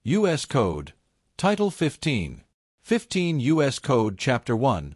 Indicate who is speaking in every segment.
Speaker 1: U.S. Code, Title 15. 15 U.S. Code Chapter 1,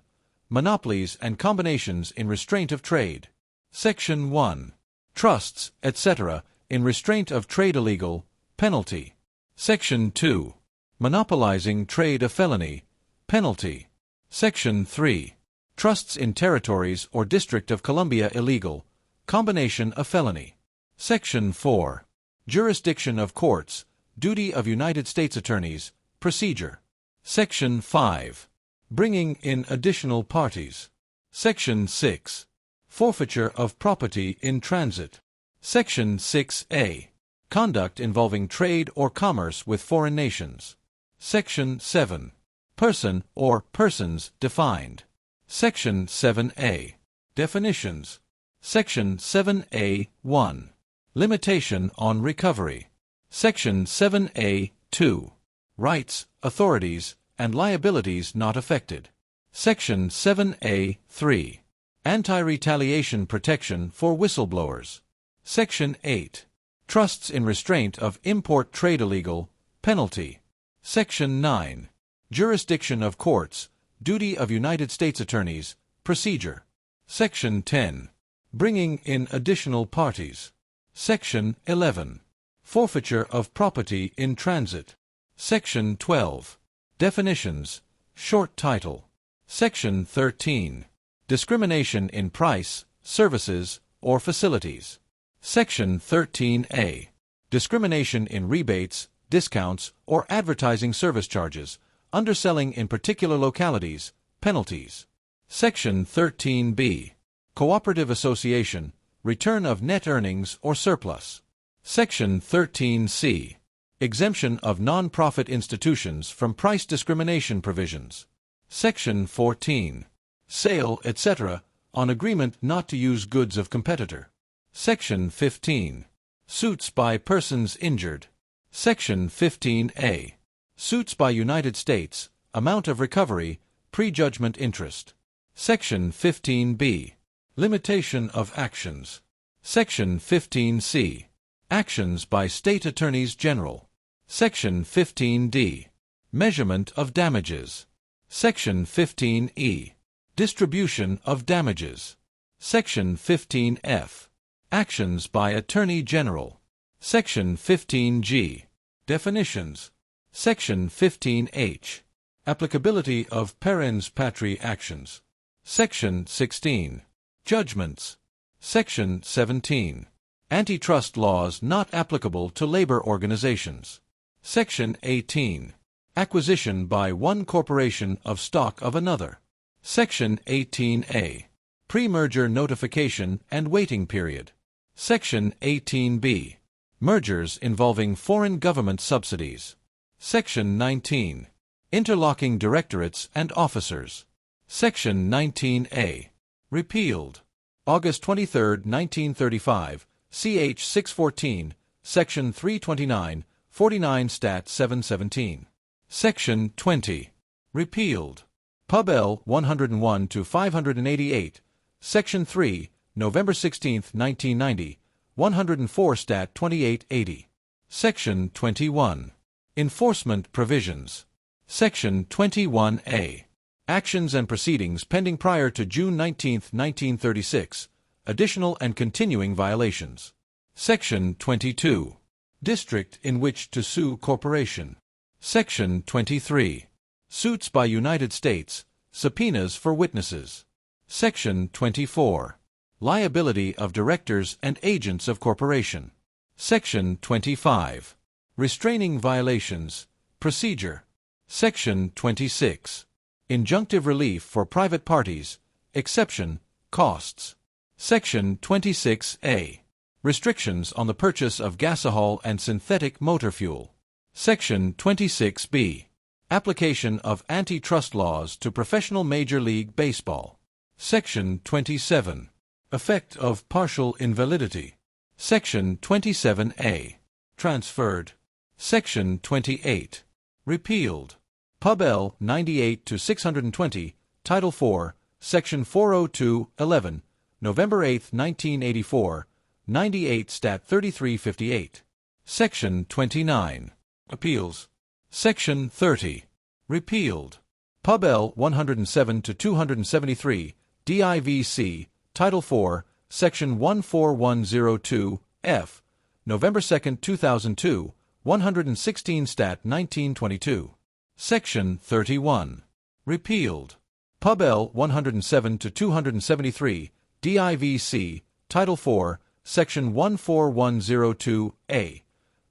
Speaker 1: Monopolies and Combinations in Restraint of Trade. Section 1. Trusts, etc., in restraint of trade illegal, penalty. Section 2. Monopolizing trade a felony, penalty. Section 3. Trusts in territories or District of Columbia illegal, combination a felony. Section 4. Jurisdiction of courts, duty of United States attorneys, procedure. Section 5. Bringing in additional parties. Section 6. Forfeiture of property in transit. Section 6A. Conduct involving trade or commerce with foreign nations. Section 7. Person or persons defined. Section 7A. Definitions. Section 7A.1. Limitation on recovery. Section 7A.2. Rights, authorities, and liabilities not affected. Section 7A.3. Anti-retaliation protection for whistleblowers. Section 8. Trusts in restraint of import trade illegal, penalty. Section 9. Jurisdiction of courts, duty of United States attorneys, procedure. Section 10. Bringing in additional parties. Section 11. Forfeiture of property in transit. Section 12. Definitions, short title. Section 13. Discrimination in price, services, or facilities. Section 13A. Discrimination in rebates, discounts, or advertising service charges, underselling in particular localities, penalties. Section 13B. Cooperative association, return of net earnings or surplus. Section 13C. Exemption of non-profit institutions from price discrimination provisions. Section 14. Sale, etc., on agreement not to use goods of competitor. Section 15. Suits by persons injured. Section 15A. Suits by United States, amount of recovery, prejudgment interest. Section 15B. Limitation of actions. Section 15C. Actions by state attorneys general. Section 15D. Measurement of damages. Section 15E. Distribution of damages. Section 15F. Actions by Attorney General. Section 15G. Definitions. Section 15H. Applicability of parens patriae actions. Section 16. Judgments. Section 17. Antitrust laws not applicable to labor organizations. Section 18. Acquisition by one corporation of stock of another. Section 18A. Premerger notification and waiting period. Section 18B. Mergers involving foreign government subsidies. Section 19. Interlocking directorates and officers. Section 19A. Repealed. August 23, 1935, ch. 614, Section 329, 49 Stat. 717. Section 20. Repealed. Pub L. 101-588, Section 3, November 16, 1990, 104 Stat. 2880. Section 21. Enforcement provisions. Section 21A. Actions and proceedings pending prior to June 19, 1936. Additional and continuing violations. Section 22. District in which to sue corporation. Section 23. Suits by United States, subpoenas for witnesses. Section 24. Liability of directors and agents of corporation. Section 25. Restraining violations, procedure. Section 26. Injunctive relief for private parties, exception, costs. Section 26A. Restrictions on the purchase of gasohol and synthetic motor fuel. Section 26B. Application of antitrust laws to professional Major League Baseball. Section 27. Effect of partial invalidity. Section 27A. Transferred. Section 28. Repealed. Pub L. 98-620, Title 4, Section 402(11), November 8, 1984, 98 Stat. 3358. Section 29. Appeals. Section 30. Repealed. Pub L 107-273, DIVC, Title 4, Section 14102, F, November 2, 2002, 116 Stat 1922. Section 31. Repealed. Pub L 107-273, DIVC, Title 4, Section 14102, A,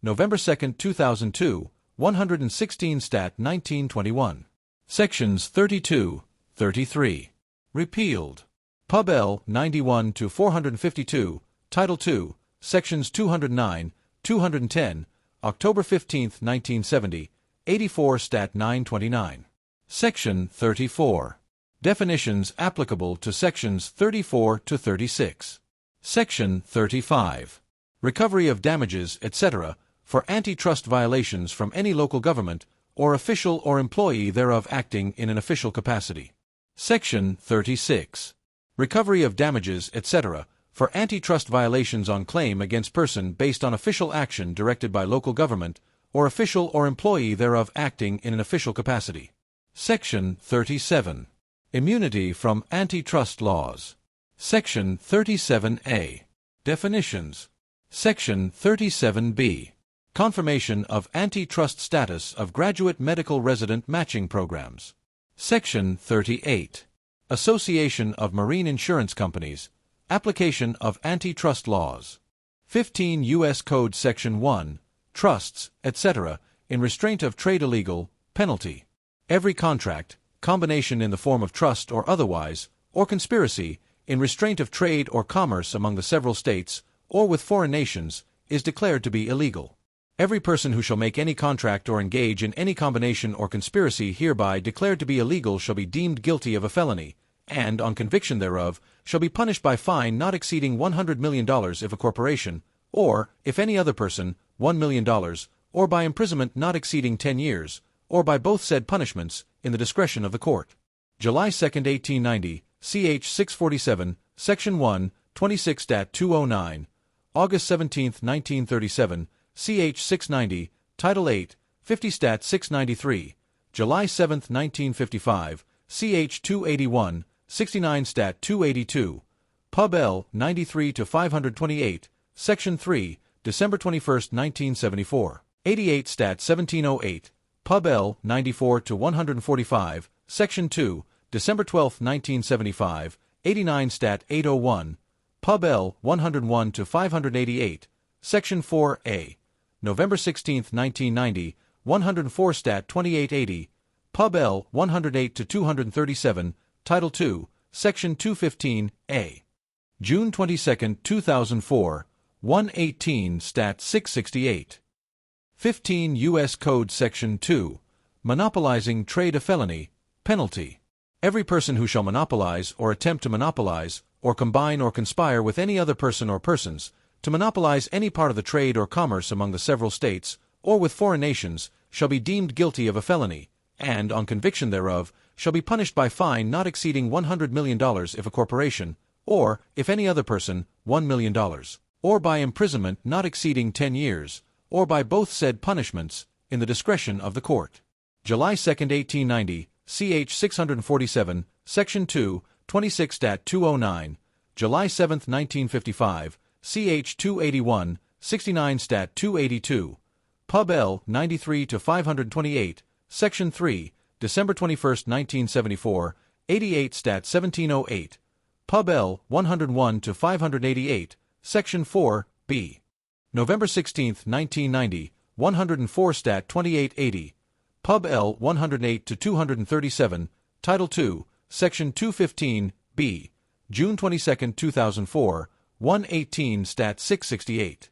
Speaker 1: November 2, 2002, 116 Stat 1921. Sections 32, 33. Repealed. Pub L 91-452, Title 2, Sections 209, 210, October 15, 1970, 84 Stat 929. Section 34. Definitions applicable to Sections 34 to 36. Section 35. Recovery of damages, etc., for antitrust violations from any local government or official or employee thereof acting in an official capacity. Section 36. Recovery of damages, etc., for antitrust violations on claim against person based on official action directed by local government or official or employee thereof acting in an official capacity. Section 37. Immunity from antitrust laws. Section 37A. Definitions. Section 37B. Confirmation of antitrust status of graduate medical resident matching programs. Section 38. Association of Marine Insurance Companies. Application of antitrust laws. 15 U.S. Code Section 1. Trusts, etc., in restraint of trade illegal, penalty. Every contract, combination in the form of trust or otherwise, or conspiracy, in restraint of trade or commerce among the several states, or with foreign nations, is declared to be illegal. Every person who shall make any contract or engage in any combination or conspiracy hereby declared to be illegal shall be deemed guilty of a felony, and, on conviction thereof, shall be punished by fine not exceeding $100 million if a corporation, or, if any other person, $1 million, or by imprisonment not exceeding 10 years, or by both said punishments, in the discretion of the court. July 2, 1890, ch. 647, Section 1, 26 Stat 209, August 17, 1937, ch. 690, Title 8, 50 Stat 693, July 7, 1955, ch. 281, 69 Stat 282, Pub L 93-528, Section 3, December 21, 1974, 88 Stat 1708, Pub L 94-145, Section 2, December 12, 1975, 89 Stat 801, Pub L 101-588, Section 4A, November 16, 1990, 104 Stat 2880, Pub L 108-237, Title 2, Section 215A. June 22, 2004, 118 Stat 668. 15 U.S. Code Section 2. Monopolizing trade a felony, penalty. Every person who shall monopolize or attempt to monopolize, or combine or conspire with any other person or persons, to monopolize any part of the trade or commerce among the several states, or with foreign nations, shall be deemed guilty of a felony, and, on conviction thereof, shall be punished by fine not exceeding $100 million if a corporation, or, if any other person, $1 million, or by imprisonment not exceeding 10 years, or by both said punishments, in the discretion of the court. July 2, 1890, ch. 647, Section 2, 26 Stat 209, July 7, 1955, ch. 281, 69 Stat 282, Pub L 93-528, Section 3, December 21, 1974, 88 Stat 1708, Pub L 101-588, Section 4, B. November 16, 1990, 104 Stat 2880, Pub L 108-237, Title 2, Section 215, B. June 22, 2004, 118 Stat 668.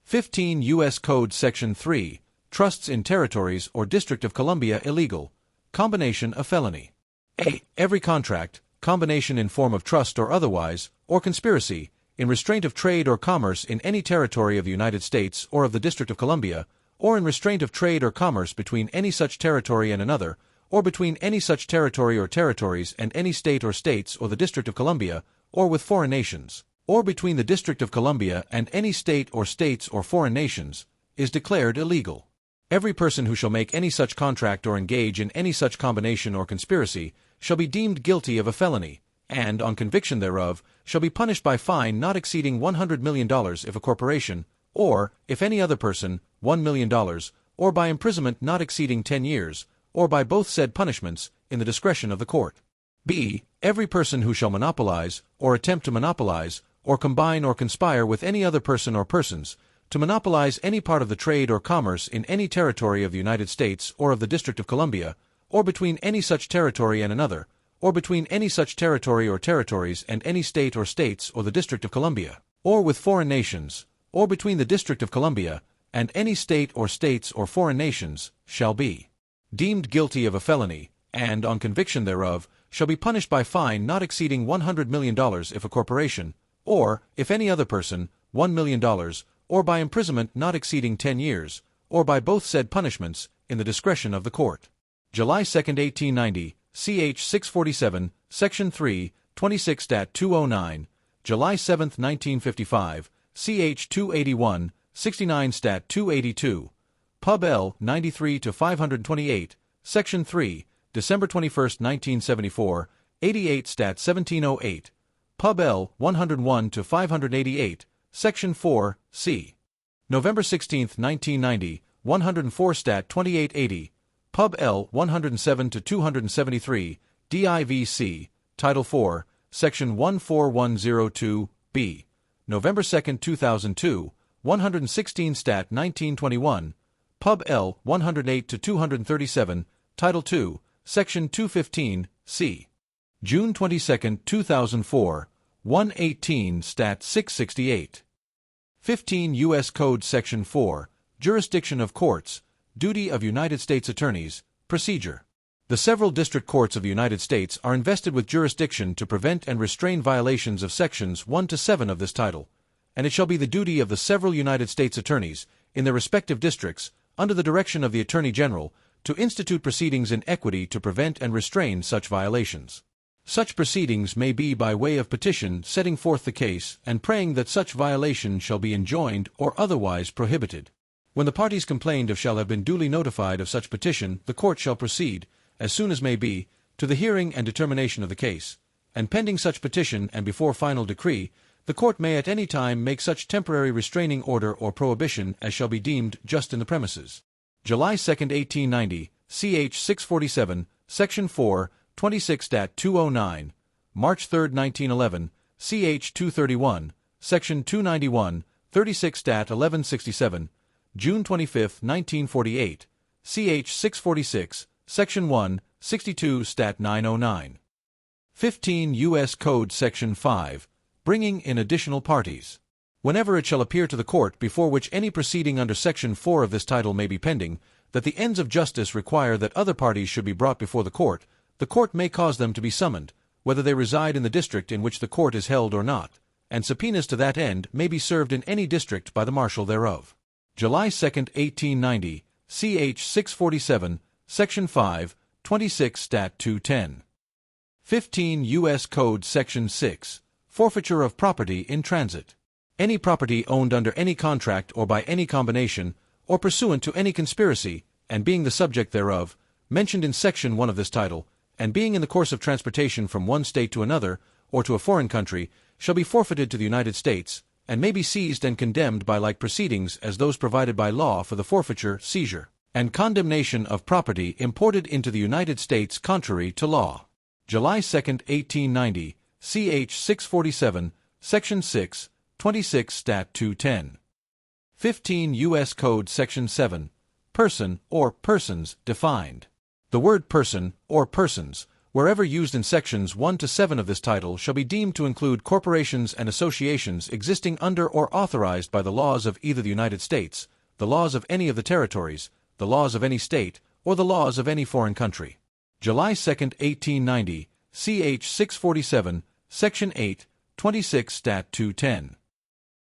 Speaker 1: 15 U.S. Code Section 3. Trusts in territories or District of Columbia illegal. Combination a felony. A. Every contract, combination in form of trust or otherwise, or conspiracy, in restraint of trade or commerce in any territory of the United States or of the District of Columbia, or in restraint of trade or commerce between any such territory and another, or between any such territory or territories and any state or states or the District of Columbia, or with foreign nations, or between the District of Columbia and any state or states or foreign nations, is declared illegal. Every person who shall make any such contract or engage in any such combination or conspiracy shall be deemed guilty of a felony, and, on conviction thereof, shall be punished by fine not exceeding $100 million if a corporation, or, if any other person, $1 million, or by imprisonment not exceeding 10 years, or by both said punishments, in the discretion of the court. B. Every person who shall monopolize, or attempt to monopolize, or combine or conspire with any other person or persons, to monopolize any part of the trade or commerce in any territory of the United States or of the District of Columbia, or between any such territory and another, or between any such territory or territories and any state or states or the District of Columbia, or with foreign nations, or between the District of Columbia and any state or states or foreign nations, shall be deemed guilty of a felony, and, on conviction thereof, shall be punished by fine not exceeding $100 million if a corporation, or, if any other person, $1 million, or by imprisonment not exceeding 10 years, or by both said punishments, in the discretion of the court. July 2, 1890, ch. 647, Section 3, 26-209, July 7, 1955, ch. 281, 69 Stat. 282, Pub. L. 93-528, Section 3, December 21, 1974, 88 Stat. 1708, Pub. L. 101-588, Section 4, C. November 16, 1990, 104 Stat. 2880, Pub. L. 107-273, DIVC, Title 4, Section 14102, November 2, 2002, 116 Stat. 1921, Pub. L. 108-237, Title 2, Section 215, C. June 22, 2004, 118 Stat. 668. 15 U.S. Code Section 4, Jurisdiction of Courts, Duty of United States Attorneys, Procedure. The several district courts of the United States are invested with jurisdiction to prevent and restrain violations of Sections 1-7 of this title, and it shall be the duty of the several United States attorneys, in their respective districts, under the direction of the Attorney General, to institute proceedings in equity to prevent and restrain such violations. Such proceedings may be by way of petition setting forth the case and praying that such violation shall be enjoined or otherwise prohibited. When the parties complained of shall have been duly notified of such petition, the court shall proceed, as soon as may be, to the hearing and determination of the case, and pending such petition and before final decree, the court may at any time make such temporary restraining order or prohibition as shall be deemed just in the premises. July 2, 1890, ch. 647, Section 4, 26-209, March 3, 1911, ch. 231, Section 291, 36-1167, June 25, 1948, ch. 646, Section 1, 62 Stat. 909. 15 U.S. Code Section 5, Bringing in additional parties. Whenever it shall appear to the court before which any proceeding under Section 4 of this title may be pending, that the ends of justice require that other parties should be brought before the court may cause them to be summoned, whether they reside in the district in which the court is held or not, and subpoenas to that end may be served in any district by the marshal thereof. July 2, 1890, ch. 647, Section 5, 26 Stat. 210. 15 U.S. Code Section 6, Forfeiture of Property in Transit. Any property owned under any contract or by any combination, or pursuant to any conspiracy, and being the subject thereof, mentioned in Section 1 of this title, and being in the course of transportation from one state to another, or to a foreign country, shall be forfeited to the United States, and may be seized and condemned by like proceedings as those provided by law for the forfeiture, seizure, and condemnation of property imported into the United States contrary to law. July 2, 1890, ch. 647, Section 6, 26 Stat. 210. 15 U.S. Code Section 7, Person or persons defined. The word person or persons, wherever used in Sections 1-7 of this title, shall be deemed to include corporations and associations existing under or authorized by the laws of either the United States, the laws of any of the territories, the laws of any state, or the laws of any foreign country. July 2, 1890, ch. 647, Section 8, 26 Stat. 210.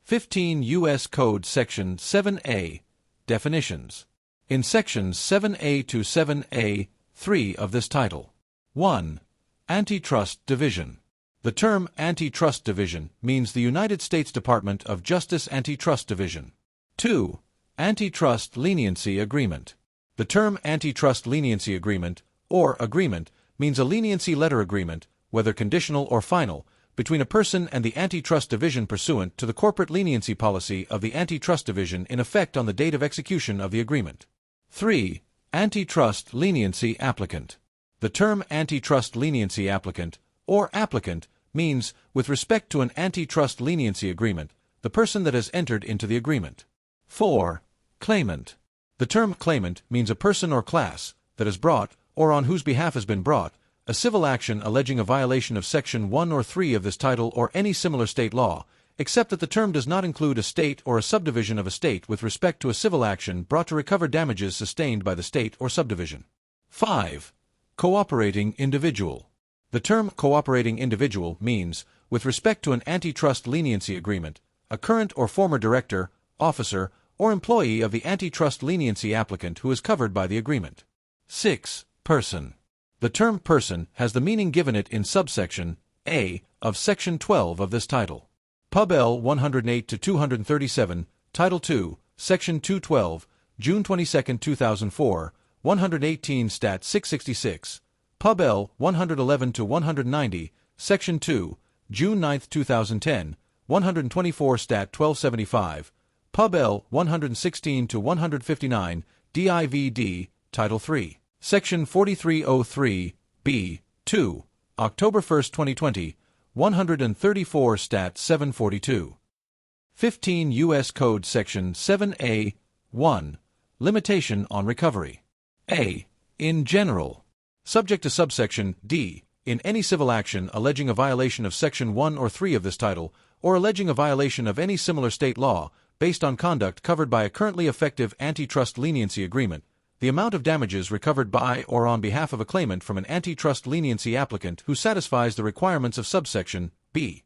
Speaker 1: 15 U.S. Code Section 7A, Definitions. In Sections 7A to 7A(3) of this title. 1. Antitrust Division. The term Antitrust Division means the United States Department of Justice Antitrust Division. 2. Antitrust leniency agreement. The term antitrust leniency agreement, or agreement, means a leniency letter agreement, whether conditional or final, between a person and the Antitrust Division pursuant to the corporate leniency policy of the Antitrust Division in effect on the date of execution of the agreement. 3. Antitrust leniency applicant. The term antitrust leniency applicant, or applicant, means, with respect to an antitrust leniency agreement, the person that has entered into the agreement. 4. Claimant. The term claimant means a person or class that has brought, or on whose behalf has been brought, a civil action alleging a violation of Section 1 or 3 of this title or any similar state law, except that the term does not include a state or a subdivision of a state with respect to a civil action brought to recover damages sustained by the state or subdivision. 5. Cooperating individual. The term cooperating individual means, with respect to an antitrust leniency agreement, a current or former director, officer, or employee of the antitrust leniency applicant who is covered by the agreement. 6. Person. The term person has the meaning given it in subsection A of Section 12 of this title. Pub L 108-237, Title 2, Section 212, June 22, 2004, 118 Stat 666. Pub L 111-190, Section 2, June 9, 2010, 124 Stat 1275. Pub L 116-159, DIVD, Title 3. Section 4303, B, 2, October 1, 2020, 134 Stat 742. 15 U.S. Code Section 7A, 1, Limitation on Recovery. A. In general. Subject to subsection D, in any civil action alleging a violation of Section 1 or 3 of this title, or alleging a violation of any similar state law, based on conduct covered by a currently effective antitrust leniency agreement, the amount of damages recovered by or on behalf of a claimant from an antitrust leniency applicant who satisfies the requirements of subsection B,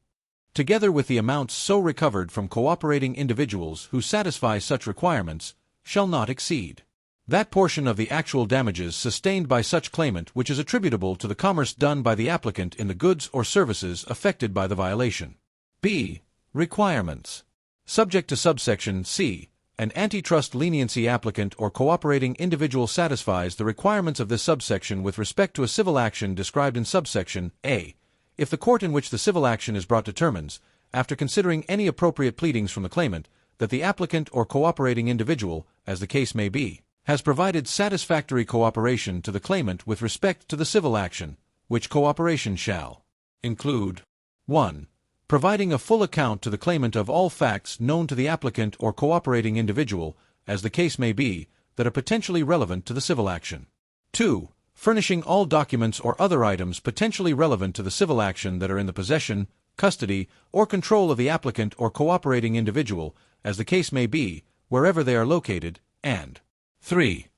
Speaker 1: together with the amounts so recovered from cooperating individuals who satisfy such requirements, shall not exceed that portion of the actual damages sustained by such claimant which is attributable to the commerce done by the applicant in the goods or services affected by the violation. B. Requirements. Subject to subsection C, an antitrust leniency applicant or cooperating individual satisfies the requirements of this subsection with respect to a civil action described in subsection A, if the court in which the civil action is brought determines, after considering any appropriate pleadings from the claimant, that the applicant or cooperating individual, as the case may be, has provided satisfactory cooperation to the claimant with respect to the civil action, which cooperation shall include 1. Providing a full account to the claimant of all facts known to the applicant or cooperating individual, as the case may be, that are potentially relevant to the civil action. 2. Furnishing all documents or other items potentially relevant to the civil action that are in the possession, custody, or control of the applicant or cooperating individual, as the case may be, wherever they are located, and 3.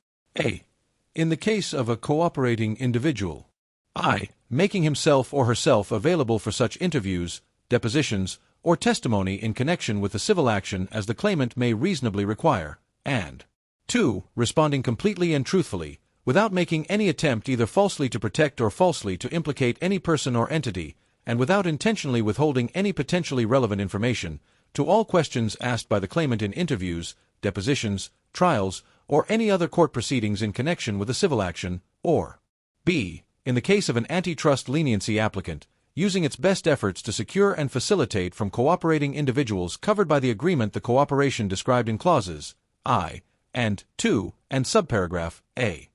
Speaker 1: A. In the case of a cooperating individual, I. Making himself or herself available for such interviews, depositions, or testimony in connection with the civil action as the claimant may reasonably require, and 2. Responding completely and truthfully, without making any attempt either falsely to protect or falsely to implicate any person or entity, and without intentionally withholding any potentially relevant information, to all questions asked by the claimant in interviews, depositions, trials, or any other court proceedings in connection with a civil action, or B. In the case of an antitrust leniency applicant, using its best efforts to secure and facilitate from cooperating individuals covered by the agreement the cooperation described in clauses I and 2 and subparagraph A.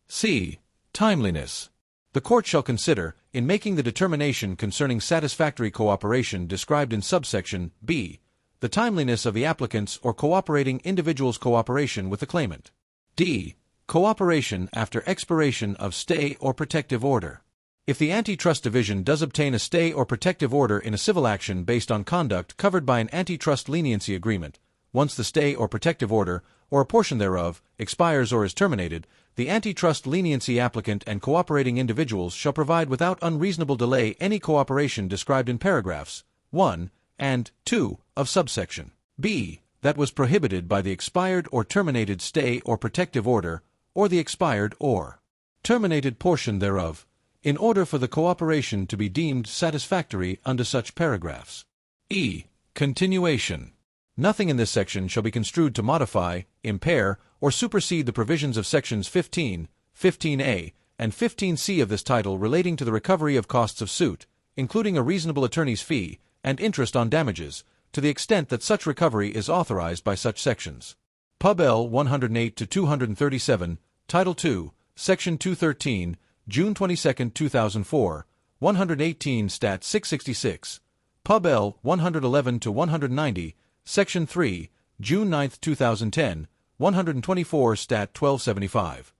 Speaker 1: C. Timeliness. The court shall consider, in making the determination concerning satisfactory cooperation described in subsection B, the timeliness of the applicant's or cooperating individual's cooperation with the claimant. D. Cooperation after expiration of stay or protective order. If the Antitrust Division does obtain a stay or protective order in a civil action based on conduct covered by an antitrust leniency agreement, once the stay or protective order, or a portion thereof, expires or is terminated, the antitrust leniency applicant and cooperating individuals shall provide without unreasonable delay any cooperation described in paragraphs 1 and 2 of subsection B that was prohibited by the expired or terminated stay or protective order, or the expired or terminated portion thereof, in order for the cooperation to be deemed satisfactory under such paragraphs. E. Continuation. Nothing in this section shall be construed to modify, impair, or supersede the provisions of sections 15, 15a, and 15c of this title relating to the recovery of costs of suit, including a reasonable attorney's fee and interest on damages, to the extent that such recovery is authorized by such sections. Pub. L. 108-237, Title II, Section 213, June 22, 2004, 118 Stat. 666. Pub. L. 111-190, Section 3, June 9, 2010, 124 Stat. 1275.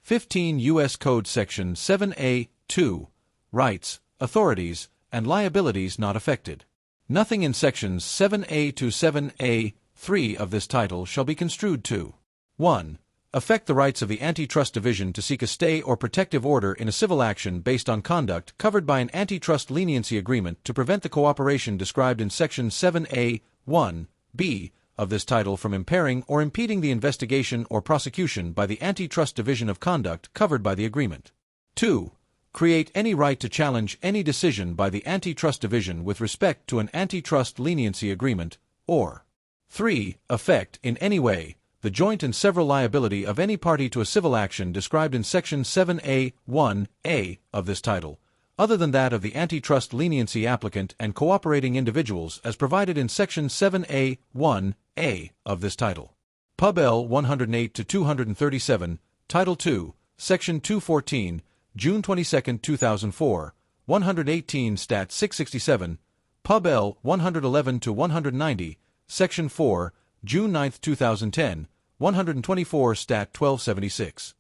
Speaker 1: 15 U.S. Code Section 7a, 2, Rights, Authorities, and Liabilities not affected. Nothing in sections 7a to 7a, 3 of this title shall be construed to 1. Affect the rights of the Antitrust Division to seek a stay or protective order in a civil action based on conduct covered by an antitrust leniency agreement to prevent the cooperation described in section 7a, 1b of this title from impairing or impeding the investigation or prosecution by the Antitrust Division of conduct covered by the agreement. 2. Create any right to challenge any decision by the Antitrust Division with respect to an antitrust leniency agreement, or 3. Affect, in any way, the joint and several liability of any party to a civil action described in section 7a, 1a of this title, other than that of the antitrust leniency applicant and cooperating individuals as provided in section 7a, 1a of this title. Pub. L. 108-237, Title II, Section 214, June 22, 2004, 118 Stat. 667, Pub. L. 111-190, Section 4, June 9, 2010, 124 Stat. 1276.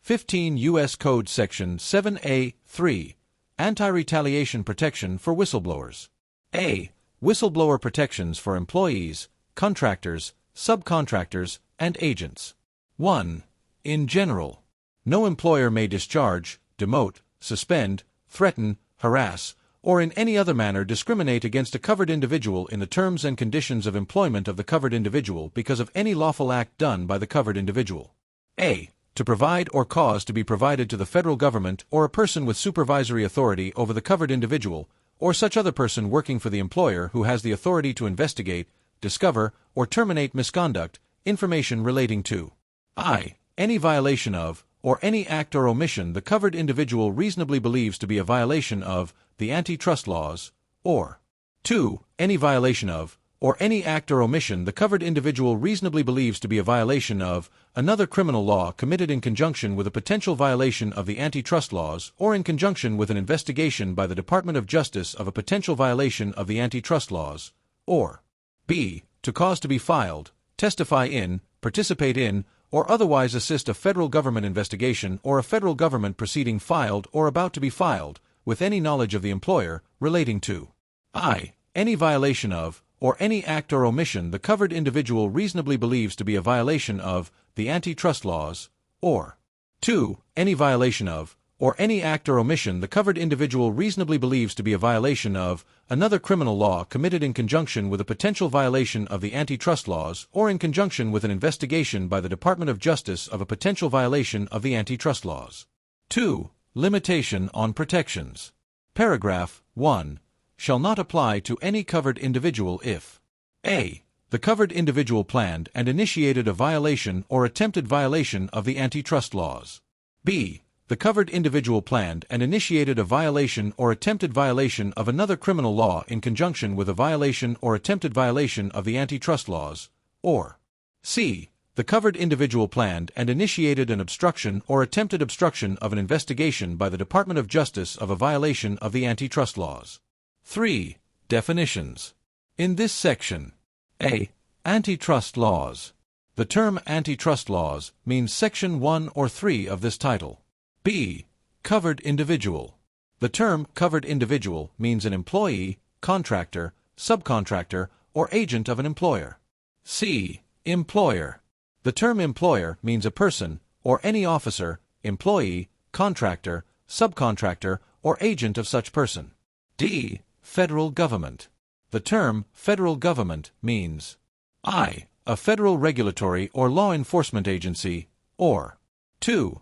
Speaker 1: 15 U.S. Code Section 7a, 3, Anti-retaliation protection for whistleblowers. A. Whistleblower protections for employees, contractors, subcontractors, and agents. 1. In general, no employer may discharge, demote, suspend, threaten, harass, or in any other manner discriminate against a covered individual in the terms and conditions of employment of the covered individual because of any lawful act done by the covered individual. A. To provide or cause to be provided to the federal government or a person with supervisory authority over the covered individual, or such other person working for the employer who has the authority to investigate, discover, or terminate misconduct, information relating to I. Any violation of, or any act or omission the covered individual reasonably believes to be a violation of, the antitrust laws, or 2. Any violation of, or any act or omission the covered individual reasonably believes to be a violation of, another criminal law committed in conjunction with a potential violation of the antitrust laws or in conjunction with an investigation by the Department of Justice of a potential violation of the antitrust laws, or b. To cause to be filed, testify in, participate in, or otherwise assist a federal government investigation or a federal government proceeding filed or about to be filed, with any knowledge of the employer, relating to I. Any violation of, or any act or omission the covered individual reasonably believes to be a violation of, the antitrust laws, or 2. Any violation of, or any act or omission the covered individual reasonably believes to be a violation of, another criminal law committed in conjunction with a potential violation of the antitrust laws or in conjunction with an investigation by the Department of Justice of a potential violation of the antitrust laws. 2. Limitation on protections. Paragraph 1. Shall not apply to any covered individual if a. The covered individual planned and initiated a violation or attempted violation of the antitrust laws. b. The covered individual planned and initiated a violation or attempted violation of another criminal law in conjunction with a violation or attempted violation of the antitrust laws, or c. The covered individual planned and initiated an obstruction or attempted obstruction of an investigation by the Department of Justice of a violation of the antitrust laws. 3. Definitions. In this section, a. Antitrust laws. The term antitrust laws means section 1 or 3 of this title. b. Covered individual. The term covered individual means an employee, contractor, subcontractor, or agent of an employer. c. Employer. The term employer means a person, or any officer, employee, contractor, subcontractor, or agent of such person. d. Federal government. The term federal government means I. A federal regulatory or law enforcement agency, or 2.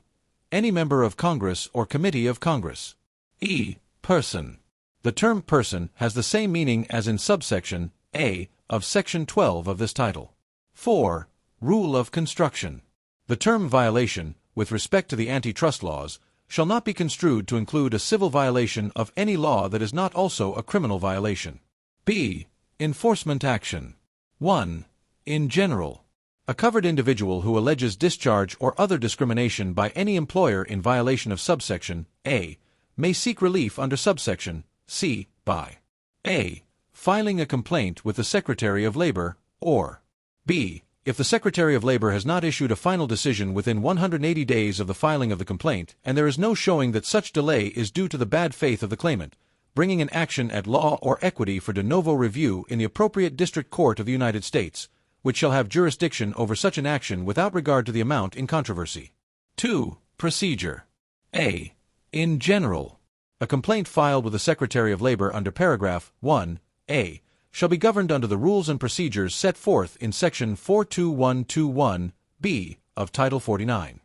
Speaker 1: Any member of Congress or committee of Congress. E. Person. The term person has the same meaning as in subsection a of Section 12 of this title. 4. Rule of construction. The term violation, with respect to the antitrust laws, shall not be construed to include a civil violation of any law that is not also a criminal violation. B. Enforcement action. 1. In general, a covered individual who alleges discharge or other discrimination by any employer in violation of subsection A may seek relief under subsection C by A. Filing a complaint with the Secretary of Labor, or B. If the Secretary of Labor has not issued a final decision within 180 days of the filing of the complaint and there is no showing that such delay is due to the bad faith of the claimant, bringing an action at law or equity for de novo review in the appropriate district court of the United States, which shall have jurisdiction over such an action without regard to the amount in controversy. 2. Procedure. A. In general, a complaint filed with the Secretary of Labor under paragraph 1a shall be governed under the rules and procedures set forth in Section 42121b of Title 49.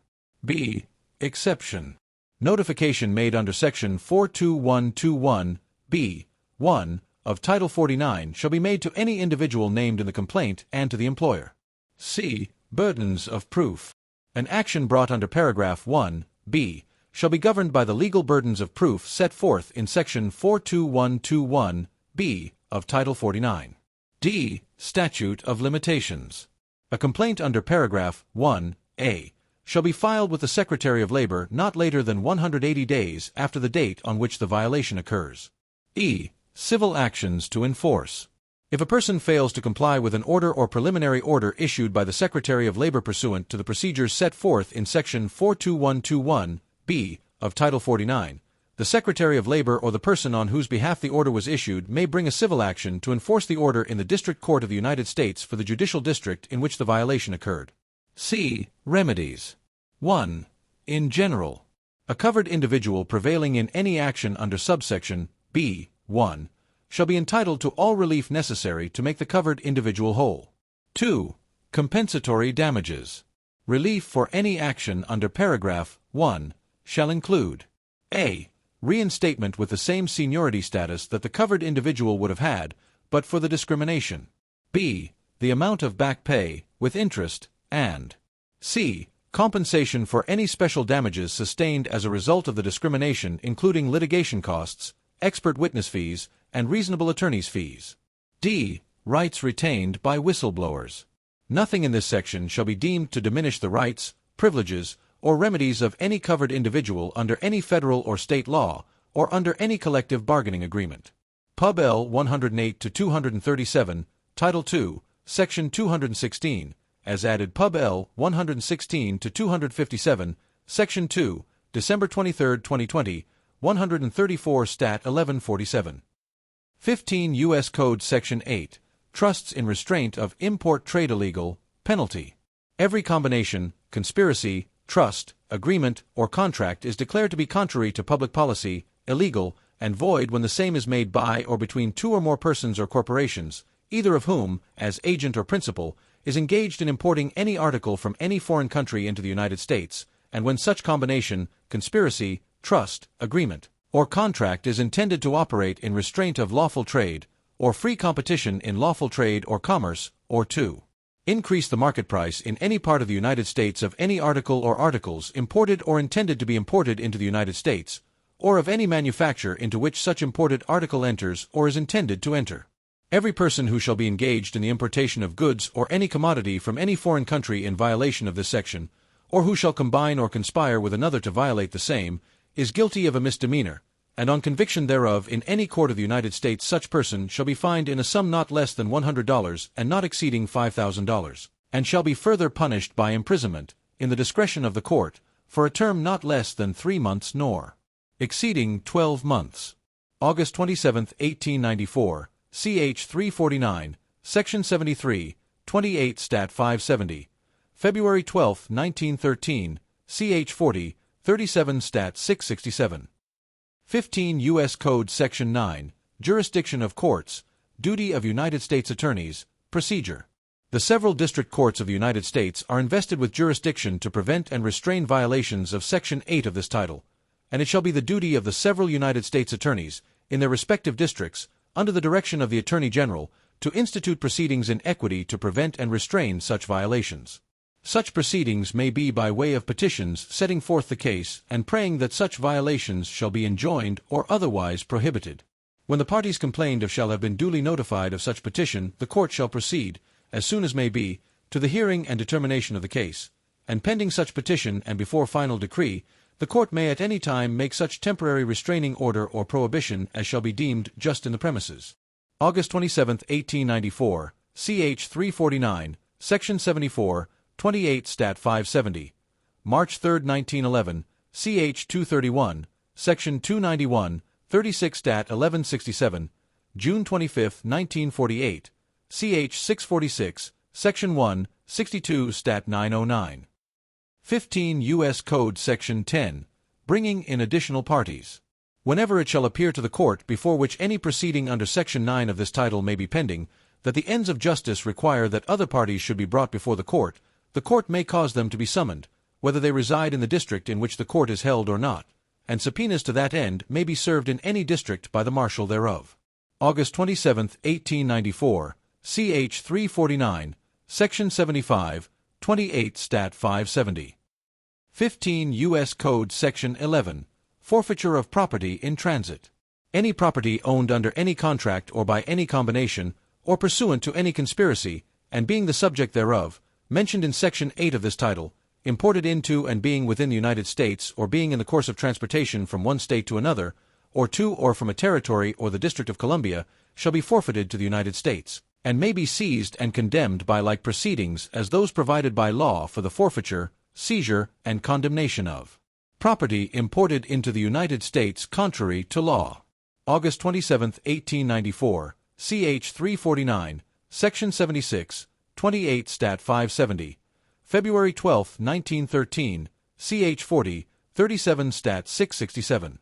Speaker 1: B. Exception. Notification made under Section 42121b 1 of Title 49 shall be made to any individual named in the complaint and to the employer. C. Burdens of proof. An action brought under paragraph 1b shall be governed by the legal burdens of proof set forth in Section 42121b of Title 49. D. Statute of limitations. A complaint under paragraph 1a shall be filed with the Secretary of Labor not later than 180 days after the date on which the violation occurs. E. Civil actions to enforce. If a person fails to comply with an order or preliminary order issued by the Secretary of Labor pursuant to the procedures set forth in Section 42121b of Title 49, the Secretary of Labor or the person on whose behalf the order was issued may bring a civil action to enforce the order in the District Court of the United States for the judicial district in which the violation occurred. C. Remedies. 1. In general, a covered individual prevailing in any action under subsection B 1 shall be entitled to all relief necessary to make the covered individual whole. 2. Compensatory damages. Relief for any action under paragraph 1 shall include a. Reinstatement with the same seniority status that the covered individual would have had, but for the discrimination. B. The amount of back pay, with interest, and c. Compensation for any special damages sustained as a result of the discrimination, including litigation costs, expert witness fees, and reasonable attorney's fees. D. Rights retained by whistleblowers. Nothing in this section shall be deemed to diminish the rights, privileges, or remedies of any covered individual under any federal or state law, or under any collective bargaining agreement. Pub. L. 108-237, Title II, Section 216, as added Pub. L. 116-257, Section 2, December 23, 2020, 134 Stat. 1147. 15 U.S. Code Section 8, Trusts in Restraint of Import Trade Illegal, Penalty. Every combination, conspiracy, trust, agreement, or contract is declared to be contrary to public policy, illegal, and void when the same is made by or between two or more persons or corporations, either of whom, as agent or principal, is engaged in importing any article from any foreign country into the United States, and when such combination, conspiracy, trust, agreement, or contract is intended to operate in restraint of lawful trade, or free competition in lawful trade or commerce, or to increase the market price in any part of the United States of any article or articles imported or intended to be imported into the United States, or of any manufacture into which such imported article enters or is intended to enter. Every person who shall be engaged in the importation of goods or any commodity from any foreign country in violation of this section, or who shall combine or conspire with another to violate the same, is guilty of a misdemeanor, and on conviction thereof in any court of the United States such person shall be fined in a sum not less than $100 and not exceeding $5,000, and shall be further punished by imprisonment, in the discretion of the court, for a term not less than 3 months nor exceeding 12 months. August 27, 1894, ch. 349, Section 73, 28 Stat. 570. February 12, 1913, ch. 40, 37 Stat. 667. 15 U.S. Code Section 9, Jurisdiction of Courts, Duty of United States Attorneys, Procedure. The several district courts of the United States are invested with jurisdiction to prevent and restrain violations of Section 8 of this title, and it shall be the duty of the several United States attorneys, in their respective districts, under the direction of the Attorney General, to institute proceedings in equity to prevent and restrain such violations. Such proceedings may be by way of petitions setting forth the case and praying that such violations shall be enjoined or otherwise prohibited. When the parties complained of shall have been duly notified of such petition, the court shall proceed, as soon as may be, to the hearing and determination of the case, and pending such petition and before final decree, the court may at any time make such temporary restraining order or prohibition as shall be deemed just in the premises. August 27, 1894, ch. 349, Section 74, 28 Stat. 570. March 3, 1911, ch. 231, Section 291, 36 Stat. 1167. June 25, 1948, ch. 646, Section 1, 62 Stat. 909. 15 U.S. Code Section 10. Bringing in additional parties. Whenever it shall appear to the court before which any proceeding under Section 9 of this title may be pending, that the ends of justice require that other parties should be brought before the court may cause them to be summoned, whether they reside in the district in which the court is held or not, and subpoenas to that end may be served in any district by the marshal thereof. August 27, 1894, ch. 349, Section 75, 28 Stat. 570. 15 U.S. Code Section 11. Forfeiture of property in transit. Any property owned under any contract or by any combination, or pursuant to any conspiracy, and being the subject thereof, mentioned in Section 8 of this title, imported into and being within the United States or being in the course of transportation from one state to another, or to or from a territory or the District of Columbia, shall be forfeited to the United States, and may be seized and condemned by like proceedings as those provided by law for the forfeiture, seizure, and condemnation of property imported into the United States contrary to law. August 27, 1894, ch. 349, Section 76, 28 Stat. 570. February 12, 1913, ch. 40, 37 Stat. 667.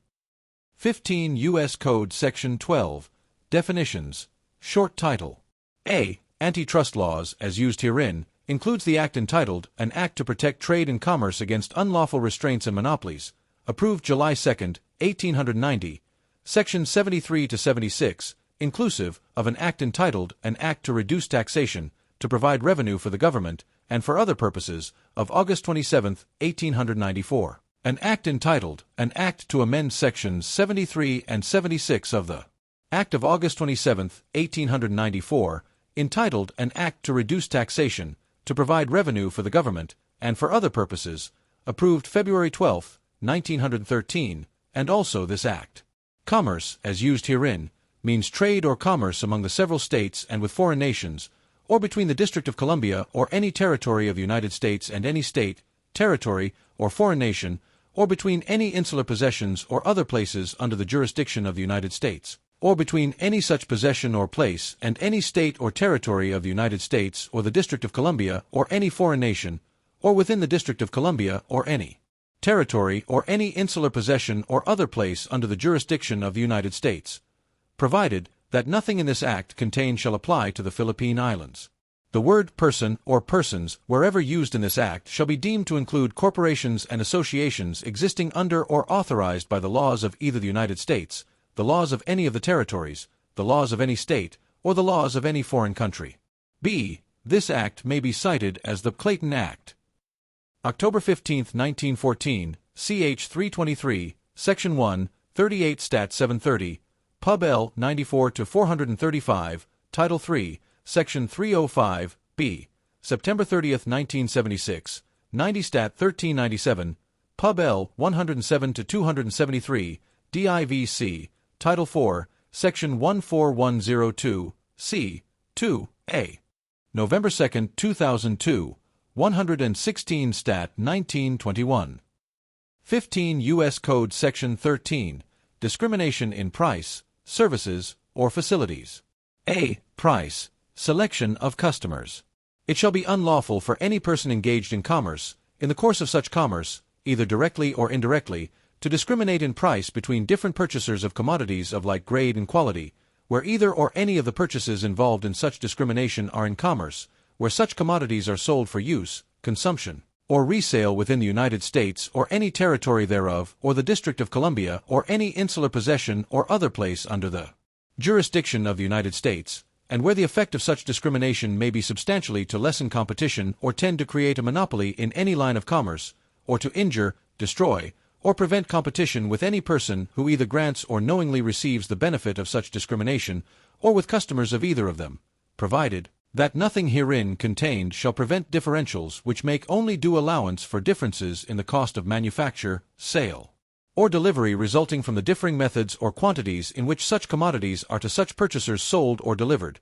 Speaker 1: 15 U.S. Code Section 12. Definitions. Short title. A. Antitrust laws, as used herein, includes the act entitled An Act to Protect Trade and Commerce Against Unlawful Restraints and Monopolies, approved July 2, 1890, Sections 73 to 76, inclusive of an act entitled An Act to Reduce Taxation, to provide revenue for the government, and for other purposes, of August 27, 1894. An act entitled An Act to Amend Sections 73 and 76 of the Act of August 27, 1894, entitled An Act to Reduce Taxation, to provide revenue for the government, and for other purposes, approved February 12, 1913, and also this act. Commerce, as used herein, means trade or commerce among the several states and with foreign nations, or between the District of Columbia or any territory of the United States and any state, territory, or foreign nation, or between any insular possessions or other places under the jurisdiction of the United States, or between any such possession or place and any state or territory of the United States or the District of Columbia or any foreign nation, or within the District of Columbia or any territory or any insular possession or other place under the jurisdiction of the United States, provided that nothing in this act contained shall apply to the Philippine Islands. The word person or persons, wherever used in this act, shall be deemed to include corporations and associations existing under or authorized by the laws of either the United States, the laws of any of the territories, the laws of any state, or the laws of any foreign country. B. This act may be cited as the Clayton Act. October 15, 1914, ch. 323, Section 1, 38 Stat. 730, Pub. L. 94 to 435, Title 3, Section 305, B. September 30, 1976, 90 Stat. 1397, Pub. L. 107 to 273, DIVC, Title 4, Section 14102, C. 2, A. November 2, 2002, 116 Stat. 1921. 15 U.S. Code Section 13. Discrimination in price, services, or facilities. A. Price. Selection of customers. It shall be unlawful for any person engaged in commerce, in the course of such commerce, either directly or indirectly, to discriminate in price between different purchasers of commodities of like grade and quality, where either or any of the purchases involved in such discrimination are in commerce, where such commodities are sold for use, consumption, or resale within the United States or any territory thereof, or the District of Columbia, or any insular possession or other place under the jurisdiction of the United States, and where the effect of such discrimination may be substantially to lessen competition or tend to create a monopoly in any line of commerce, or to injure, destroy, or prevent competition with any person who either grants or knowingly receives the benefit of such discrimination, or with customers of either of them, provided that nothing herein contained shall prevent differentials which make only due allowance for differences in the cost of manufacture, sale, or delivery resulting from the differing methods or quantities in which such commodities are to such purchasers sold or delivered,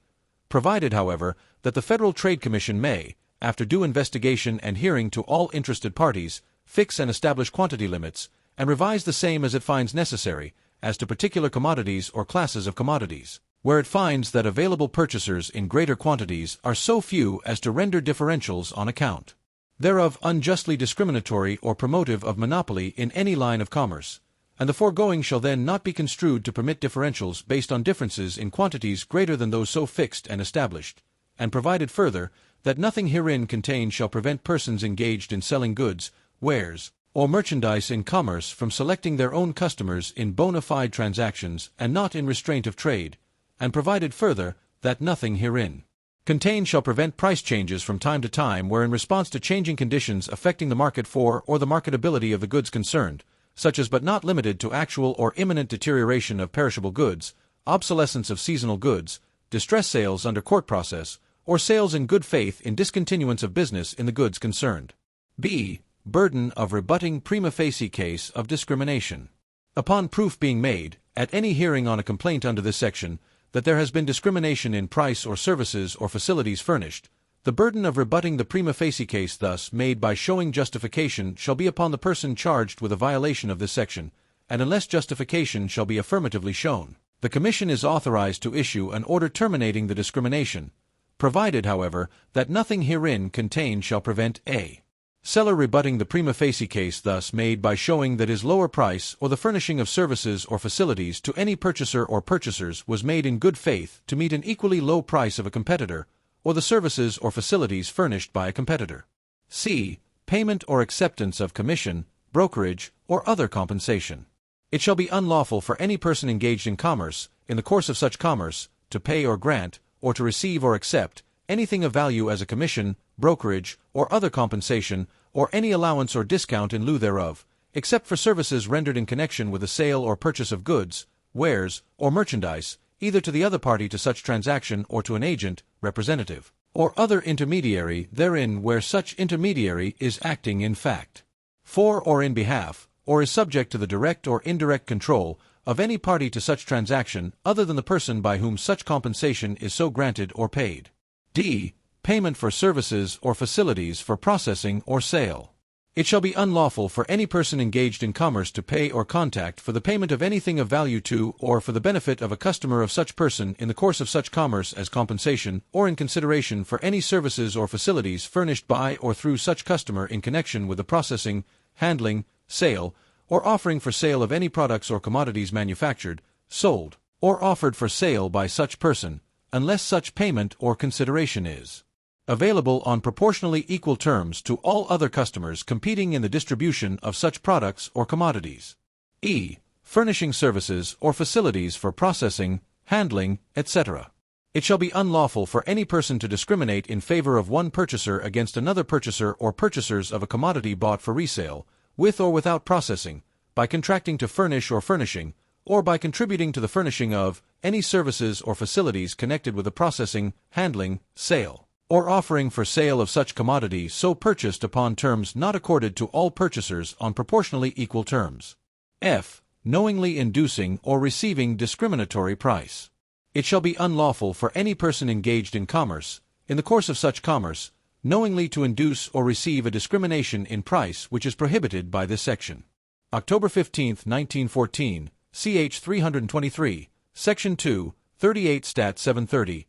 Speaker 1: provided, however, that the Federal Trade Commission may, after due investigation and hearing to all interested parties, fix and establish quantity limits, and revise the same as it finds necessary, as to particular commodities or classes of commodities, where it finds that available purchasers in greater quantities are so few as to render differentials on account thereof unjustly discriminatory or promotive of monopoly in any line of commerce, and the foregoing shall then not be construed to permit differentials based on differences in quantities greater than those so fixed and established, and provided further, that nothing herein contained shall prevent persons engaged in selling goods, wares, or merchandise in commerce from selecting their own customers in bona fide transactions and not in restraint of trade, and provided further, that nothing herein contained shall prevent price changes from time to time where in response to changing conditions affecting the market for or the marketability of the goods concerned, such as but not limited to actual or imminent deterioration of perishable goods, obsolescence of seasonal goods, distress sales under court process, or sales in good faith in discontinuance of business in the goods concerned. B. Burden of rebutting prima facie case of discrimination. Upon proof being made, at any hearing on a complaint under this section, that there has been discrimination in price or services or facilities furnished, the burden of rebutting the prima facie case thus made by showing justification shall be upon the person charged with a violation of this section, and unless justification shall be affirmatively shown, the Commission is authorized to issue an order terminating the discrimination, provided, however, that nothing herein contained shall prevent a seller rebutting the prima facie case thus made by showing that his lower price or the furnishing of services or facilities to any purchaser or purchasers was made in good faith to meet an equally low price of a competitor, or the services or facilities furnished by a competitor. C. Payment or acceptance of commission, brokerage, or other compensation. It shall be unlawful for any person engaged in commerce, in the course of such commerce, to pay or grant, or to receive or accept, anything of value as a commission, brokerage, or other compensation, or any allowance or discount in lieu thereof, except for services rendered in connection with the sale or purchase of goods, wares, or merchandise, either to the other party to such transaction or to an agent, representative, or other intermediary therein where such intermediary is acting in fact, for or in behalf, or is subject to the direct or indirect control of any party to such transaction other than the person by whom such compensation is so granted or paid. D. Payment for services or facilities for processing or sale. It shall be unlawful for any person engaged in commerce to pay or contact for the payment of anything of value to or for the benefit of a customer of such person in the course of such commerce as compensation or in consideration for any services or facilities furnished by or through such customer in connection with the processing, handling, sale, or offering for sale of any products or commodities manufactured, sold, or offered for sale by such person, unless such payment or consideration is available on proportionally equal terms to all other customers competing in the distribution of such products or commodities. E. Furnishing services or facilities for processing, handling, etc. It shall be unlawful for any person to discriminate in favor of one purchaser against another purchaser or purchasers of a commodity bought for resale, with or without processing, by contracting to furnish or furnishing, or by contributing to the furnishing of, any services or facilities connected with the processing, handling, sale, or offering for sale of such commodity so purchased upon terms not accorded to all purchasers on proportionally equal terms. F. Knowingly inducing or receiving discriminatory price. It shall be unlawful for any person engaged in commerce, in the course of such commerce, knowingly to induce or receive a discrimination in price which is prohibited by this section. October 15, 1914, ch. 323, Section 2, 38 Stat. 730,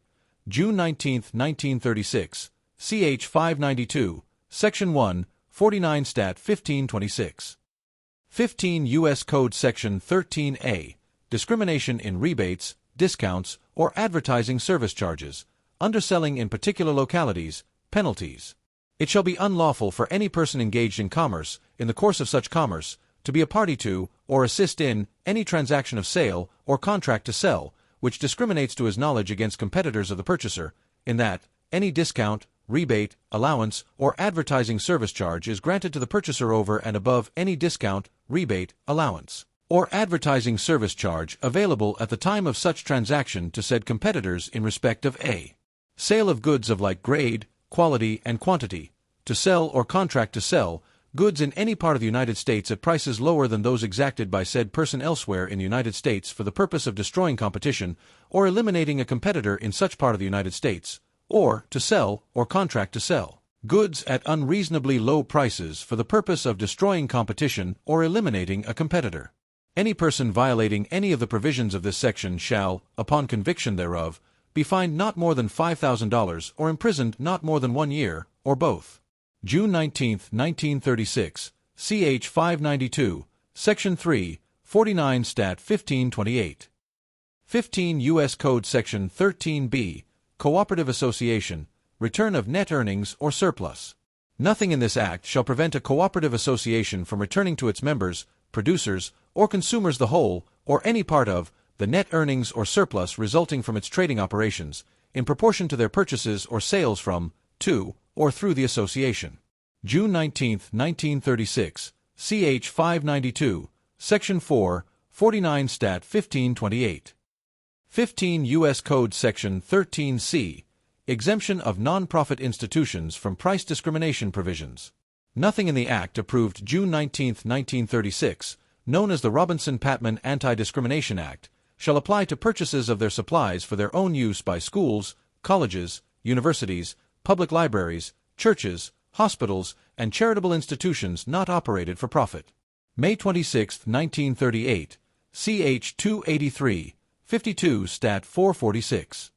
Speaker 1: June 19, 1936, ch. 592, Section 1, 49 Stat. 1526. 15 U.S. Code Section 13A, Discrimination in rebates, discounts, or advertising service charges, underselling in particular localities, penalties. It shall be unlawful for any person engaged in commerce, in the course of such commerce, to be a party to, or assist in, any transaction of sale, or contract to sell, which discriminates to his knowledge against competitors of the purchaser, in that any discount, rebate, allowance, or advertising service charge is granted to the purchaser over and above any discount, rebate, allowance, or advertising service charge available at the time of such transaction to said competitors in respect of a sale of goods of like grade, quality, and quantity, to sell or contract to sell goods in any part of the United States at prices lower than those exacted by said person elsewhere in the United States for the purpose of destroying competition or eliminating a competitor in such part of the United States, or to sell or contract to sell goods at unreasonably low prices for the purpose of destroying competition or eliminating a competitor. Any person violating any of the provisions of this section shall, upon conviction thereof, be fined not more than $5,000 or imprisoned not more than 1 year, or both. June 19, 1936, ch. 592, Section 3, 49 Stat. 1528. 15 U.S. Code Section 13b, Cooperative Association, return of net earnings or surplus. Nothing in this Act shall prevent a cooperative association from returning to its members, producers, or consumers the whole, or any part of, the net earnings or surplus resulting from its trading operations, in proportion to their purchases or sales from, to, or through the association. June 19, 1936, ch. 592, Section 4, 49 Stat. 1528. 15 U.S. Code Section 13c, Exemption of non-profit institutions from price discrimination provisions. Nothing in the Act approved June 19, 1936, known as the Robinson-Patman Anti-Discrimination Act, shall apply to purchases of their supplies for their own use by schools, colleges, universities, public libraries, churches, hospitals, and charitable institutions not operated for profit. May 26, 1938, ch. 283, 52 Stat. 446.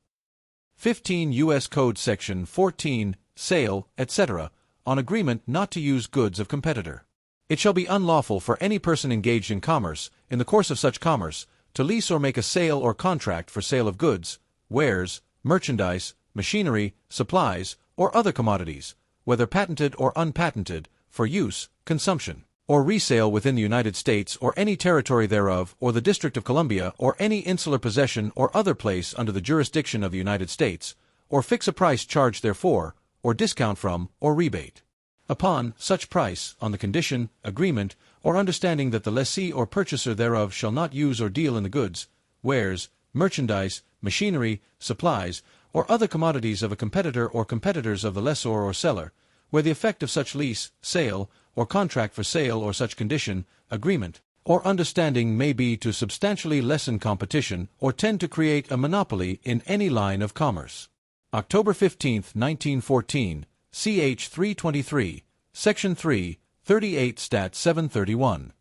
Speaker 1: 15 U.S. Code Section 14, Sale, etc., on agreement not to use goods of competitor. It shall be unlawful for any person engaged in commerce, in the course of such commerce, to lease or make a sale or contract for sale of goods, wares, merchandise, machinery, supplies, or other commodities, whether patented or unpatented, for use, consumption, or resale within the United States or any territory thereof, or the District of Columbia, or any insular possession or other place under the jurisdiction of the United States, or fix a price charged therefor, or discount from, or rebate upon such price, on the condition, agreement, or understanding that the lessee or purchaser thereof shall not use or deal in the goods, wares, merchandise, machinery, supplies, or other commodities of a competitor or competitors of the lessor or seller, where the effect of such lease, sale, or contract for sale or such condition, agreement, or understanding may be to substantially lessen competition or tend to create a monopoly in any line of commerce. October 15, 1914, ch. 323, Section 3, 38 Stat. 731.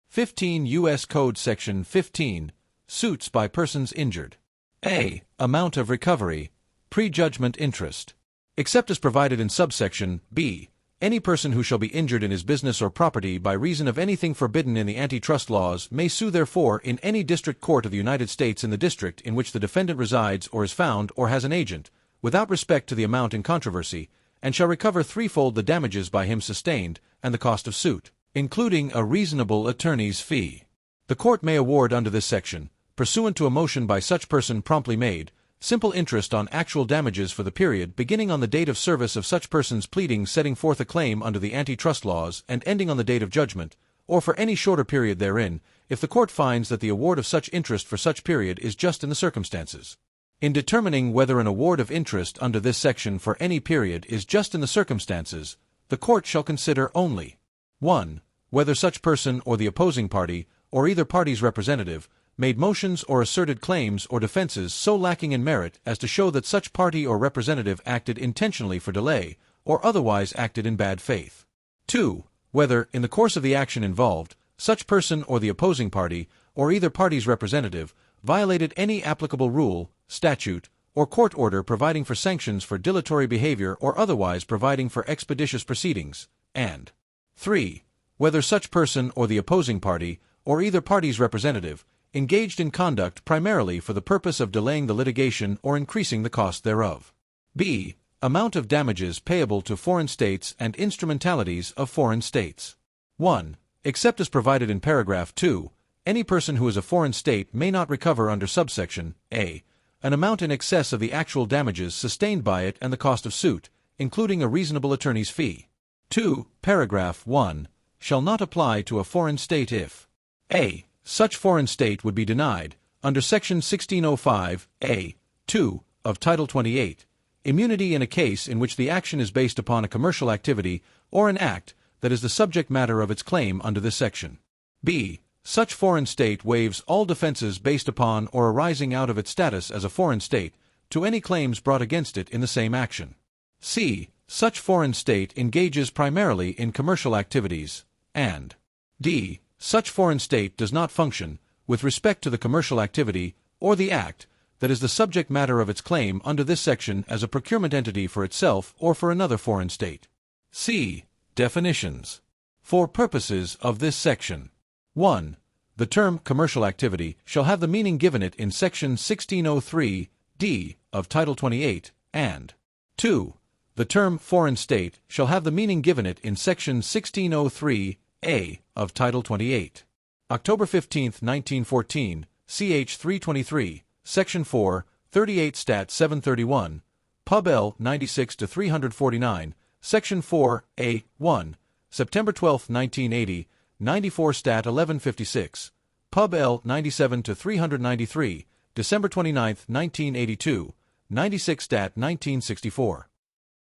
Speaker 1: 15 U.S. Code Section 15, Suits by persons injured. A. Amount of recovery, prejudgment interest. Except as provided in subsection B, any person who shall be injured in his business or property by reason of anything forbidden in the antitrust laws may sue therefor in any district court of the United States in the district in which the defendant resides or is found or has an agent, without respect to the amount in controversy, and shall recover threefold the damages by him sustained and the cost of suit, including a reasonable attorney's fee. The court may award under this section, pursuant to a motion by such person promptly made, simple interest on actual damages for the period beginning on the date of service of such person's pleading setting forth a claim under the antitrust laws and ending on the date of judgment, or for any shorter period therein, if the court finds that the award of such interest for such period is just in the circumstances. In determining whether an award of interest under this section for any period is just in the circumstances, the court shall consider only 1. Whether such person or the opposing party, or either party's representative, made motions or asserted claims or defenses so lacking in merit as to show that such party or representative acted intentionally for delay, or otherwise acted in bad faith. 2. Whether, in the course of the action involved, such person or the opposing party, or either party's representative, violated any applicable rule, statute, or court order providing for sanctions for dilatory behavior or otherwise providing for expeditious proceedings, and 3. Whether such person or the opposing party, or either party's representative, engaged in conduct primarily for the purpose of delaying the litigation or increasing the cost thereof. B. Amount of damages payable to foreign states and instrumentalities of foreign states. 1. Except as provided in paragraph 2, any person who is a foreign state may not recover under subsection A an amount in excess of the actual damages sustained by it and the cost of suit, including a reasonable attorney's fee. 2. Paragraph 1 shall not apply to a foreign state if A. Such foreign state would be denied, under Section 1605 A. 2 of Title 28, immunity in a case in which the action is based upon a commercial activity or an act that is the subject matter of its claim under this section. B. Such foreign state waives all defenses based upon or arising out of its status as a foreign state to any claims brought against it in the same action. C. Such foreign state engages primarily in commercial activities, and D. Such foreign state does not function, with respect to the commercial activity or the act that is the subject matter of its claim under this section as a procurement entity for itself or for another foreign state. C. Definitions. For purposes of this section. 1. The term commercial activity shall have the meaning given it in Section 1603 D of Title 28, and 2. The term foreign state shall have the meaning given it in Section 1603 A of Title 28. October 15, 1914, ch. 323, Section 4, 38 Stat. 731, Pub. L. 96-349, Section 4, A. 1, September 12, 1980, 94 Stat. 1156, Pub. L. 97-393, December 29, 1982, 96 Stat. 1964.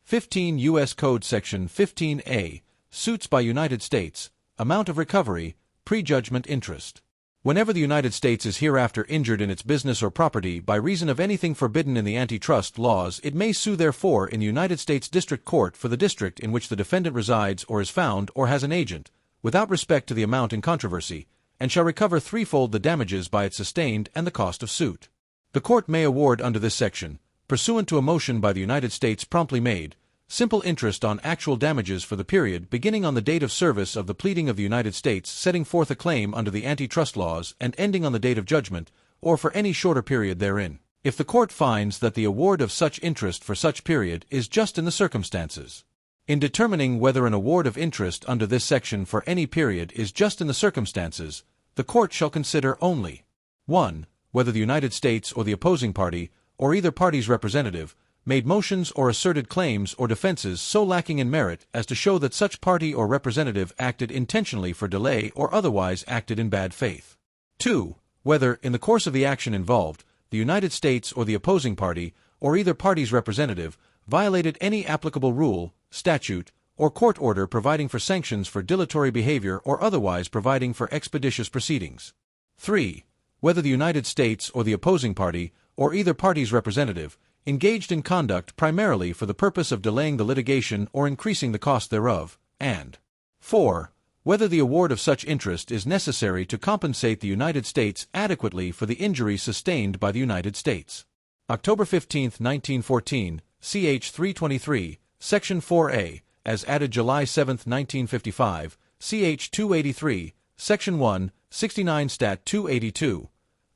Speaker 1: 15 U.S. Code Section 15A, Suits by United States, Amount of Recovery, Prejudgment Interest. Whenever the United States is hereafter injured in its business or property by reason of anything forbidden in the antitrust laws, it may sue therefor in the United States District Court for the district in which the defendant resides or is found or has an agent, without respect to the amount in controversy, and shall recover threefold the damages by it sustained and the cost of suit. The court may award under this section, pursuant to a motion by the United States promptly made, simple interest on actual damages for the period beginning on the date of service of the pleading of the United States setting forth a claim under the antitrust laws and ending on the date of judgment, or for any shorter period therein, if the court finds that the award of such interest for such period is just in the circumstances. In determining whether an award of interest under this section for any period is just in the circumstances, the court shall consider only 1. Whether the United States or the opposing party, or either party's representative, made motions or asserted claims or defenses so lacking in merit as to show that such party or representative acted intentionally for delay or otherwise acted in bad faith. 2. Whether, in the course of the action involved, the United States or the opposing party, or either party's representative, violated any applicable rule, statute, or court order providing for sanctions for dilatory behavior or otherwise providing for expeditious proceedings. 3. Whether the United States or the opposing party, or either party's representative, engaged in conduct primarily for the purpose of delaying the litigation or increasing the cost thereof, and 4. Whether the award of such interest is necessary to compensate the United States adequately for the injury sustained by the United States. October 15, 1914, ch. 323, Section 4A, as added July 7, 1955, ch. 283, Section 1, 69 Stat. 282,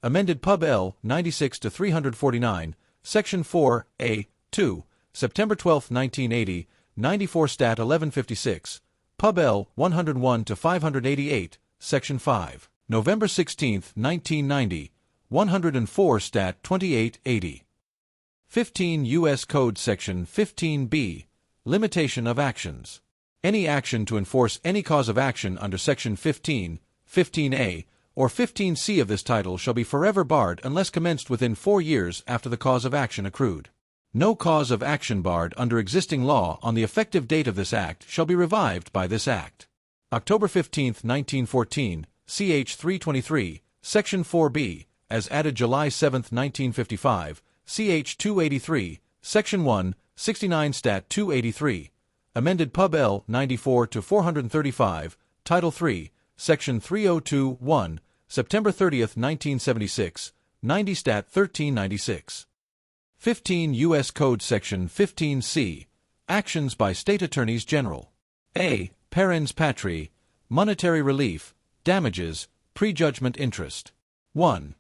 Speaker 1: amended Pub. L. 96-349, Section 4, A. 2, September 12, 1980, 94 Stat. 1156, Pub. L. 101-588, Section 5, November 16, 1990, 104 Stat. 2880. 15 U.S. Code Section 15B, Limitation of Actions. Any action to enforce any cause of action under Section 15, 15A, or 15C of this title shall be forever barred unless commenced within 4 years after the cause of action accrued. No cause of action barred under existing law on the effective date of this Act shall be revived by this Act. October 15, 1914, ch. 323, Section 4B, as added July 7, 1955, ch. 283, Section 1, 69 Stat. 283, amended Pub. L. 94-435, Title 3, Section 302(1), September 30, 1976, 90 Stat. 1396. 15 U.S. Code Section 15C, Actions by State Attorneys General. A. Parens patriae, Monetary Relief, Damages, Prejudgment Interest. 1.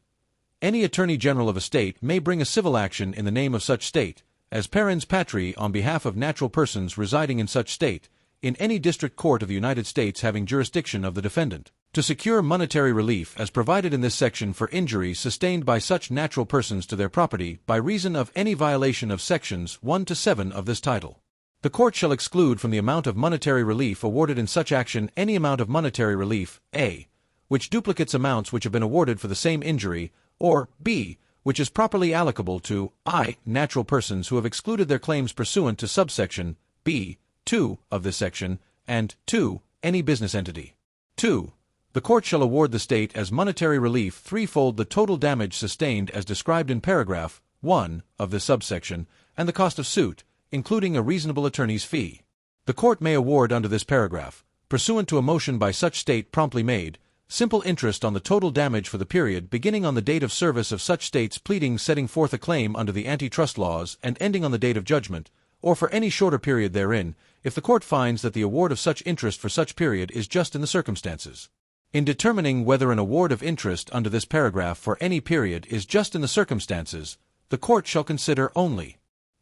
Speaker 1: Any Attorney General of a state may bring a civil action in the name of such state, as parens patriae on behalf of natural persons residing in such state, in any district court of the United States having jurisdiction of the defendant. To secure monetary relief as provided in this section for injuries sustained by such natural persons to their property by reason of any violation of sections 1 to 7 of this title. The court shall exclude from the amount of monetary relief awarded in such action any amount of monetary relief, A, which duplicates amounts which have been awarded for the same injury, or B, which is properly allocable to I, natural persons who have excluded their claims pursuant to subsection B, 2 of this section, and 2, any business entity. 2. The court shall award the state as monetary relief threefold the total damage sustained as described in paragraph 1 of this subsection, and the cost of suit, including a reasonable attorney's fee. The court may award under this paragraph, pursuant to a motion by such state promptly made, simple interest on the total damage for the period beginning on the date of service of such state's pleadings setting forth a claim under the antitrust laws and ending on the date of judgment, or for any shorter period therein, if the court finds that the award of such interest for such period is just in the circumstances. In determining whether an award of interest under this paragraph for any period is just in the circumstances, the court shall consider only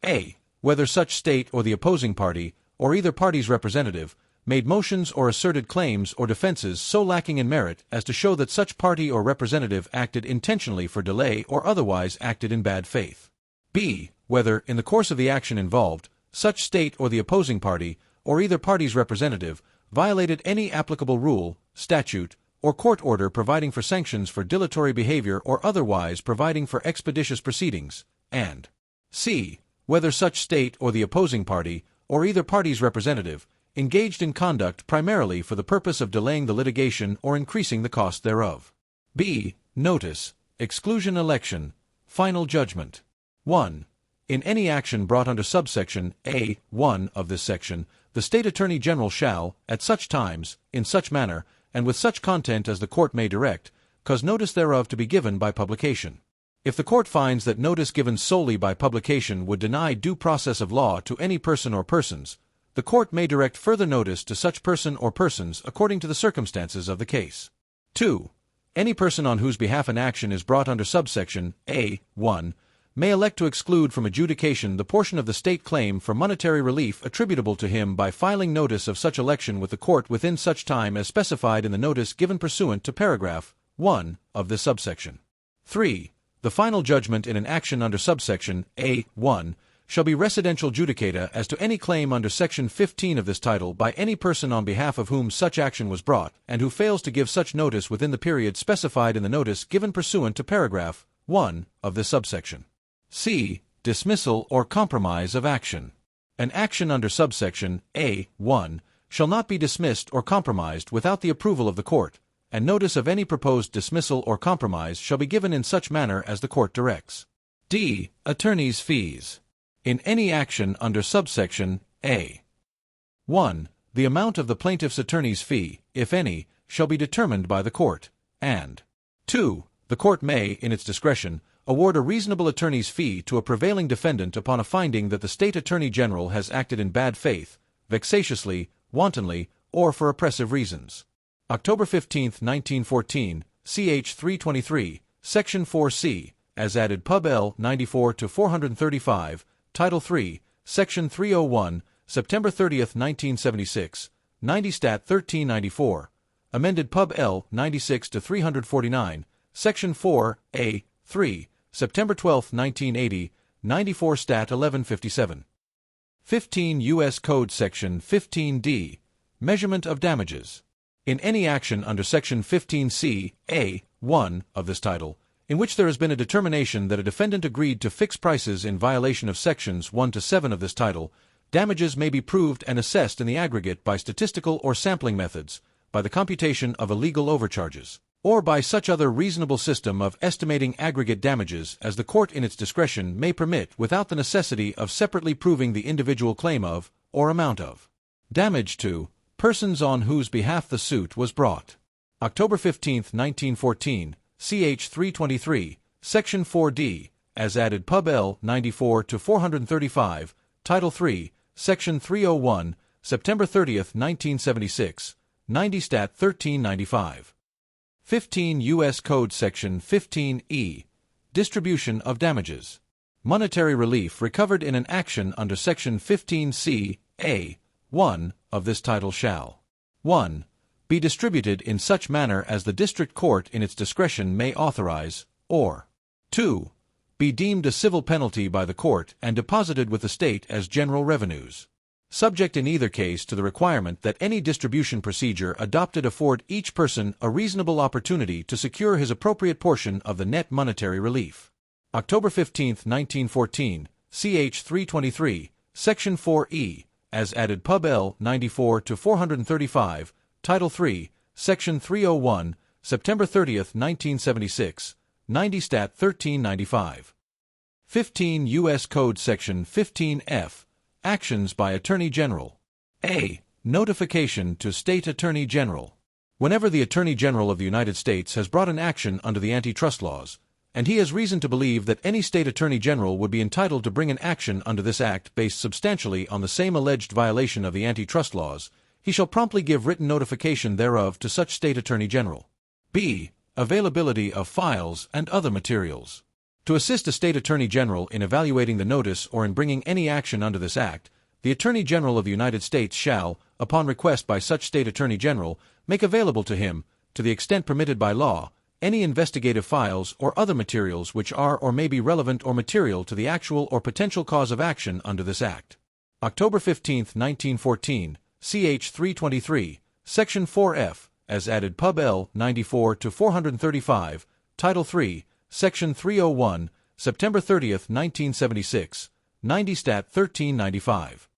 Speaker 1: A. Whether such state or the opposing party, or either party's representative, made motions or asserted claims or defenses so lacking in merit as to show that such party or representative acted intentionally for delay or otherwise acted in bad faith. B. Whether, in the course of the action involved, such state or the opposing party, or either party's representative, violated any applicable rule, statute, or court order providing for sanctions for dilatory behavior or otherwise providing for expeditious proceedings, and C. Whether such state or the opposing party, or either party's representative, engaged in conduct primarily for the purpose of delaying the litigation or increasing the cost thereof. B. Notice, exclusion election, final judgment. 1. In any action brought under subsection A. 1 of this section, the State Attorney General shall, at such times, in such manner, and with such content as the court may direct, cause notice thereof to be given by publication. If the court finds that notice given solely by publication would deny due process of law to any person or persons, the court may direct further notice to such person or persons according to the circumstances of the case. 2. Any person on whose behalf an action is brought under subsection A. 1 may elect to exclude from adjudication the portion of the state claim for monetary relief attributable to him by filing notice of such election with the court within such time as specified in the notice given pursuant to paragraph 1 of this subsection. 3. The final judgment in an action under subsection A. 1 shall be residential judicata as to any claim under section 15 of this title by any person on behalf of whom such action was brought and who fails to give such notice within the period specified in the notice given pursuant to paragraph 1 of this subsection. C. Dismissal or compromise of action. An action under subsection A. 1 shall not be dismissed or compromised without the approval of the court, and notice of any proposed dismissal or compromise shall be given in such manner as the court directs. D. Attorney's fees. In any action under subsection A. 1. The amount of the plaintiff's attorney's fee, if any, shall be determined by the court, and 2. The court may, in its discretion, award a reasonable attorney's fee to a prevailing defendant upon a finding that the State Attorney General has acted in bad faith, vexatiously, wantonly, or for oppressive reasons. October 15, 1914, ch. 323, Section 4C, as added Pub L. 94-435, Title 3, Section 301, September 30, 1976, 90 Stat 1394, amended Pub L. 96-349, Section 4A. 3, September 12, 1980, 94 Stat 1157. 15 U.S. Code Section 15D, Measurement of Damages. In any action under Section 15C, A. 1 of this title, in which there has been a determination that a defendant agreed to fix prices in violation of Sections 1 to 7 of this title, damages may be proved and assessed in the aggregate by statistical or sampling methods, by the computation of illegal overcharges, or by such other reasonable system of estimating aggregate damages as the court in its discretion may permit without the necessity of separately proving the individual claim of, or amount of, damage to, persons on whose behalf the suit was brought. October 15, 1914, ch. 323, Section 4D, as added Pub L. 94-435, Title 3, Section 301, September 30, 1976, 90 Stat 1395. 15 U.S. Code Section 15E, Distribution of Damages. Monetary relief recovered in an action under Section 15C, A. 1 of this title shall 1. be distributed in such manner as the district court in its discretion may authorize, or 2. Be deemed a civil penalty by the court and deposited with the state as general revenues, subject in either case to the requirement that any distribution procedure adopted afford each person a reasonable opportunity to secure his appropriate portion of the net monetary relief. October 15, 1914, ch. 323, Section 4E, as added Pub L. 94-435, Title 3, Section 301, September 30, 1976, 90 Stat 1395. 15 U.S. Code Section 15F, Actions by Attorney General. A. Notification to State Attorney General. Whenever the Attorney General of the United States has brought an action under the antitrust laws, and he has reason to believe that any state attorney general would be entitled to bring an action under this act based substantially on the same alleged violation of the antitrust laws, he shall promptly give written notification thereof to such state attorney general. B. Availability of files and other materials. To assist a state attorney general in evaluating the notice or in bringing any action under this act, the Attorney General of the United States shall, upon request by such state attorney general, make available to him, to the extent permitted by law, any investigative files or other materials which are or may be relevant or material to the actual or potential cause of action under this act. October 15, 1914, ch. 323, Section 4F, as added Pub L. 94-435, Title 3, Section 301, September 30, 1976, 90 Stat 1395.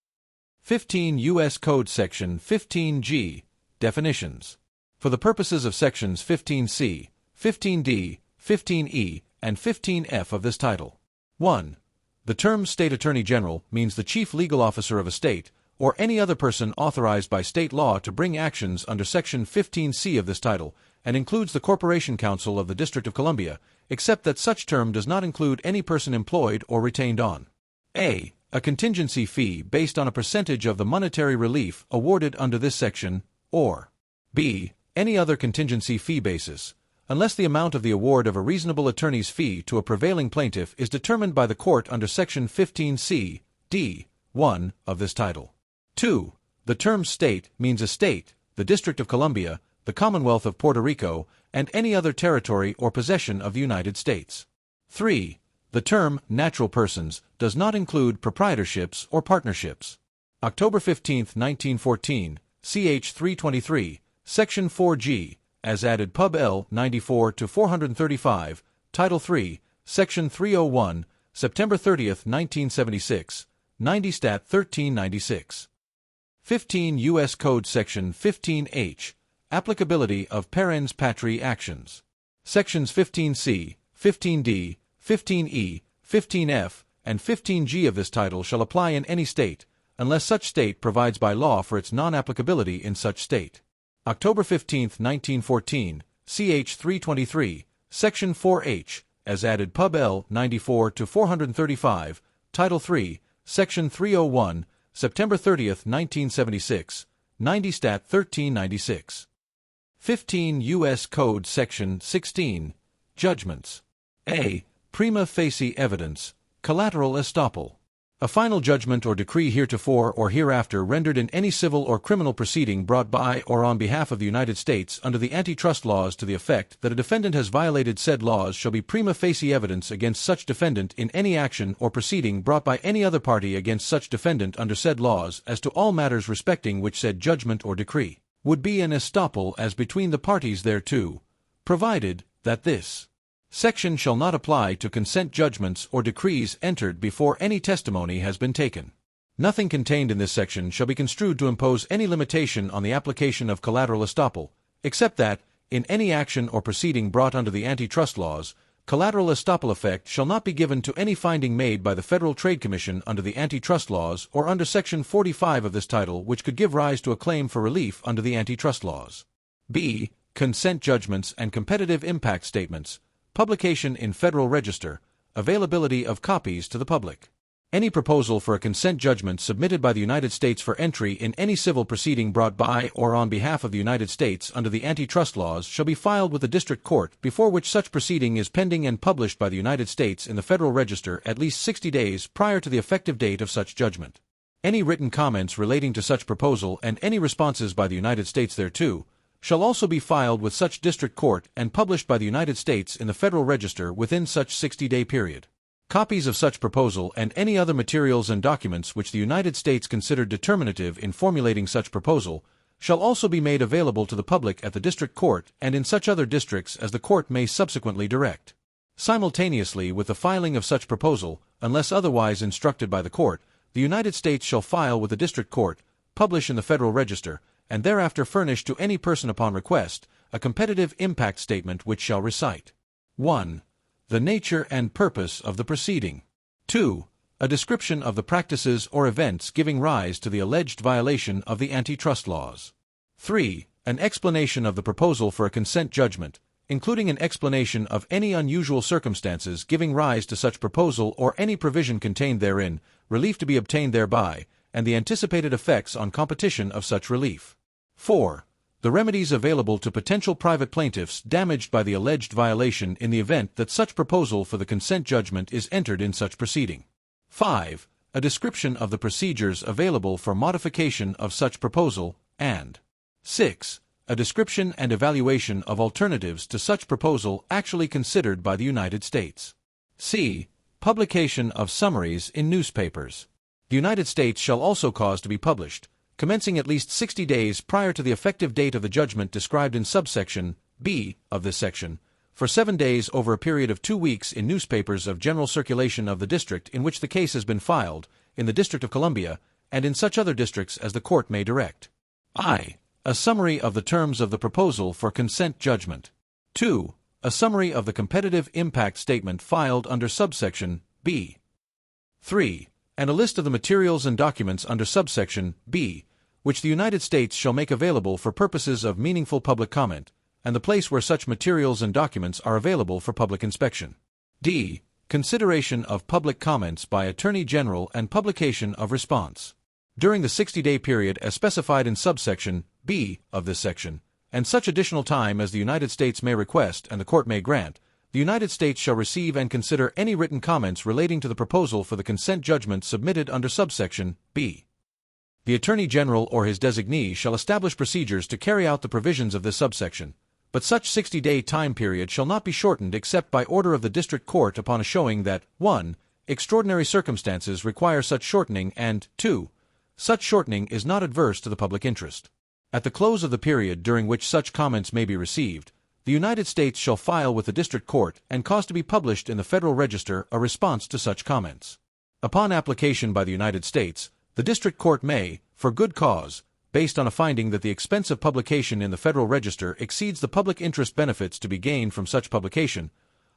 Speaker 1: 15 U.S. Code Section 15G, Definitions. For the purposes of Sections 15C, 15D, 15E, and 15F of this title. 1. The term State Attorney General means the chief legal officer of a state, or any other person authorized by state law to bring actions under Section 15C of this title, and includes the Corporation Counsel of the District of Columbia, except that such term does not include any person employed or retained on a contingency fee based on a percentage of the monetary relief awarded under this section, or b. any other contingency fee basis, unless the amount of the award of a reasonable attorney's fee to a prevailing plaintiff is determined by the court under Section 15C, D, 1 of this title. 2. The term state means a state, the District of Columbia, the Commonwealth of Puerto Rico, and any other territory or possession of the United States. 3. The term natural persons does not include proprietorships or partnerships. October 15, 1914, ch. 323, Section 4G, as added Pub L. 94-435, Title 3, Section 301, September 30, 1976, 90 Stat 1396. 15 U.S. Code Section 15H, Applicability of parens patriae actions. Sections 15C, 15D, 15E, 15F, and 15G of this title shall apply in any state, unless such state provides by law for its non-applicability in such state. October 15, 1914, ch. 323, Section 4H, as added Pub L. 94-435, Title 3, Section 301, September 30, 1976, 90 Stat 1396. 15 U.S. Code Section 16, Judgments. A. Prima facie evidence, collateral estoppel. A final judgment or decree heretofore or hereafter rendered in any civil or criminal proceeding brought by or on behalf of the United States under the antitrust laws to the effect that a defendant has violated said laws shall be prima facie evidence against such defendant in any action or proceeding brought by any other party against such defendant under said laws as to all matters respecting which said judgment or decree would be an estoppel as between the parties thereto, provided that this section shall not apply to consent judgments or decrees entered before any testimony has been taken. Nothing contained in this section shall be construed to impose any limitation on the application of collateral estoppel, except that, in any action or proceeding brought under the antitrust laws, collateral estoppel effect shall not be given to any finding made by the Federal Trade Commission under the antitrust laws or under Section 45 of this title which could give rise to a claim for relief under the antitrust laws. B. Consent judgments and competitive impact statements. Publication in Federal Register, availability of copies to the public. Any proposal for a consent judgment submitted by the United States for entry in any civil proceeding brought by or on behalf of the United States under the antitrust laws shall be filed with the district court before which such proceeding is pending and published by the United States in the Federal Register at least 60 days prior to the effective date of such judgment. Any written comments relating to such proposal and any responses by the United States thereto, shall also be filed with such district court and published by the United States in the Federal Register within such 60-day period. Copies of such proposal and any other materials and documents which the United States considered determinative in formulating such proposal shall also be made available to the public at the district court and in such other districts as the court may subsequently direct. Simultaneously with the filing of such proposal, unless otherwise instructed by the court, the United States shall file with the district court, publish in the Federal Register, and thereafter furnish to any person upon request a competitive impact statement which shall recite 1. The nature and purpose of the proceeding. 2. A description of the practices or events giving rise to the alleged violation of the antitrust laws. 3. An explanation of the proposal for a consent judgment, including an explanation of any unusual circumstances giving rise to such proposal or any provision contained therein, relief to be obtained thereby, and the anticipated effects on competition of such relief. 4. The remedies available to potential private plaintiffs damaged by the alleged violation in the event that such proposal for the consent judgment is entered in such proceeding. 5. A description of the procedures available for modification of such proposal, and 6. A description and evaluation of alternatives to such proposal actually considered by the United States. C. Publication of summaries in newspapers. The United States shall also cause to be published, commencing at least 60 days prior to the effective date of the judgment described in subsection B of this section, for 7 days over a period of 2 weeks in newspapers of general circulation of the district in which the case has been filed, in the District of Columbia, and in such other districts as the court may direct. I. A summary of the terms of the proposal for consent judgment. 2. A summary of the competitive impact statement filed under subsection B. 3. And a list of the materials and documents under subsection B, which the United States shall make available for purposes of meaningful public comment, and the place where such materials and documents are available for public inspection. D. Consideration of public comments by Attorney General and publication of response. During the 60-day period as specified in subsection B of this section, and such additional time as the United States may request and the court may grant, the United States shall receive and consider any written comments relating to the proposal for the consent judgment submitted under subsection B. The Attorney General or his designee shall establish procedures to carry out the provisions of this subsection, but such 60-day time period shall not be shortened except by order of the district court upon a showing that 1. Extraordinary circumstances require such shortening and 2. Such shortening is not adverse to the public interest. At the close of the period during which such comments may be received, the United States shall file with the district court and cause to be published in the Federal Register a response to such comments. Upon application by the United States, the district court may, for good cause, based on a finding that the expense of publication in the Federal Register exceeds the public interest benefits to be gained from such publication,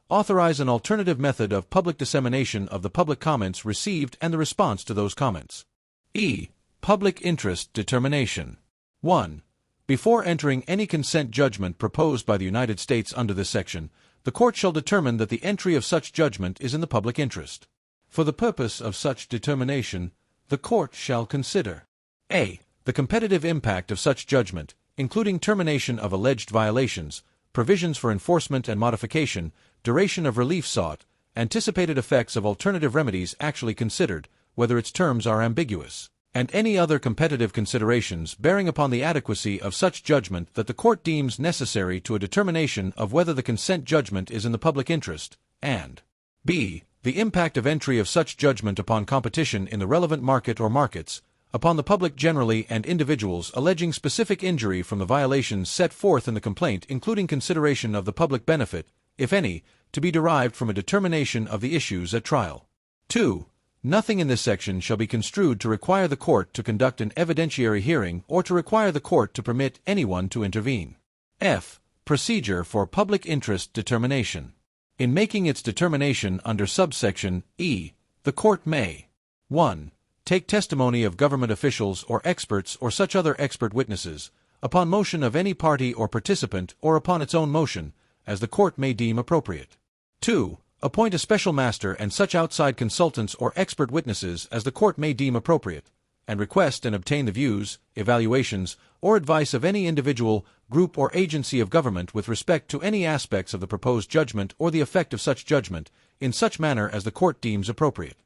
Speaker 1: authorize an alternative method of public dissemination of the public comments received and the response to those comments. E. Public interest determination. 1. Before entering any consent judgment proposed by the United States under this section, the court shall determine that the entry of such judgment is in the public interest. For the purpose of such determination, the court shall consider a. The competitive impact of such judgment, including termination of alleged violations, provisions for enforcement and modification, duration of relief sought, anticipated effects of alternative remedies actually considered, whether its terms are ambiguous, and any other competitive considerations bearing upon the adequacy of such judgment that the court deems necessary to a determination of whether the consent judgment is in the public interest, and b. The impact of entry of such judgment upon competition in the relevant market or markets, upon the public generally and individuals alleging specific injury from the violations set forth in the complaint, including consideration of the public benefit, if any, to be derived from a determination of the issues at trial. 2. Nothing in this section shall be construed to require the court to conduct an evidentiary hearing or to require the court to permit anyone to intervene. F. Procedure for public interest determination. In making its determination under subsection E, the court may 1. Take testimony of government officials or experts or such other expert witnesses, upon motion of any party or participant or upon its own motion, as the court may deem appropriate. 2. Appoint a special master and such outside consultants or expert witnesses as the court may deem appropriate, and request and obtain the views, evaluations, or advice of any individual, group or agency of government with respect to any aspects of the proposed judgment or the effect of such judgment, in such manner as the court deems appropriate.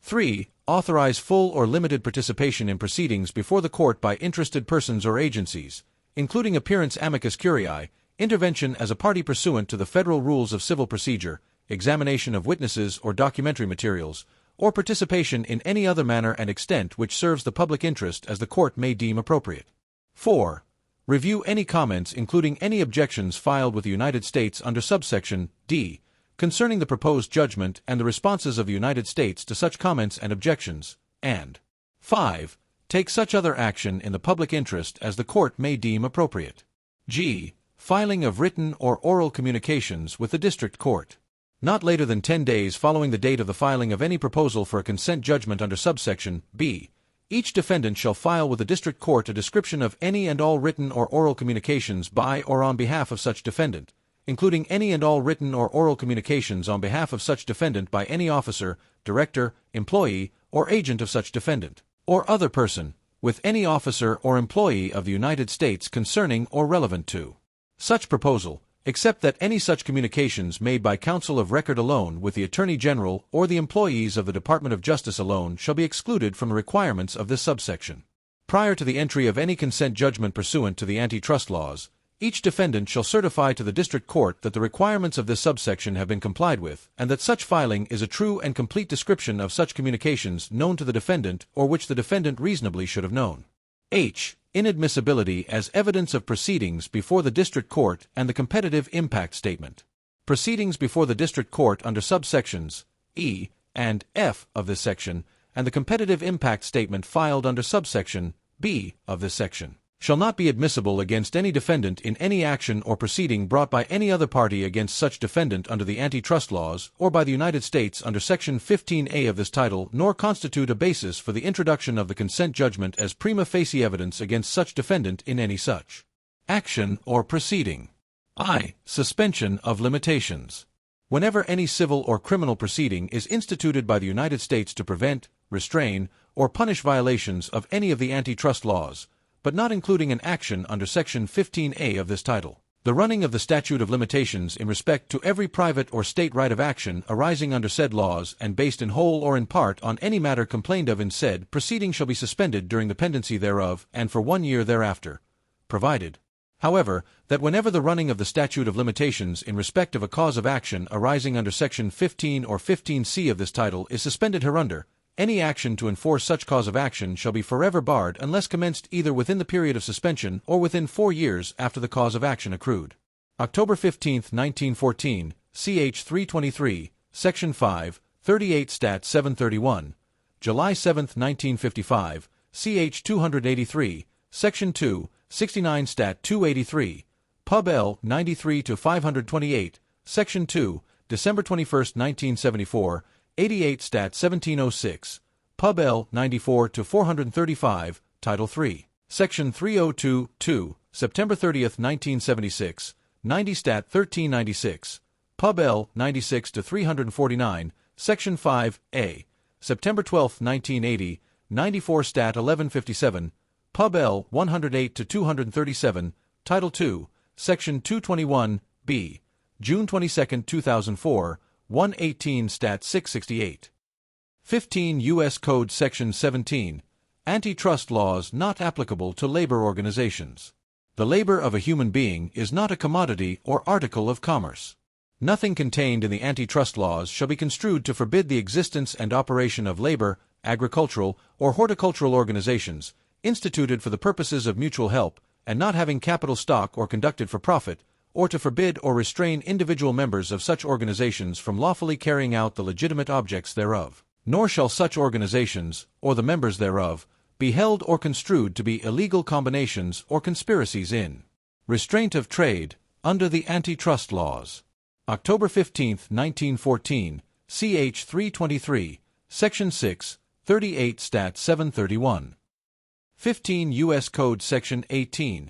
Speaker 1: 3. Authorize full or limited participation in proceedings before the court by interested persons or agencies, including appearance amicus curiae, intervention as a party pursuant to the federal rules of civil procedure, examination of witnesses or documentary materials, or participation in any other manner and extent which serves the public interest as the court may deem appropriate. 4. Review any comments including any objections filed with the United States under subsection D concerning the proposed judgment and the responses of the United States to such comments and objections, and 5. Take such other action in the public interest as the court may deem appropriate. G. Filing of written or oral communications with the district court. Not later than 10 days following the date of the filing of any proposal for a consent judgment under subsection B, each defendant shall file with the district court a description of any and all written or oral communications by or on behalf of such defendant, including any and all written or oral communications on behalf of such defendant by any officer, director, employee, or agent of such defendant, or other person, with any officer or employee of the United States concerning or relevant to such proposal, except that any such communications made by counsel of record alone with the Attorney General or the employees of the Department of Justice alone shall be excluded from the requirements of this subsection. Prior to the entry of any consent judgment pursuant to the antitrust laws, each defendant shall certify to the district court that the requirements of this subsection have been complied with, and that such filing is a true and complete description of such communications known to the defendant or which the defendant reasonably should have known. H. Inadmissibility as evidence of proceedings before the district court and the competitive impact statement. Proceedings before the district court under subsections E and F of this section, and the competitive impact statement filed under subsection B of this section, shall not be admissible against any defendant in any action or proceeding brought by any other party against such defendant under the antitrust laws or by the United States under Section 15A of this title, nor constitute a basis for the introduction of the consent judgment as prima facie evidence against such defendant in any such action or proceeding. I. Suspension of limitations. Whenever any civil or criminal proceeding is instituted by the United States to prevent, restrain, or punish violations of any of the antitrust laws, but not including an action under Section 15A of this title, the running of the statute of limitations in respect to every private or state right of action arising under said laws and based in whole or in part on any matter complained of in said proceeding shall be suspended during the pendency thereof and for 1 year thereafter, provided, however, that whenever the running of the statute of limitations in respect of a cause of action arising under Section 15 or 15C of this title is suspended hereunder, any action to enforce such cause of action shall be forever barred unless commenced either within the period of suspension or within 4 years after the cause of action accrued. October 15, 1914, Ch. 323, Section 5, 38 Stat. 731. July 7, 1955, Ch. 283, Section 2, 69 Stat. 283, Pub. L. 93-528, Section 2, December 21, 1974, 88 Stat. 1706, Pub. L. 94-435, Title 3, Section 302-2, September 30, 1976, 90 Stat. 1396, Pub. L. 96-349, Section 5A, September 12, 1980, 94 Stat. 1157, Pub. L. 108-237, Title 2, Section 221B, June 22, 2004, 118 Stat. 668. 15 U.S. Code Section 17. Antitrust laws not applicable to labor organizations. The labor of a human being is not a commodity or article of commerce. Nothing contained in the antitrust laws shall be construed to forbid the existence and operation of labor, agricultural, or horticultural organizations, instituted for the purposes of mutual help, and not having capital stock or conducted for profit, or to forbid or restrain individual members of such organizations from lawfully carrying out the legitimate objects thereof. Nor shall such organizations, or the members thereof, be held or construed to be illegal combinations or conspiracies in restraint of trade, under the antitrust laws. October 15, 1914, Ch. 323, Section 6, 38 Stat. 731. 15 U.S. Code Section 18.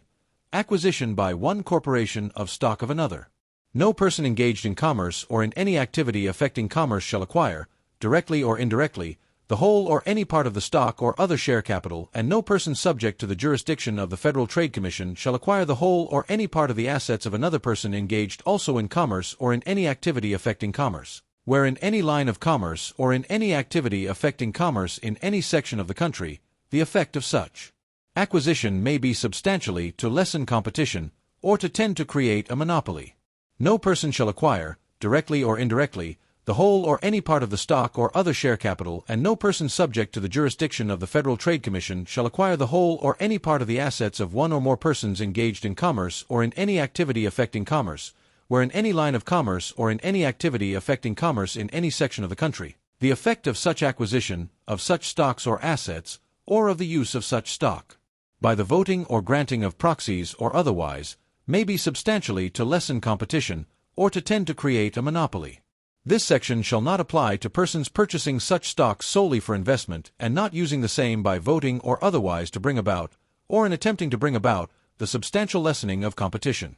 Speaker 1: Acquisition by one corporation of stock of another. No person engaged in commerce or in any activity affecting commerce shall acquire, directly or indirectly, the whole or any part of the stock or other share capital, and no person subject to the jurisdiction of the Federal Trade Commission shall acquire the whole or any part of the assets of another person engaged also in commerce or in any activity affecting commerce, where in any line of commerce or in any activity affecting commerce in any section of the country, the effect of such Acquisition may be substantially to lessen competition or to tend to create a monopoly. No person shall acquire, directly or indirectly, the whole or any part of the stock or other share capital, and no person subject to the jurisdiction of the Federal Trade Commission shall acquire the whole or any part of the assets of one or more persons engaged in commerce or in any activity affecting commerce, where in any line of commerce or in any activity affecting commerce in any section of the country, the effect of such acquisition, of such stocks or assets, or of the use of such stock, by the voting or granting of proxies or otherwise, may be substantially to lessen competition or to tend to create a monopoly. This section shall not apply to persons purchasing such stocks solely for investment and not using the same by voting or otherwise to bring about, or in attempting to bring about, the substantial lessening of competition.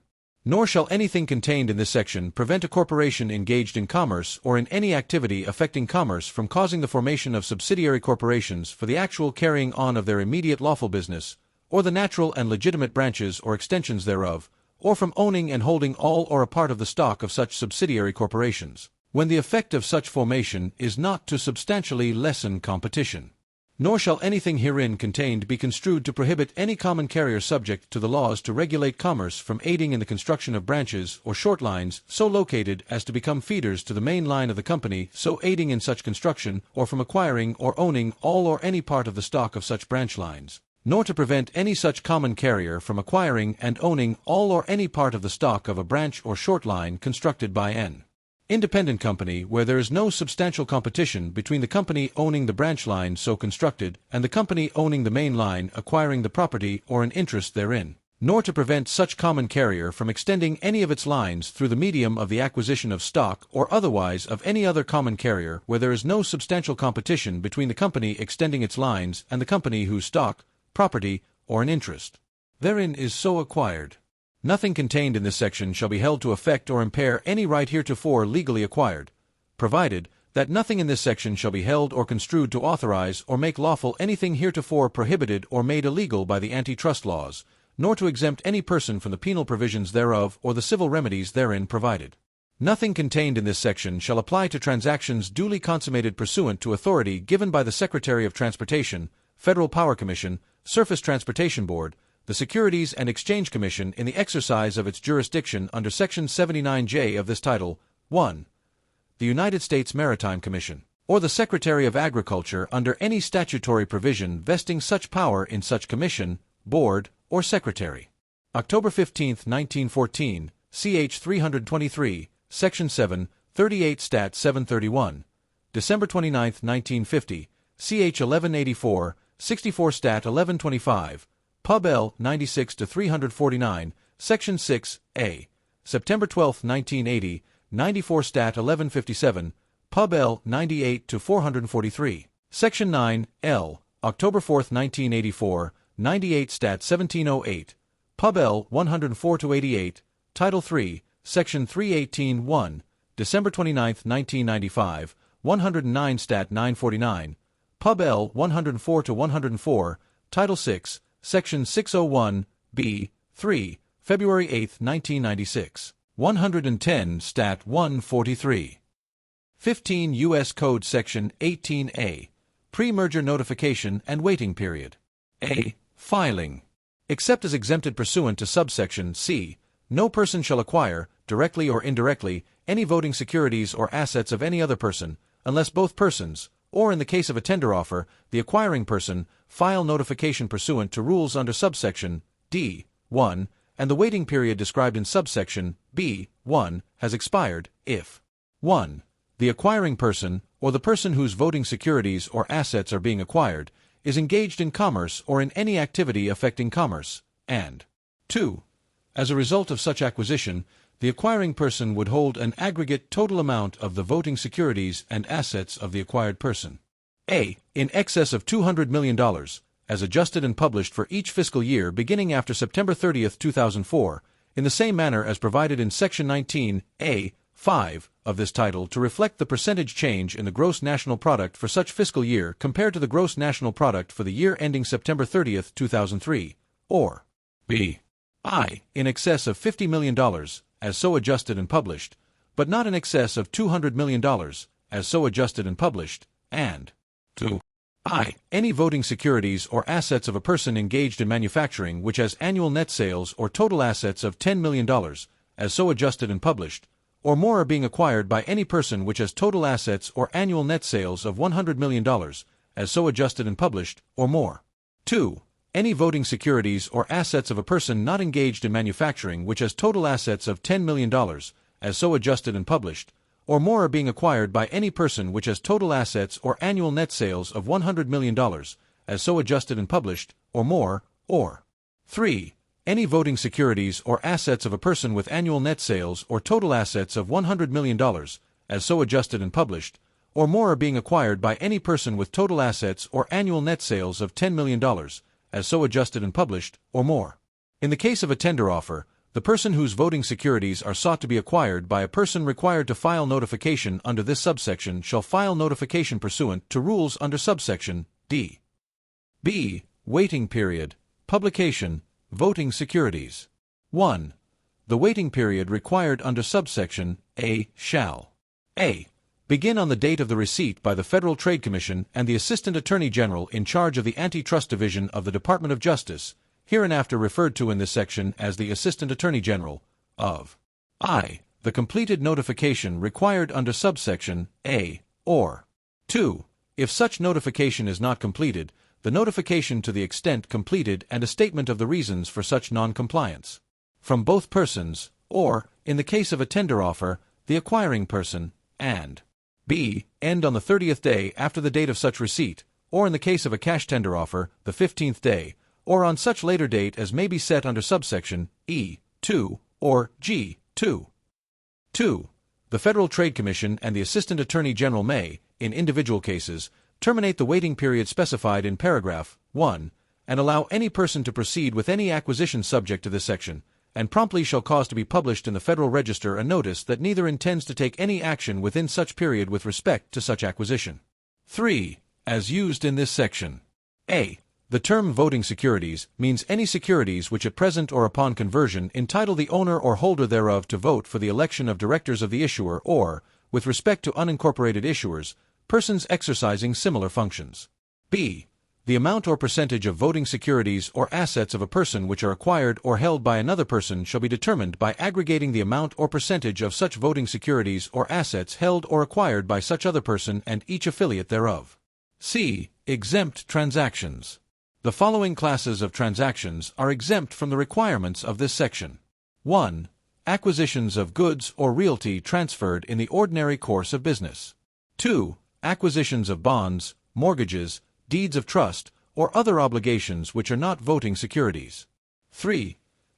Speaker 1: Nor shall anything contained in this section prevent a corporation engaged in commerce or in any activity affecting commerce from causing the formation of subsidiary corporations for the actual carrying on of their immediate lawful business, or the natural and legitimate branches or extensions thereof, or from owning and holding all or a part of the stock of such subsidiary corporations, when the effect of such formation is not to substantially lessen competition. Nor shall anything herein contained be construed to prohibit any common carrier subject to the laws to regulate commerce from aiding in the construction of branches or short lines so located as to become feeders to the main line of the company so aiding in such construction, or from acquiring or owning all or any part of the stock of such branch lines, nor to prevent any such common carrier from acquiring and owning all or any part of the stock of a branch or short line constructed by an independent company where there is no substantial competition between the company owning the branch line so constructed and the company owning the main line acquiring the property or an interest therein, nor to prevent such common carrier from extending any of its lines through the medium of the acquisition of stock or otherwise of any other common carrier where there is no substantial competition between the company extending its lines and the company whose stock, property, or an interest therein is so acquired. Nothing contained in this section shall be held to affect or impair any right heretofore legally acquired, provided that nothing in this section shall be held or construed to authorize or make lawful anything heretofore prohibited or made illegal by the antitrust laws, nor to exempt any person from the penal provisions thereof or the civil remedies therein provided. Nothing contained in this section shall apply to transactions duly consummated pursuant to authority given by the Secretary of Transportation, Federal Power Commission, Surface Transportation Board, the Securities and Exchange Commission in the exercise of its jurisdiction under Section 79J of this title, 1. The United States Maritime Commission, or the Secretary of Agriculture under any statutory provision vesting such power in such commission, board, or secretary. October 15, 1914, ch. 323, Section 7, 38 Stat. 731. December 29, 1950, ch. 1184, 64 Stat. 1125, Pub. L. 96-349, Section 6, A. September 12, 1980, 94 Stat. 1157, Pub. L. 98-443, Section 9, L. October 4, 1984, 98 Stat. 1708, Pub. L. 104-88, Title 3, Section 318-1, December 29, 1995, 109 Stat. 949, Pub. L. 104-104, Title 6, Section 601, B. 3, February 8, 1996, 110 Stat. 143. 15 U.S. Code Section 18A, Premerger Notification and Waiting Period. A. Filing. Except as exempted pursuant to subsection C, no person shall acquire, directly or indirectly, any voting securities or assets of any other person, unless both persons, or in the case of a tender offer, the acquiring person, file notification pursuant to rules under subsection D. 1, and the waiting period described in subsection B. 1 has expired, if 1. The acquiring person, or the person whose voting securities or assets are being acquired, is engaged in commerce or in any activity affecting commerce, and 2. As a result of such acquisition, the acquiring person would hold an aggregate total amount of the voting securities and assets of the acquired person. A. In excess of $200 million, as adjusted and published for each fiscal year beginning after September 30, 2004, in the same manner as provided in Section 19, A. 5 of this title to reflect the percentage change in the gross national product for such fiscal year compared to the gross national product for the year ending September 30, 2003, or B. I. In excess of $50 million, as so adjusted and published, but not in excess of $200 million, as so adjusted and published, and 2. I. Any voting securities or assets of a person engaged in manufacturing which has annual net sales or total assets of $10 million, as so adjusted and published, or more are being acquired by any person which has total assets or annual net sales of $100 million, as so adjusted and published, or more. 2. Any voting securities or assets of a person not engaged in manufacturing which has total assets of $10 million, as so adjusted and published, or more are being acquired by any person which has total assets or annual net sales of $100 million, as so adjusted and published, or more, or 3. Any voting securities or assets of a person with annual net sales or total assets of $100 million, as so adjusted and published, or more are being acquired by any person with total assets or annual net sales of $10 million, as so adjusted and published, or more. In the case of a tender offer, the person whose voting securities are sought to be acquired by a person required to file notification under this subsection shall file notification pursuant to rules under subsection D. B. Waiting period. Publication. Voting securities. 1. The waiting period required under subsection A shall A. Begin on the date of the receipt by the Federal Trade Commission and the Assistant Attorney General in charge of the Antitrust Division of the Department of Justice, hereinafter referred to in this section as the Assistant Attorney General, of I. The completed notification required under subsection A, or 2. If such notification is not completed, the notification to the extent completed and a statement of the reasons for such non-compliance. From both persons, or, in the case of a tender offer, the acquiring person, and B. End on the 30th day after the date of such receipt, or in the case of a cash tender offer, the 15th day, or on such later date as may be set under subsection E, 2, or G, 2. 2. The Federal Trade Commission and the Assistant Attorney General may, in individual cases, terminate the waiting period specified in paragraph 1, and allow any person to proceed with any acquisition subject to this section, and promptly shall cause to be published in the Federal Register a notice that neither intends to take any action within such period with respect to such acquisition. 3. As used in this section. A. The term voting securities means any securities which at present or upon conversion entitle the owner or holder thereof to vote for the election of directors of the issuer or, with respect to unincorporated issuers, persons exercising similar functions. B. The amount or percentage of voting securities or assets of a person which are acquired or held by another person shall be determined by aggregating the amount or percentage of such voting securities or assets held or acquired by such other person and each affiliate thereof. C. Exempt transactions. The following classes of transactions are exempt from the requirements of this section. 1. Acquisitions of goods or realty transferred in the ordinary course of business. 2. Acquisitions of bonds, mortgages, deeds of trust, or other obligations which are not voting securities. 3.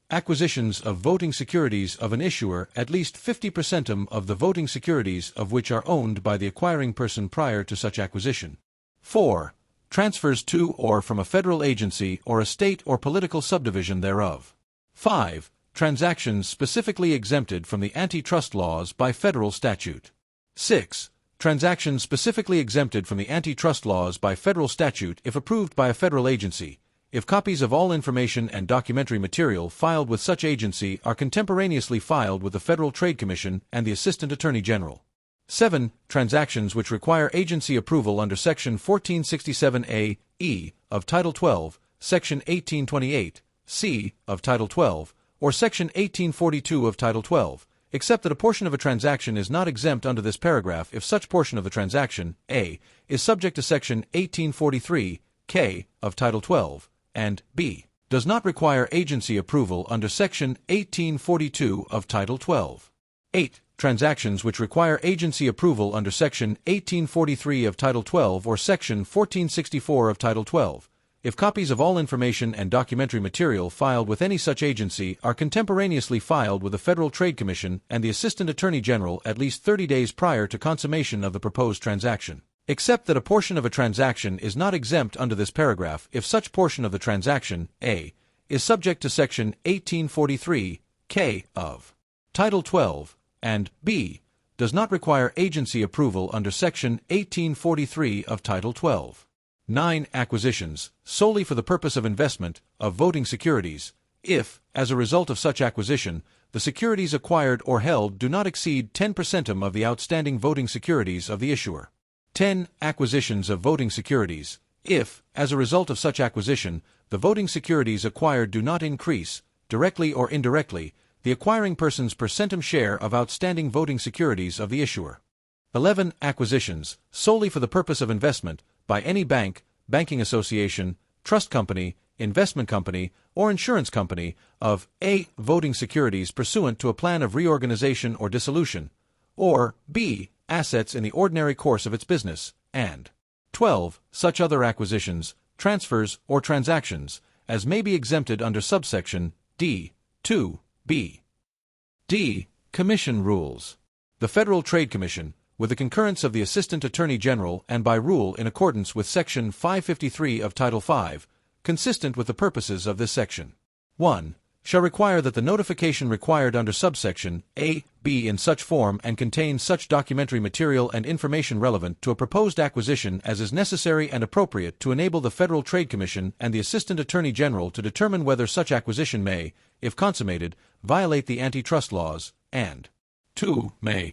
Speaker 1: Acquisitions of voting securities of an issuer at least 50% of the voting securities of which are owned by the acquiring person prior to such acquisition. 4. Transfers to or from a federal agency or a state or political subdivision thereof. 5. Transactions specifically exempted from the antitrust laws by federal statute. 6. Transactions specifically exempted from the antitrust laws by federal statute if approved by a federal agency, if copies of all information and documentary material filed with such agency are contemporaneously filed with the Federal Trade Commission and the Assistant Attorney General. 7. Transactions which require agency approval under Section 1467A, E, of Title 12, Section 1828, C, of Title 12, or Section 1842 of Title 12, except that a portion of a transaction is not exempt under this paragraph if such portion of the transaction, A, is subject to Section 1843, K, of Title 12, and B, does not require agency approval under Section 1842 of Title 12. 8. Transactions which require agency approval under Section 1843 of Title 12 or Section 1464 of Title 12, if copies of all information and documentary material filed with any such agency are contemporaneously filed with the Federal Trade Commission and the Assistant Attorney General at least 30 days prior to consummation of the proposed transaction, except that a portion of a transaction is not exempt under this paragraph if such portion of the transaction, A, is subject to Section 1843, K, of Title 12, and B, does not require agency approval under Section 1843 of Title 12. 9. Acquisitions, solely for the purpose of investment, of voting securities, if, as a result of such acquisition, the securities acquired or held do not exceed 10% of the outstanding voting securities of the issuer. 10. Acquisitions of voting securities, if, as a result of such acquisition, the voting securities acquired do not increase, directly or indirectly, the acquiring person's percentum share of outstanding voting securities of the issuer. 11. Acquisitions, solely for the purpose of investment, by any bank, banking association, trust company, investment company, or insurance company, of a. voting securities pursuant to a plan of reorganization or dissolution, or b. assets in the ordinary course of its business, and 12. Such other acquisitions, transfers, or transactions, as may be exempted under subsection D. 2. B. D. Commission rules. The Federal Trade Commission, with the concurrence of the Assistant Attorney General and by rule in accordance with Section 553 of Title V, consistent with the purposes of this section, 1. Shall require that the notification required under subsection A be in such form and contain such documentary material and information relevant to a proposed acquisition as is necessary and appropriate to enable the Federal Trade Commission and the Assistant Attorney General to determine whether such acquisition may, if consummated, violate the antitrust laws, and 2. May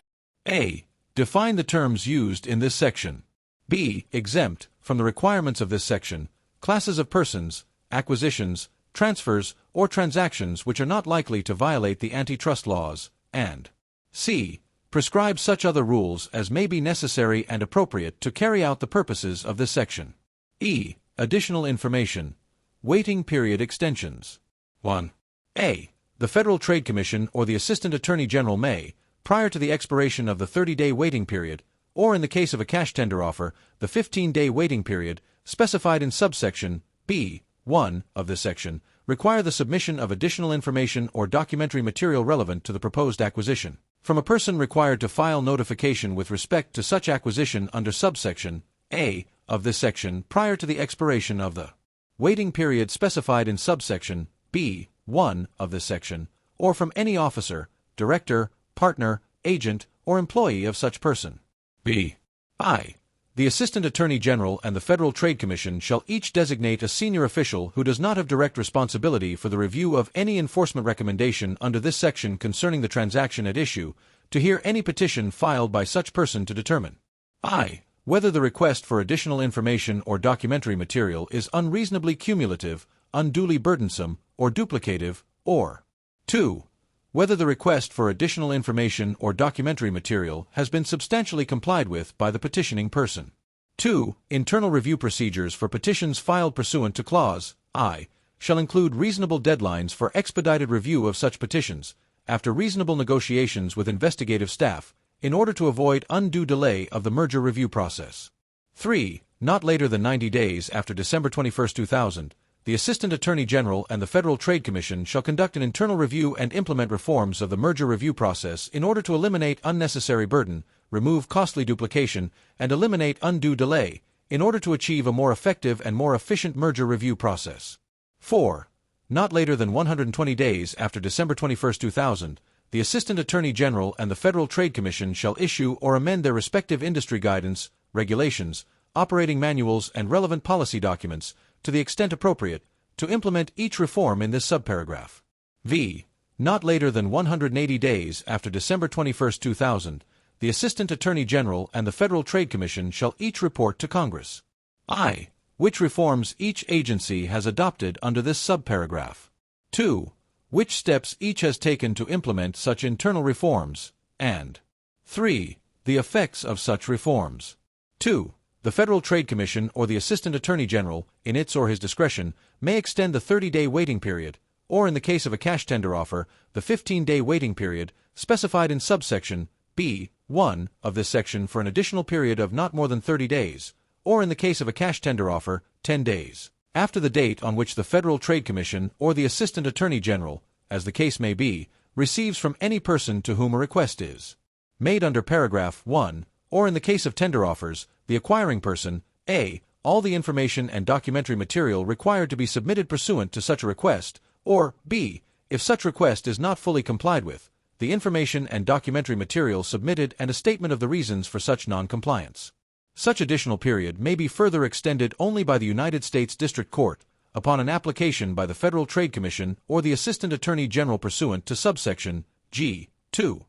Speaker 1: a. define the terms used in this section, b. exempt, from the requirements of this section, classes of persons, acquisitions, transfers, or transactions which are not likely to violate the antitrust laws, and c. prescribe such other rules as may be necessary and appropriate to carry out the purposes of this section. E. Additional information. Waiting period extensions. 1. A. The Federal Trade Commission or the Assistant Attorney General may, prior to the expiration of the 30-day waiting period, or in the case of a cash tender offer, the 15-day waiting period, specified in subsection B. 1 of this section, require the submission of additional information or documentary material relevant to the proposed acquisition from a person required to file notification with respect to such acquisition under subsection A of this section prior to the expiration of the waiting period specified in subsection B. 1 of this section, or from any officer, director, partner, agent, or employee of such person. B. I. The Assistant Attorney General and the Federal Trade Commission shall each designate a senior official who does not have direct responsibility for the review of any enforcement recommendation under this section concerning the transaction at issue, to hear any petition filed by such person to determine I. whether the request for additional information or documentary material is unreasonably cumulative, unduly burdensome, or duplicative, or 2. whether the request for additional information or documentary material has been substantially complied with by the petitioning person. 2. Internal review procedures for petitions filed pursuant to Clause I shall include reasonable deadlines for expedited review of such petitions, after reasonable negotiations with investigative staff, in order to avoid undue delay of the merger review process. 3. Not later than 90 days after December 21, 2000, the Assistant Attorney General and the Federal Trade Commission shall conduct an internal review and implement reforms of the merger review process in order to eliminate unnecessary burden, remove costly duplication, and eliminate undue delay, in order to achieve a more effective and more efficient merger review process. 4. Not later than 120 days after December 21, 2000, the Assistant Attorney General and the Federal Trade Commission shall issue or amend their respective industry guidance, regulations, operating manuals, and relevant policy documents, to the extent appropriate, to implement each reform in this subparagraph. V. Not later than 180 days after December 21, 2000, the Assistant Attorney General and the Federal Trade Commission shall each report to Congress I. which reforms each agency has adopted under this subparagraph. 2. Which steps each has taken to implement such internal reforms, and 3. The effects of such reforms. 2. The Federal Trade Commission or the Assistant Attorney General, in its or his discretion, may extend the 30-day waiting period, or in the case of a cash tender offer, the 15-day waiting period, specified in subsection B. 1 of this section for an additional period of not more than 30 days, or in the case of a cash tender offer, 10 days, after the date on which the Federal Trade Commission or the Assistant Attorney General, as the case may be, receives from any person to whom a request is made under paragraph 1, or in the case of tender offers, the acquiring person, A. all the information and documentary material required to be submitted pursuant to such a request, or B. if such request is not fully complied with, the information and documentary material submitted and a statement of the reasons for such non-compliance. Such additional period may be further extended only by the United States District Court, upon an application by the Federal Trade Commission or the Assistant Attorney General pursuant to subsection G. 2.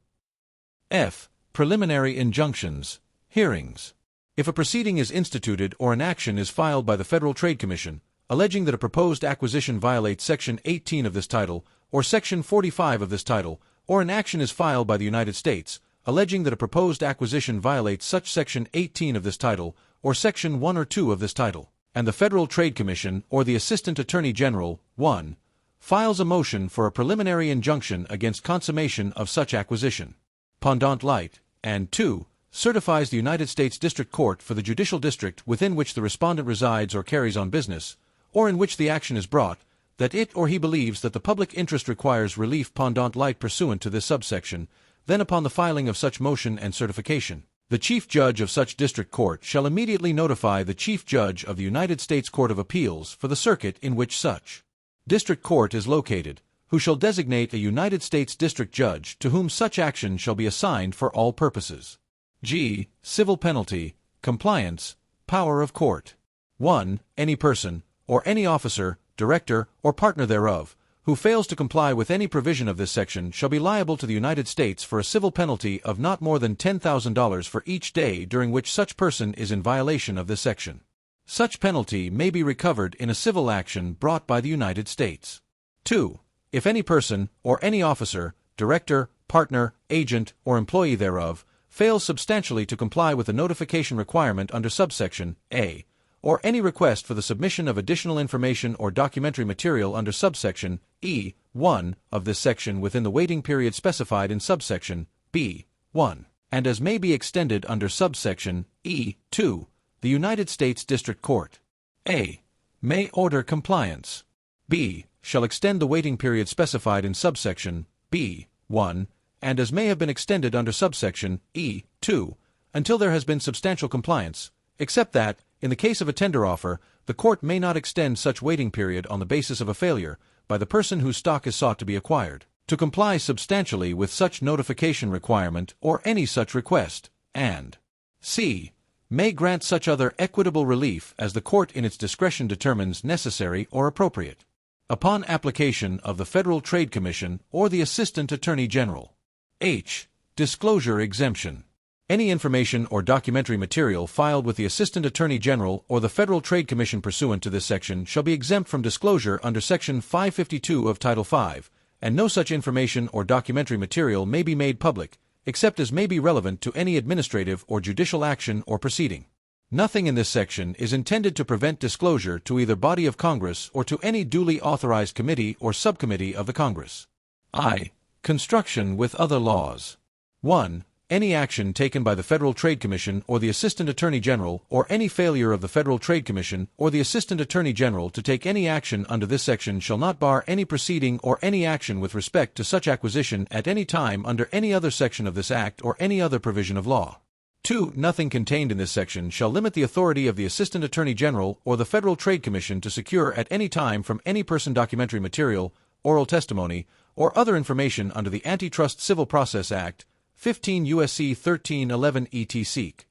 Speaker 1: F. Preliminary injunctions, hearings. If a proceeding is instituted or an action is filed by the Federal Trade Commission, alleging that a proposed acquisition violates Section 18 of this title, or Section 45 of this title, or an action is filed by the United States, alleging that a proposed acquisition violates such Section 18 of this title, or Section 1 or 2 of this title, and the Federal Trade Commission or the Assistant Attorney General, 1. Files a motion for a preliminary injunction against consummation of such acquisition, pendant light, and 2. Certifies the United States District Court for the judicial district within which the respondent resides or carries on business, or in which the action is brought, that it or he believes that the public interest requires relief pendant light pursuant to this subsection, then upon the filing of such motion and certification, the Chief Judge of such district court shall immediately notify the Chief Judge of the United States Court of Appeals for the circuit in which such district court is located, who shall designate a United States District Judge to whom such action shall be assigned for all purposes. G. Civil penalty, compliance, power of court. 1. Any person, or any officer, director, or partner thereof, who fails to comply with any provision of this section shall be liable to the United States for a civil penalty of not more than $10,000 for each day during which such person is in violation of this section. Such penalty may be recovered in a civil action brought by the United States. 2. If any person, or any officer, director, partner, agent, or employee thereof, fails substantially to comply with the notification requirement under subsection A, or any request for the submission of additional information or documentary material under subsection E, 1 of this section within the waiting period specified in subsection B, 1, and as may be extended under subsection E, 2, the United States District Court A. may order compliance. B. shall extend the waiting period specified in subsection B, 1, and as may have been extended under subsection E, 2, until there has been substantial compliance, except that, in the case of a tender offer, the court may not extend such waiting period on the basis of a failure, by the person whose stock is sought to be acquired, to comply substantially with such notification requirement or any such request, and C. may grant such other equitable relief as the court in its discretion determines necessary or appropriate, upon application of the Federal Trade Commission or the Assistant Attorney General. H. Disclosure exemption. Any information or documentary material filed with the Assistant Attorney General or the Federal Trade Commission pursuant to this section shall be exempt from disclosure under Section 552 of Title V, and no such information or documentary material may be made public, except as may be relevant to any administrative or judicial action or proceeding. Nothing in this section is intended to prevent disclosure to either body of Congress or to any duly authorized committee or subcommittee of the Congress. I. Construction with other laws. 1. Any action taken by the Federal Trade Commission or the Assistant Attorney General, or any failure of the Federal Trade Commission or the Assistant Attorney General to take any action under this section shall not bar any proceeding or any action with respect to such acquisition at any time under any other section of this Act or any other provision of law. 2. Nothing contained in this section shall limit the authority of the Assistant Attorney General or the Federal Trade Commission to secure at any time from any person documentary material, oral testimony, or other information under the Antitrust Civil Process Act, 15 U.S.C. 1311 et seq.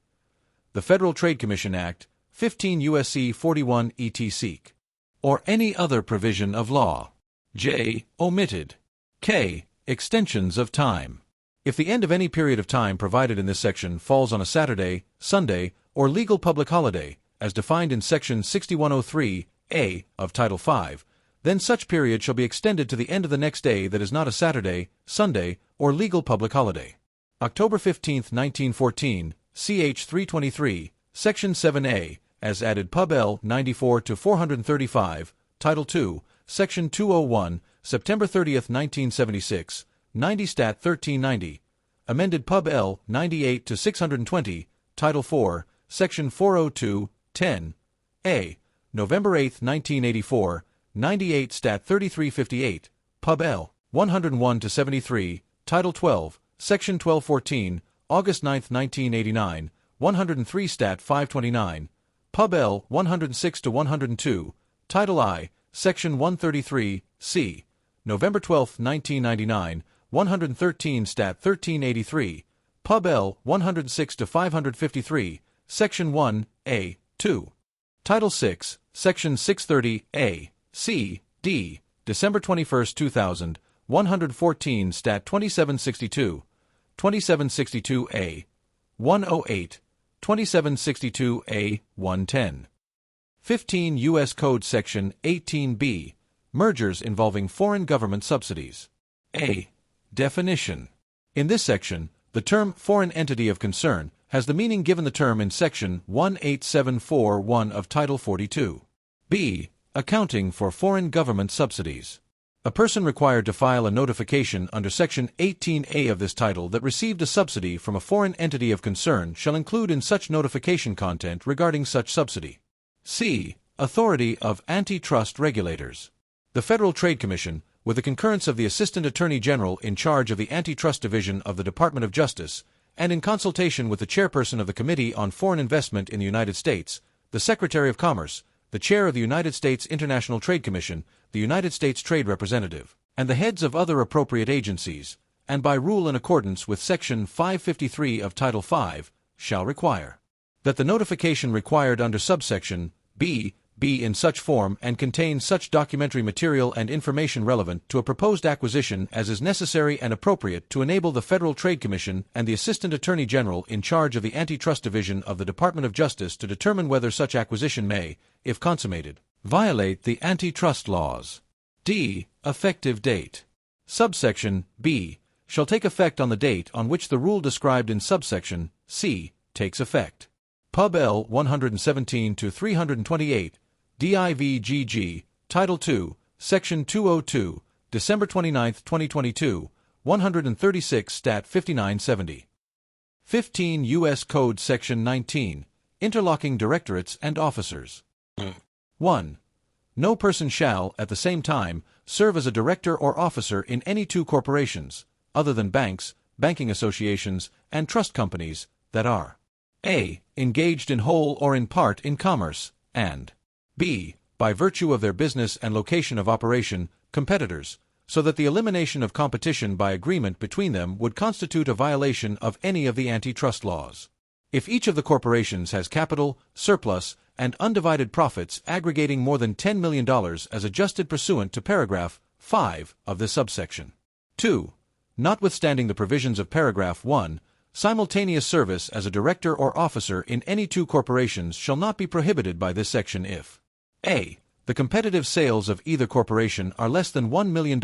Speaker 1: The Federal Trade Commission Act, 15 U.S.C. 41 et seq. Or any other provision of law. J. Omitted. K. Extensions of time. If the end of any period of time provided in this section falls on a Saturday, Sunday, or legal public holiday, as defined in Section 6103A of Title V, then such period shall be extended to the end of the next day that is not a Saturday, Sunday, or legal public holiday. October 15, 1914, ch. 323, Section 7A, as added Pub L. 94-435, Title II, Section 201, September 30, 1976, 90 Stat. 1390, amended Pub L. 98-620, Title IV, Section 402, 10, A, November 8, 1984, 98 Stat. 3358, Pub L. 101-73, Title 12, Section 1214, August 9, 1989, 103 Stat. 529, Pub L. 106-102, Title I, Section 133, C, November 12, 1999, 113 Stat. 1383, Pub L. 106-553, Section 1, A, 2. Title VI, Section 630, A, C, D, December 21, 2000, 114 Stat. 2762, 2762A, 108, 2762A 110. 15 U.S. Code Section 18B, Mergers involving foreign government subsidies. A. Definition. In this section, the term foreign entity of concern has the meaning given the term in Section 18741 of Title 42. B. Accounting for foreign government subsidies. A person required to file a notification under Section 18A of this title that received a subsidy from a foreign entity of concern shall include in such notification content regarding such subsidy. C. Authority of antitrust regulators. The Federal Trade Commission, with the concurrence of the Assistant Attorney General in charge of the Antitrust Division of the Department of Justice, and in consultation with the chairperson of the Committee on Foreign Investment in the United States, the Secretary of Commerce, the chair of the United States International Trade Commission, the United States Trade Representative, and the heads of other appropriate agencies, and by rule in accordance with Section 553 of Title V, shall require that the notification required under subsection B be in such form and contain such documentary material and information relevant to a proposed acquisition as is necessary and appropriate to enable the Federal Trade Commission and the Assistant Attorney General in charge of the Antitrust Division of the Department of Justice to determine whether such acquisition may, if consummated, violate the antitrust laws. D. Effective date. Subsection B shall take effect on the date on which the rule described in subsection C takes effect. Pub L 117-328, DIVGG, Title II, Section 202, December 29, 2022, 136 Stat 5970. 15 U.S. Code Section 19, Interlocking directorates and officers. 1. No person shall, at the same time, serve as a director or officer in any two corporations, other than banks, banking associations, and trust companies, that are a. Engaged in whole or in part in commerce, and b. By virtue of their business and location of operation, competitors, so that the elimination of competition by agreement between them would constitute a violation of any of the antitrust laws. If each of the corporations has capital, surplus, and undivided profits aggregating more than $10 million as adjusted pursuant to paragraph 5 of this subsection. 2. Notwithstanding the provisions of paragraph 1, simultaneous service as a director or officer in any two corporations shall not be prohibited by this section if a. The competitive sales of either corporation are less than $1 million,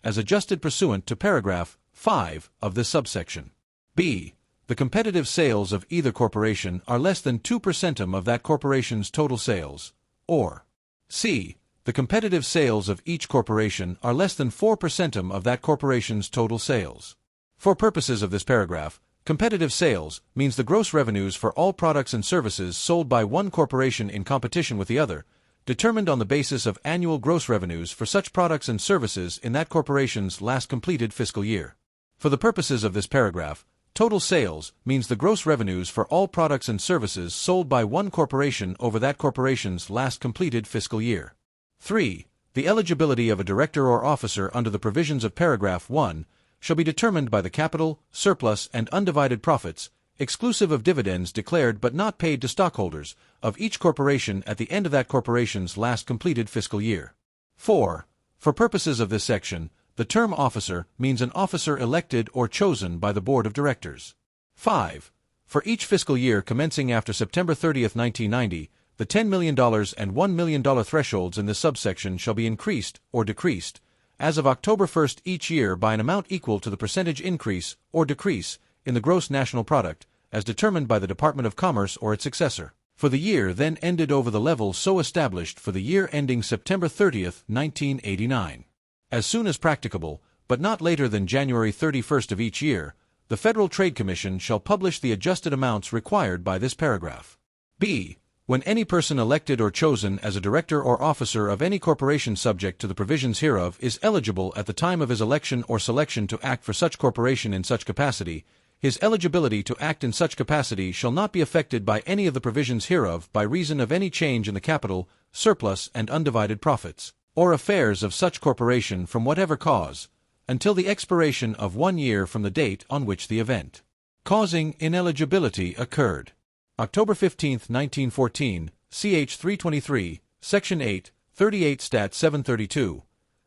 Speaker 1: as adjusted pursuant to paragraph 5 of this subsection. b. The competitive sales of either corporation are less than 2% of that corporation's total sales, or c. The competitive sales of each corporation are less than 4% of that corporation's total sales. For purposes of this paragraph, competitive sales means the gross revenues for all products and services sold by one corporation in competition with the other, determined on the basis of annual gross revenues for such products and services in that corporation's last completed fiscal year. For the purposes of this paragraph, total sales means the gross revenues for all products and services sold by one corporation over that corporation's last completed fiscal year. 3. The eligibility of a director or officer under the provisions of paragraph 1 shall be determined by the capital, surplus, and undivided profits, exclusive of dividends declared but not paid to stockholders, of each corporation at the end of that corporation's last completed fiscal year. 4. For purposes of this section, the term officer means an officer elected or chosen by the Board of Directors. 5. For each fiscal year commencing after September 30, 1990, the $10 million and $1 million thresholds in this subsection shall be increased or decreased, as of October 1 each year by an amount equal to the percentage increase or decrease in the gross national product, as determined by the Department of Commerce or its successor, for the year then ended over the level so established for the year ending September 30, 1989. As soon as practicable, but not later than January 31 of each year, the Federal Trade Commission shall publish the adjusted amounts required by this paragraph. b. When any person elected or chosen as a director or officer of any corporation subject to the provisions hereof is eligible at the time of his election or selection to act for such corporation in such capacity, his eligibility to act in such capacity shall not be affected by any of the provisions hereof by reason of any change in the capital, surplus, and undivided profits, or affairs of such corporation from whatever cause, until the expiration of 1 year from the date on which the event causing ineligibility occurred. October 15, 1914, Ch. 323, Section 8, 38 Stat. 732.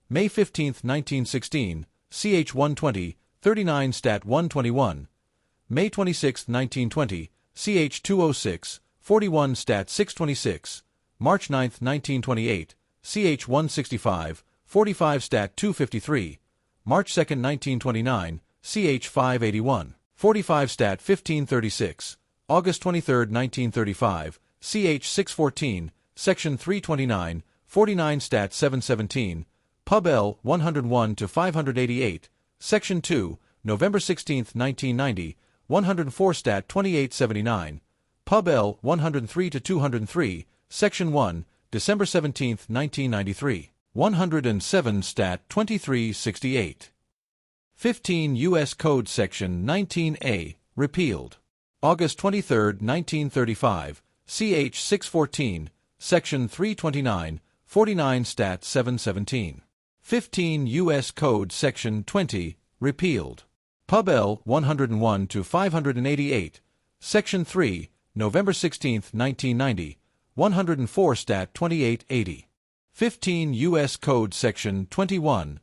Speaker 1: May 15, 1916, Ch. 120, 39 Stat. 121. May 26, 1920, ch. 206, 41 Stat. 626, March 9, 1928, ch. 165, 45 Stat. 253, March 2, 1929, ch. 581, 45 Stat. 1536, August 23, 1935, ch. 614, Section 329, 49 Stat. 717, Pub L. 101 to 588, Section 2, November 16, 1990, 104 Stat. 2879, Pub L. 103 to 203, Section 1, December 17, 1993, 107 Stat. 2368. 15 U.S. Code Section 19A, repealed. August 23, 1935, ch. 614, Section 329, 49 Stat. 717. 15 U.S. Code Section 20, repealed. Pub L. 101 to 588, Section 3, November 16, 1990, 104 Stat. 2880. 15 U.S. Code Section 21,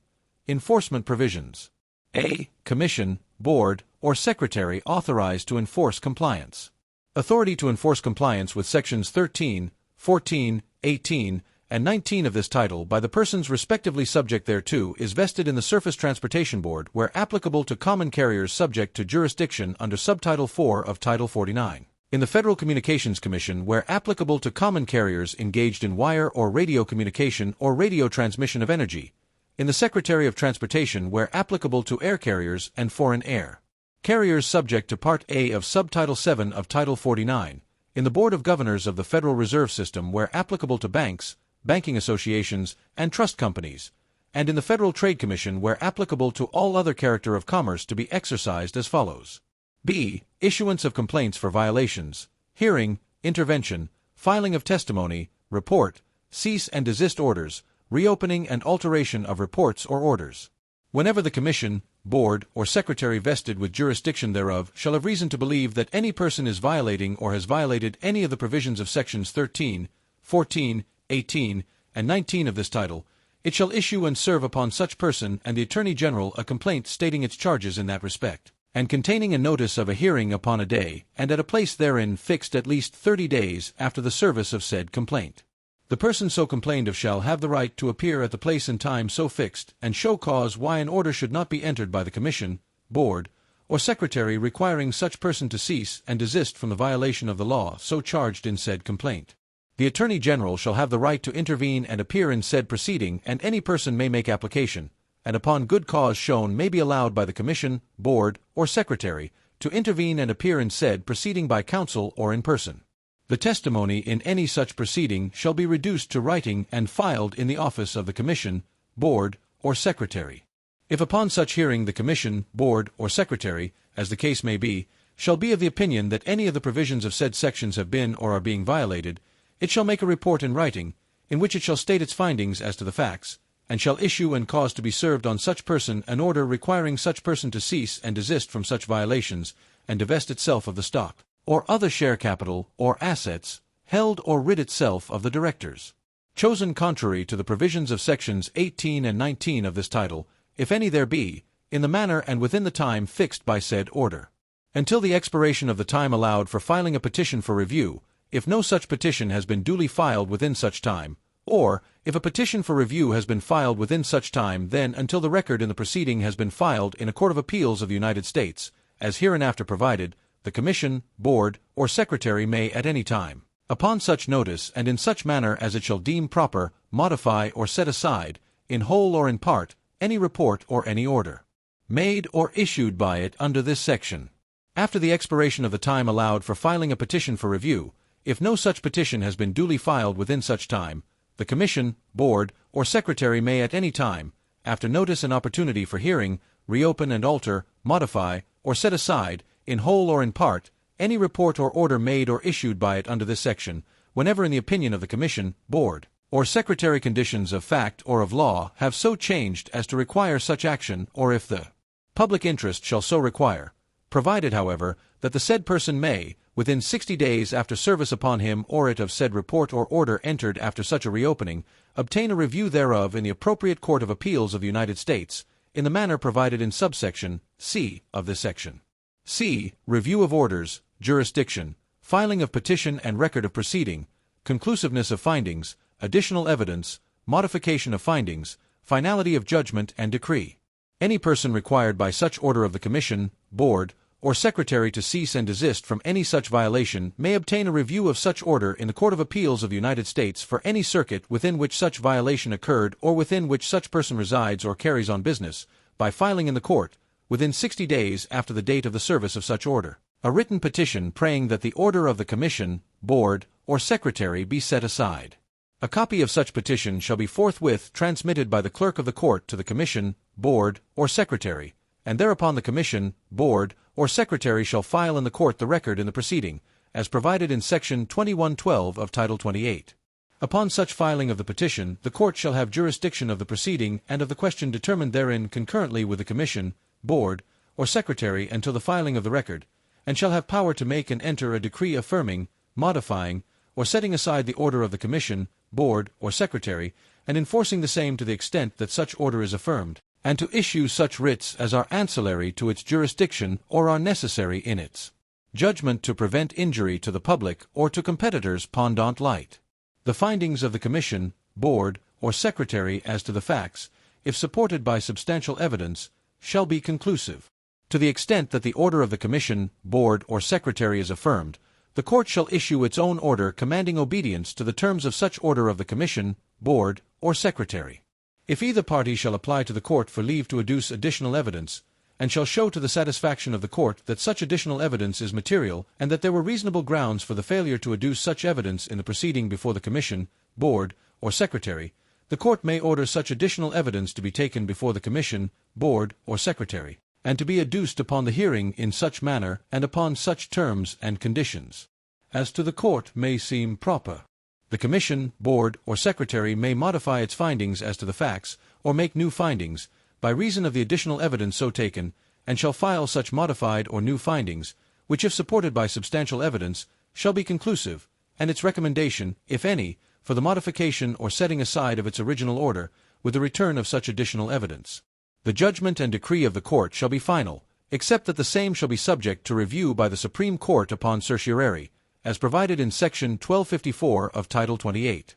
Speaker 1: enforcement provisions. A. Commission, Board, or Secretary authorized to enforce compliance. Authority to enforce compliance with Sections 13, 14, 18, and 19 of this title by the persons respectively subject thereto is vested in the Surface Transportation Board where applicable to common carriers subject to jurisdiction under Subtitle 4 of Title 49. In the Federal Communications Commission where applicable to common carriers engaged in wire or radio communication or radio transmission of energy. In the Secretary of Transportation where applicable to air carriers and foreign air carriers subject to Part A of Subtitle 7 of Title 49. In the Board of Governors of the Federal Reserve System where applicable to banks, banking associations, and trust companies, and in the Federal Trade Commission where applicable to all other character of commerce to be exercised as follows. B. Issuance of complaints for violations, hearing, intervention, filing of testimony, report, cease and desist orders, reopening and alteration of reports or orders. Whenever the Commission, Board, or Secretary vested with jurisdiction thereof shall have reason to believe that any person is violating or has violated any of the provisions of Sections 13, 14, 18, and 19 of this title, it shall issue and serve upon such person and the Attorney General a complaint stating its charges in that respect, and containing a notice of a hearing upon a day and at a place therein fixed at least 30 days after the service of said complaint. The person so complained of shall have the right to appear at the place and time so fixed and show cause why an order should not be entered by the Commission, Board, or Secretary requiring such person to cease and desist from the violation of the law so charged in said complaint. The Attorney General shall have the right to intervene and appear in said proceeding, and any person may make application, and upon good cause shown may be allowed by the Commission, Board, or Secretary to intervene and appear in said proceeding by counsel or in person. The testimony in any such proceeding shall be reduced to writing and filed in the office of the Commission, Board, or Secretary. If upon such hearing the Commission, Board, or Secretary, as the case may be, shall be of the opinion that any of the provisions of said sections have been or are being violated, it shall make a report in writing, in which it shall state its findings as to the facts, and shall issue and cause to be served on such person an order requiring such person to cease and desist from such violations, and divest itself of the stock, or other share capital, or assets, held or rid itself of the directors, chosen contrary to the provisions of Sections 18 and 19 of this title, if any there be, in the manner and within the time fixed by said order, until the expiration of the time allowed for filing a petition for review, if no such petition has been duly filed within such time, or, if a petition for review has been filed within such time, then until the record in the proceeding has been filed in a Court of Appeals of the United States, as hereinafter provided, the Commission, Board, or Secretary may at any time, upon such notice and in such manner as it shall deem proper, modify or set aside, in whole or in part, any report or any order, made or issued by it under this section. After the expiration of the time allowed for filing a petition for review, if no such petition has been duly filed within such time, the Commission, Board, or Secretary may at any time, after notice and opportunity for hearing, reopen and alter, modify, or set aside, in whole or in part, any report or order made or issued by it under this section, whenever in the opinion of the Commission, Board, or Secretary conditions of fact or of law have so changed as to require such action, or if the public interest shall so require, provided, however, that the said person may, within 60 days after service upon him or it of said report or order entered after such a reopening, obtain a review thereof in the appropriate Court of Appeals of the United States, in the manner provided in subsection C of this section. C. Review of orders, jurisdiction, filing of petition and record of proceeding, conclusiveness of findings, additional evidence, modification of findings, finality of judgment and decree. Any person required by such order of the Commission, Board, or Secretary to cease and desist from any such violation may obtain a review of such order in the Court of Appeals of the United States for any circuit within which such violation occurred or within which such person resides or carries on business, by filing in the court, within 60 days after the date of the service of such order, a written petition praying that the order of the Commission, Board, or Secretary be set aside. A copy of such petition shall be forthwith transmitted by the Clerk of the Court to the Commission, Board, or Secretary, and thereupon the Commission, Board, or Secretary shall file in the Court the record in the proceeding, as provided in Section 2112 of Title 28. Upon such filing of the petition, the Court shall have jurisdiction of the proceeding and of the question determined therein concurrently with the Commission, Board, or Secretary until the filing of the record, and shall have power to make and enter a decree affirming, modifying, or setting aside the order of the Commission, Board, or Secretary, and enforcing the same to the extent that such order is affirmed, and to issue such writs as are ancillary to its jurisdiction or are necessary in its judgment to prevent injury to the public or to competitors pendant light. The findings of the Commission, Board, or Secretary as to the facts, if supported by substantial evidence, shall be conclusive. To the extent that the order of the Commission, Board, or Secretary is affirmed, the Court shall issue its own order commanding obedience to the terms of such order of the Commission, Board, or Secretary. If either party shall apply to the Court for leave to adduce additional evidence, and shall show to the satisfaction of the Court that such additional evidence is material and that there were reasonable grounds for the failure to adduce such evidence in the proceeding before the Commission, Board, or Secretary, the Court may order such additional evidence to be taken before the Commission, Board, or Secretary, and to be adduced upon the hearing in such manner and upon such terms and conditions as to the Court may seem proper. The Commission, Board, or Secretary may modify its findings as to the facts, or make new findings, by reason of the additional evidence so taken, and shall file such modified or new findings, which if supported by substantial evidence, shall be conclusive, and its recommendation, if any, for the modification or setting aside of its original order, with the return of such additional evidence. The judgment and decree of the Court shall be final, except that the same shall be subject to review by the Supreme Court upon certiorari, as provided in Section 1254 of Title 28.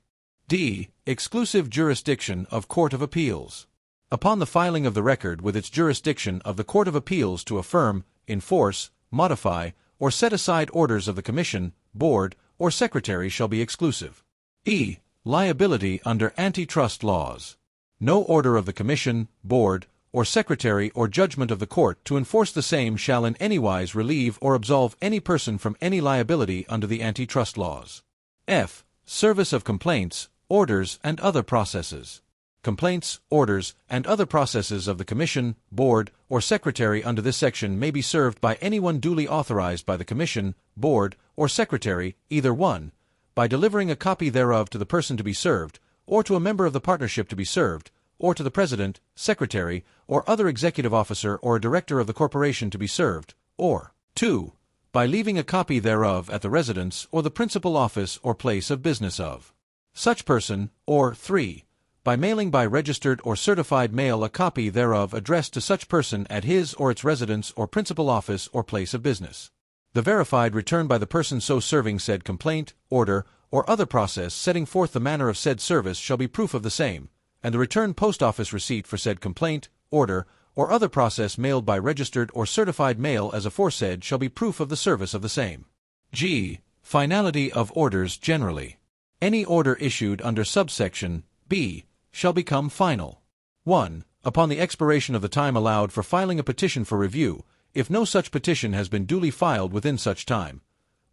Speaker 1: D. Exclusive jurisdiction of Court of Appeals. Upon the filing of the record with its jurisdiction of the Court of Appeals to affirm, enforce, modify, or set aside orders of the Commission, Board, or Secretary shall be exclusive. E. Liability under Antitrust laws. No order of the Commission, Board, or Secretary or judgment of the Court to enforce the same shall in any wise relieve or absolve any person from any liability under the antitrust laws. F. Service of complaints, orders, and other processes. Complaints, orders, and other processes of the Commission, Board, or Secretary under this section may be served by anyone duly authorized by the Commission, Board, or Secretary, either 1. By delivering a copy thereof to the person to be served, or to a member of the partnership to be served, or to the President, Secretary, or other executive officer or a director of the corporation to be served, or 2. By leaving a copy thereof at the residence or the principal office or place of business of such person, or 3. By mailing by registered or certified mail a copy thereof addressed to such person at his or its residence or principal office or place of business. The verified return by the person so serving said complaint, order, or other process setting forth the manner of said service shall be proof of the same, and the return post office receipt for said complaint, order, or other process mailed by registered or certified mail as aforesaid shall be proof of the service of the same. G. Finality of orders generally. Any order issued under subsection B shall become final. 1. Upon the expiration of the time allowed for filing a petition for review, if no such petition has been duly filed within such time,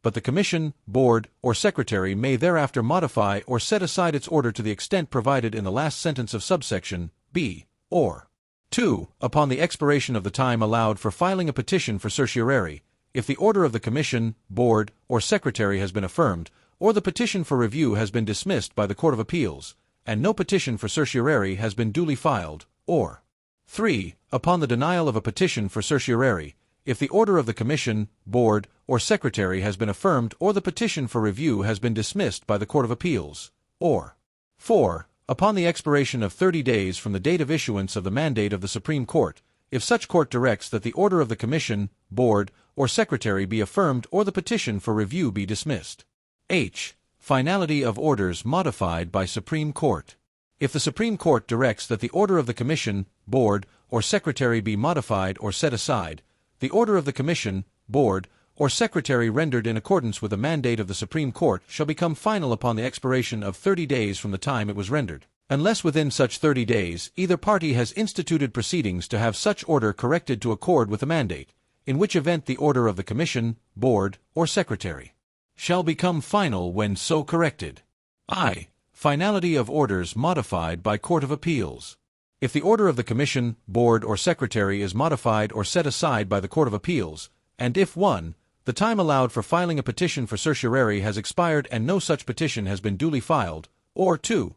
Speaker 1: but the Commission, Board, or Secretary may thereafter modify or set aside its order to the extent provided in the last sentence of subsection B, or 2. Upon the expiration of the time allowed for filing a petition for certiorari, if the order of the Commission, Board, or Secretary has been affirmed, or the petition for review has been dismissed by the Court of Appeals, and no petition for certiorari has been duly filed, or 3. Upon the denial of a petition for certiorari, if the order of the Commission, Board, or Secretary has been affirmed or the petition for review has been dismissed by the Court of Appeals, or 4. Upon the expiration of 30 days from the date of issuance of the mandate of the Supreme Court, if such court directs that the order of the Commission, Board, or secretary be affirmed or the petition for review be dismissed. H. Finality of orders modified by Supreme Court. If the Supreme Court directs that the order of the Commission, Board, or Secretary be modified or set aside, the order of the Commission, Board, or Secretary rendered in accordance with a mandate of the Supreme Court shall become final upon the expiration of 30 days from the time it was rendered, unless within such 30 days either party has instituted proceedings to have such order corrected to accord with the mandate, in which event the order of the Commission, Board, or Secretary shall become final when so corrected. I. Finality of orders modified by Court of Appeals. If the order of the Commission, Board, or Secretary is modified or set aside by the Court of Appeals, and if 1. The time allowed for filing a petition for certiorari has expired and no such petition has been duly filed, or 2.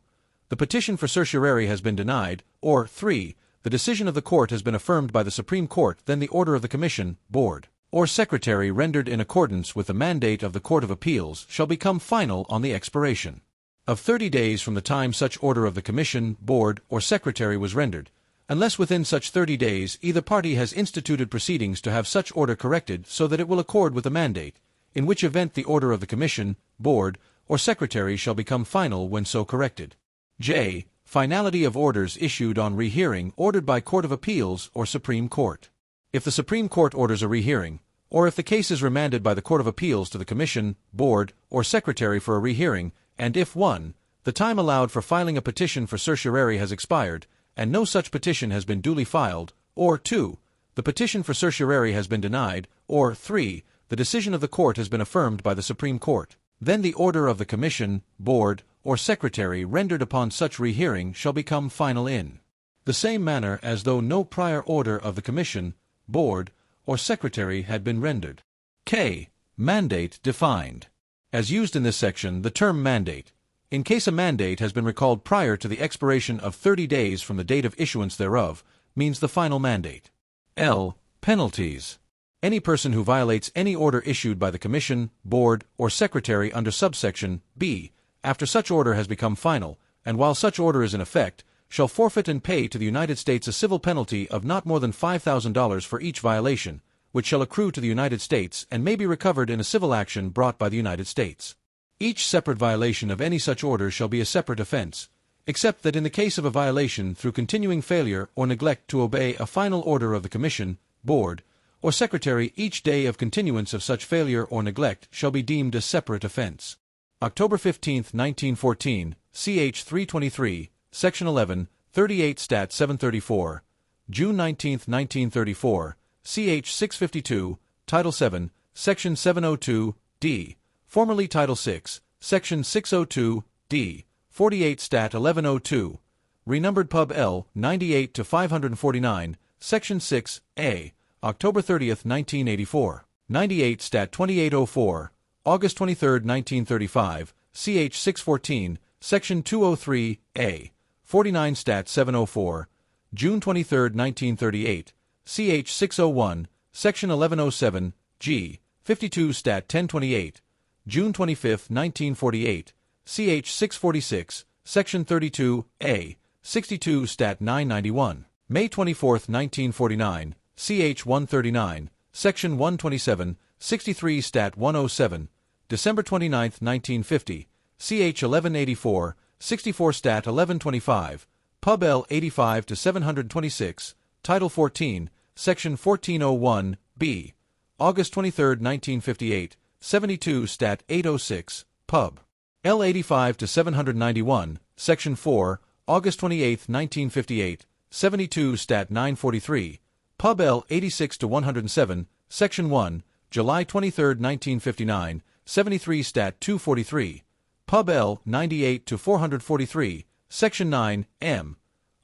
Speaker 1: The petition for certiorari has been denied, or 3. The decision of the court has been affirmed by the Supreme Court, then the order of the Commission, Board, or Secretary rendered in accordance with the mandate of the Court of Appeals shall become final on the expiration of 30 days from the time such order of the Commission, Board, or Secretary was rendered, unless within such 30 days either party has instituted proceedings to have such order corrected so that it will accord with the mandate, in which event the order of the Commission, Board, or Secretary shall become final when so corrected. J. Finality of orders issued on rehearing ordered by Court of Appeals or Supreme Court. If the Supreme Court orders a rehearing, or if the case is remanded by the Court of Appeals to the Commission, Board, or Secretary for a rehearing, and if 1. The time allowed for filing a petition for certiorari has expired, and no such petition has been duly filed, or 2. The petition for certiorari has been denied, or 3. The decision of the court has been affirmed by the Supreme Court, then the order of the Commission, Board, or Secretary rendered upon such rehearing shall become final in the same manner as though no prior order of the Commission, Board, or Secretary had been rendered. K. Mandate defined. As used in this section, the term mandate, in case a mandate has been recalled prior to the expiration of 30 days from the date of issuance thereof, means the final mandate. L. Penalties. Any person who violates any order issued by the Commission, Board, or Secretary under subsection B, after such order has become final, and while such order is in effect, shall forfeit and pay to the United States a civil penalty of not more than $5,000 for each violation, which shall accrue to the United States and may be recovered in a civil action brought by the United States. Each separate violation of any such order shall be a separate offense, except that in the case of a violation through continuing failure or neglect to obey a final order of the Commission, Board, or Secretary, each day of continuance of such failure or neglect shall be deemed a separate offense. October 15, 1914, ch. 323, Section 11, 38 Stat. 734, June 19, 1934, ch. 652, Title 7, Section 702, d. Formerly Title 6, Section 602, d. 48 Stat. 1102, renumbered Pub L. 98 to 549, Section 6, a. October 30, 1984, 98 Stat. 2804, August 23, 1935, ch. 614, Section 203, a. 49 Stat. 704, June 23, 1938, ch. 601, Section 1107, g. 52 Stat. 1028, June 25, 1948, ch. 646, Section 32, a. 62 Stat. 991, May 24, 1949, ch. 139, Section 127, 63 Stat. 107, December 29, 1950, ch. 1184, 64 Stat. 1125, Pub L. 85 to 726, Title 14, Section 1401, b. August 23, 1958, 72 Stat. 806, Pub. L. 85 to 791, Section 4, August 28, 1958, 72 Stat. 943, Pub L. 86 to 107, Section 1, July 23, 1959, 73 Stat. 243, Pub L. 98 to 443, Section 9, M.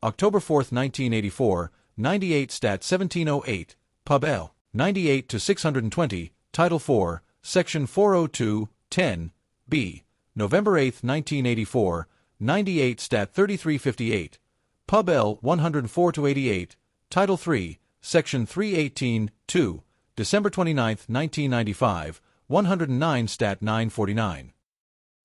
Speaker 1: October 4, 1984, 98 Stat. 1708, Pub L. 98 to 620, Title 4, Section 402, 10, b. November 8, 1984, 98 Stat. 3358, Pub L. 104 to 88, Title 3, Section 318, 2, December 29, 1995, 109 Stat. 949.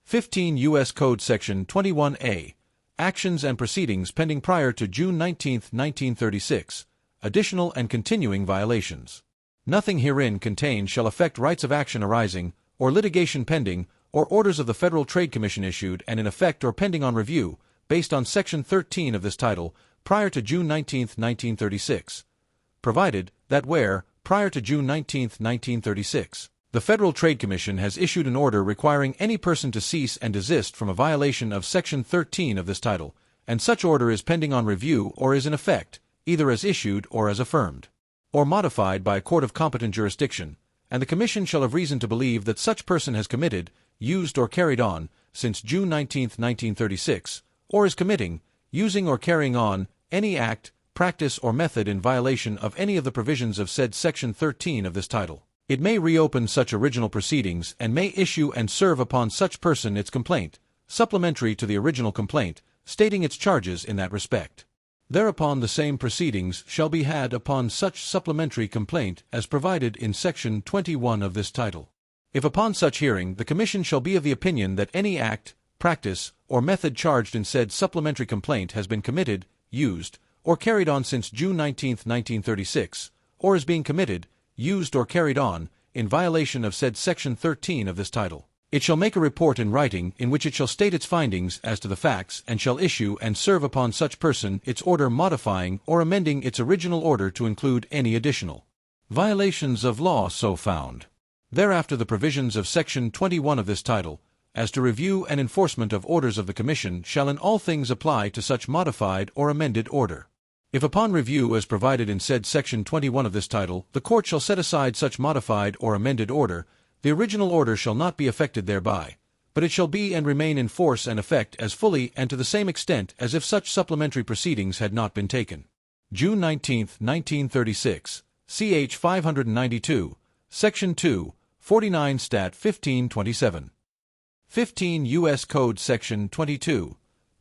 Speaker 1: 15 U.S. Code Section 21A, Actions and Proceedings Pending Prior to June 19, 1936, Additional and Continuing Violations. Nothing herein contained shall affect rights of action arising, or litigation pending, or orders of the Federal Trade Commission issued and in effect or pending on review, based on Section 13 of this title, prior to June 19, 1936. Provided that where, prior to June 19, 1936, the Federal Trade Commission has issued an order requiring any person to cease and desist from a violation of Section 13 of this title, and such order is pending on review or is in effect, either as issued or as affirmed, or modified by a court of competent jurisdiction, and the Commission shall have reason to believe that such person has committed, used or carried on, since June 19, 1936, or is committing, using or carrying on, any act, practice or method in violation of any of the provisions of said Section 13 of this title. It may reopen such original proceedings and may issue and serve upon such person its complaint, supplementary to the original complaint, stating its charges in that respect. Thereupon the same proceedings shall be had upon such supplementary complaint as provided in Section 21 of this title. If upon such hearing the Commission shall be of the opinion that any act, practice, or method charged in said supplementary complaint has been committed, used, or carried on since June 19, 1936, or is being committed, used or carried on, in violation of said Section 13 of this title, it shall make a report in writing in which it shall state its findings as to the facts and shall issue and serve upon such person its order modifying or amending its original order to include any additional violations of law so found. Thereafter the provisions of Section 21 of this title, as to review and enforcement of orders of the Commission, shall in all things apply to such modified or amended order. If upon review as provided in said Section 21 of this title, the Court shall set aside such modified or amended order, the original order shall not be affected thereby, but it shall be and remain in force and effect as fully and to the same extent as if such supplementary proceedings had not been taken. June 19, 1936, ch. 592, Section 2, 49 Stat. 1527. 15 U.S. Code Section 22.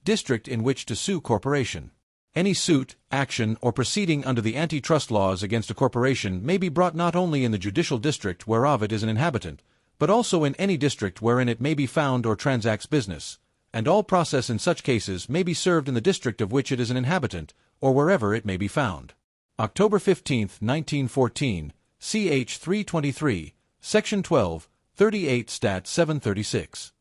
Speaker 1: District in which to sue corporation. Any suit, action, or proceeding under the antitrust laws against a corporation may be brought not only in the judicial district whereof it is an inhabitant, but also in any district wherein it may be found or transacts business, and all process in such cases may be served in the district of which it is an inhabitant, or wherever it may be found. October 15, 1914, ch. 323, Section 12, 38 Stat. 736.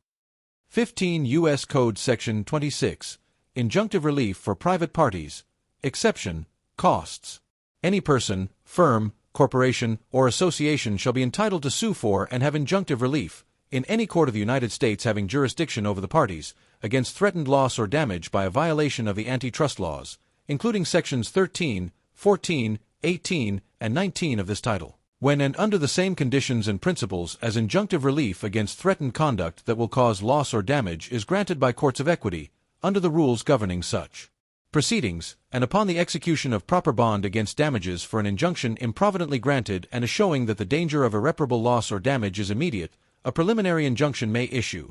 Speaker 1: 15 U.S. Code Section 26. Injunctive relief for private parties. Exception. Costs. Any person, firm, corporation, or association shall be entitled to sue for and have injunctive relief, in any court of the United States having jurisdiction over the parties, against threatened loss or damage by a violation of the antitrust laws, including Sections 13, 14, 18, and 19 of this title, when and under the same conditions and principles as injunctive relief against threatened conduct that will cause loss or damage is granted by courts of equity, under the rules governing such proceedings, and upon the execution of proper bond against damages for an injunction improvidently granted and a showing that the danger of irreparable loss or damage is immediate, a preliminary injunction may issue,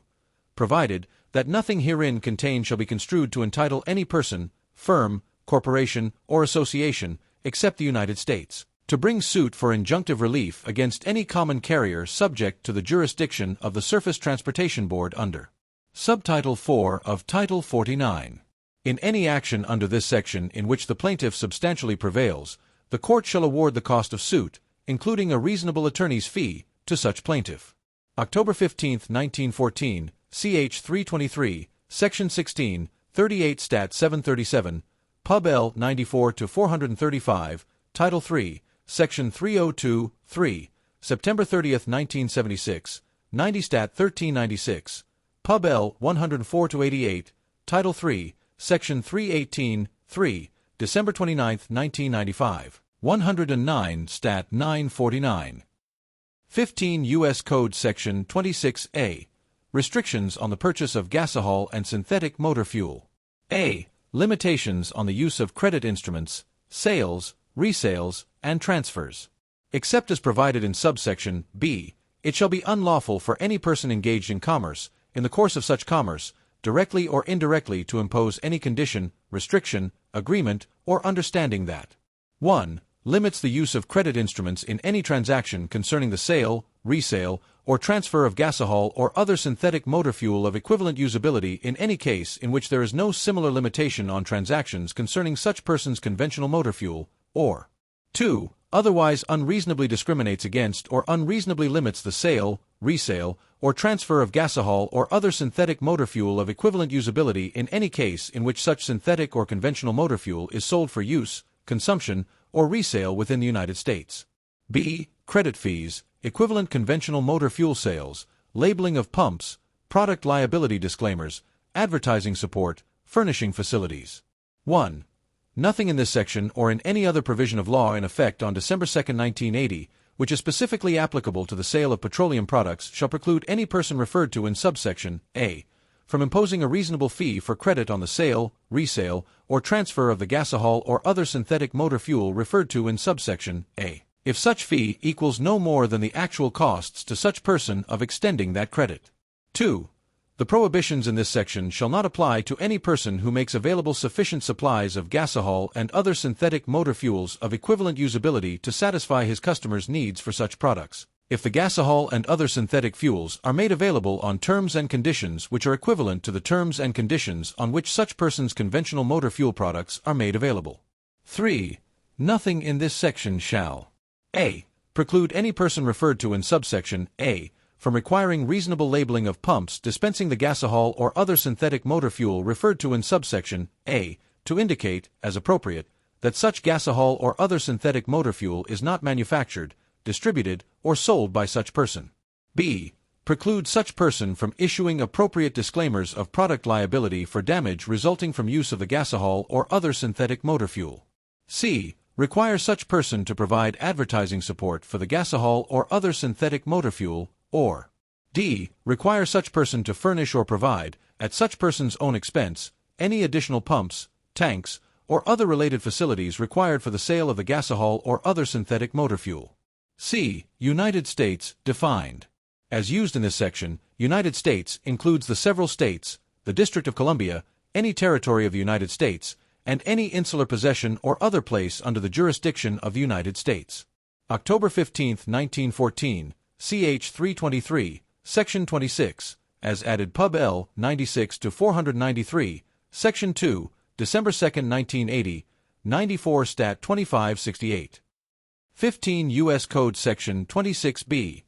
Speaker 1: provided that nothing herein contained shall be construed to entitle any person, firm, corporation, or association, except the United States, to bring suit for injunctive relief against any common carrier subject to the jurisdiction of the Surface Transportation Board under Subtitle 4 of Title 49. In any action under this section in which the plaintiff substantially prevails, the court shall award the cost of suit, including a reasonable attorney's fee, to such plaintiff. October 15, 1914, ch. 323, Section 16, 38 Stat. 737, Pub. L. 94-435, Title 3, Section 302, 3, September 30, 1976, 90 Stat. 1396, Pub. L. 104-88, Title 3, Section 318, 3, December 29, 1995, 109 Stat. 949. 15 U.S. Code Section 26A. Restrictions on the purchase of gasohol and synthetic motor fuel. A. Limitations on the use of credit instruments, sales, resales, and transfers. Except as provided in subsection B, it shall be unlawful for any person engaged in commerce, in the course of such commerce, directly or indirectly to impose any condition, restriction, agreement, or understanding that 1. Limits the use of credit instruments in any transaction concerning the sale, resale, or transfer of gasohol or other synthetic motor fuel of equivalent usability in any case in which there is no similar limitation on transactions concerning such person's conventional motor fuel, or 2. otherwise unreasonably discriminates against or unreasonably limits the sale, resale, or transfer of gasohol or other synthetic motor fuel of equivalent usability in any case in which such synthetic or conventional motor fuel is sold for use, consumption, or resale within the United States. B. Credit fees, equivalent conventional motor fuel sales, labeling of pumps, product liability disclaimers, advertising support, furnishing facilities. 1. Nothing in this section or in any other provision of law in effect on December 2, 1980, which is specifically applicable to the sale of petroleum products, shall preclude any person referred to in subsection A from imposing a reasonable fee for credit on the sale, resale, or transfer of the gasohol or other synthetic motor fuel referred to in subsection A, if such fee equals no more than the actual costs to such person of extending that credit. 2. The prohibitions in this section shall not apply to any person who makes available sufficient supplies of gasohol and other synthetic motor fuels of equivalent usability to satisfy his customers' needs for such products, if the gasohol and other synthetic fuels are made available on terms and conditions which are equivalent to the terms and conditions on which such person's conventional motor fuel products are made available. 3. Nothing in this section shall A. Preclude any person referred to in subsection A from requiring reasonable labeling of pumps dispensing the gasohol or other synthetic motor fuel referred to in subsection A to indicate, as appropriate, that such gasohol or other synthetic motor fuel is not manufactured, distributed, or sold by such person. B. Preclude such person from issuing appropriate disclaimers of product liability for damage resulting from use of the gasohol or other synthetic motor fuel. C. Require such person to provide advertising support for the gasohol or other synthetic motor fuel, or D. Require such person to furnish or provide, at such person's own expense, any additional pumps, tanks, or other related facilities required for the sale of the gasohol or other synthetic motor fuel. C. United States defined. As used in this section, United States includes the several states, the District of Columbia, any territory of the United States, and any insular possession or other place under the jurisdiction of the United States. October 15, 1914, ch. 323, Section 26, as added Pub L. 96 to 493, Section 2, December 2, 1980, 94 Stat 2568. 15 U.S. Code Section 26B.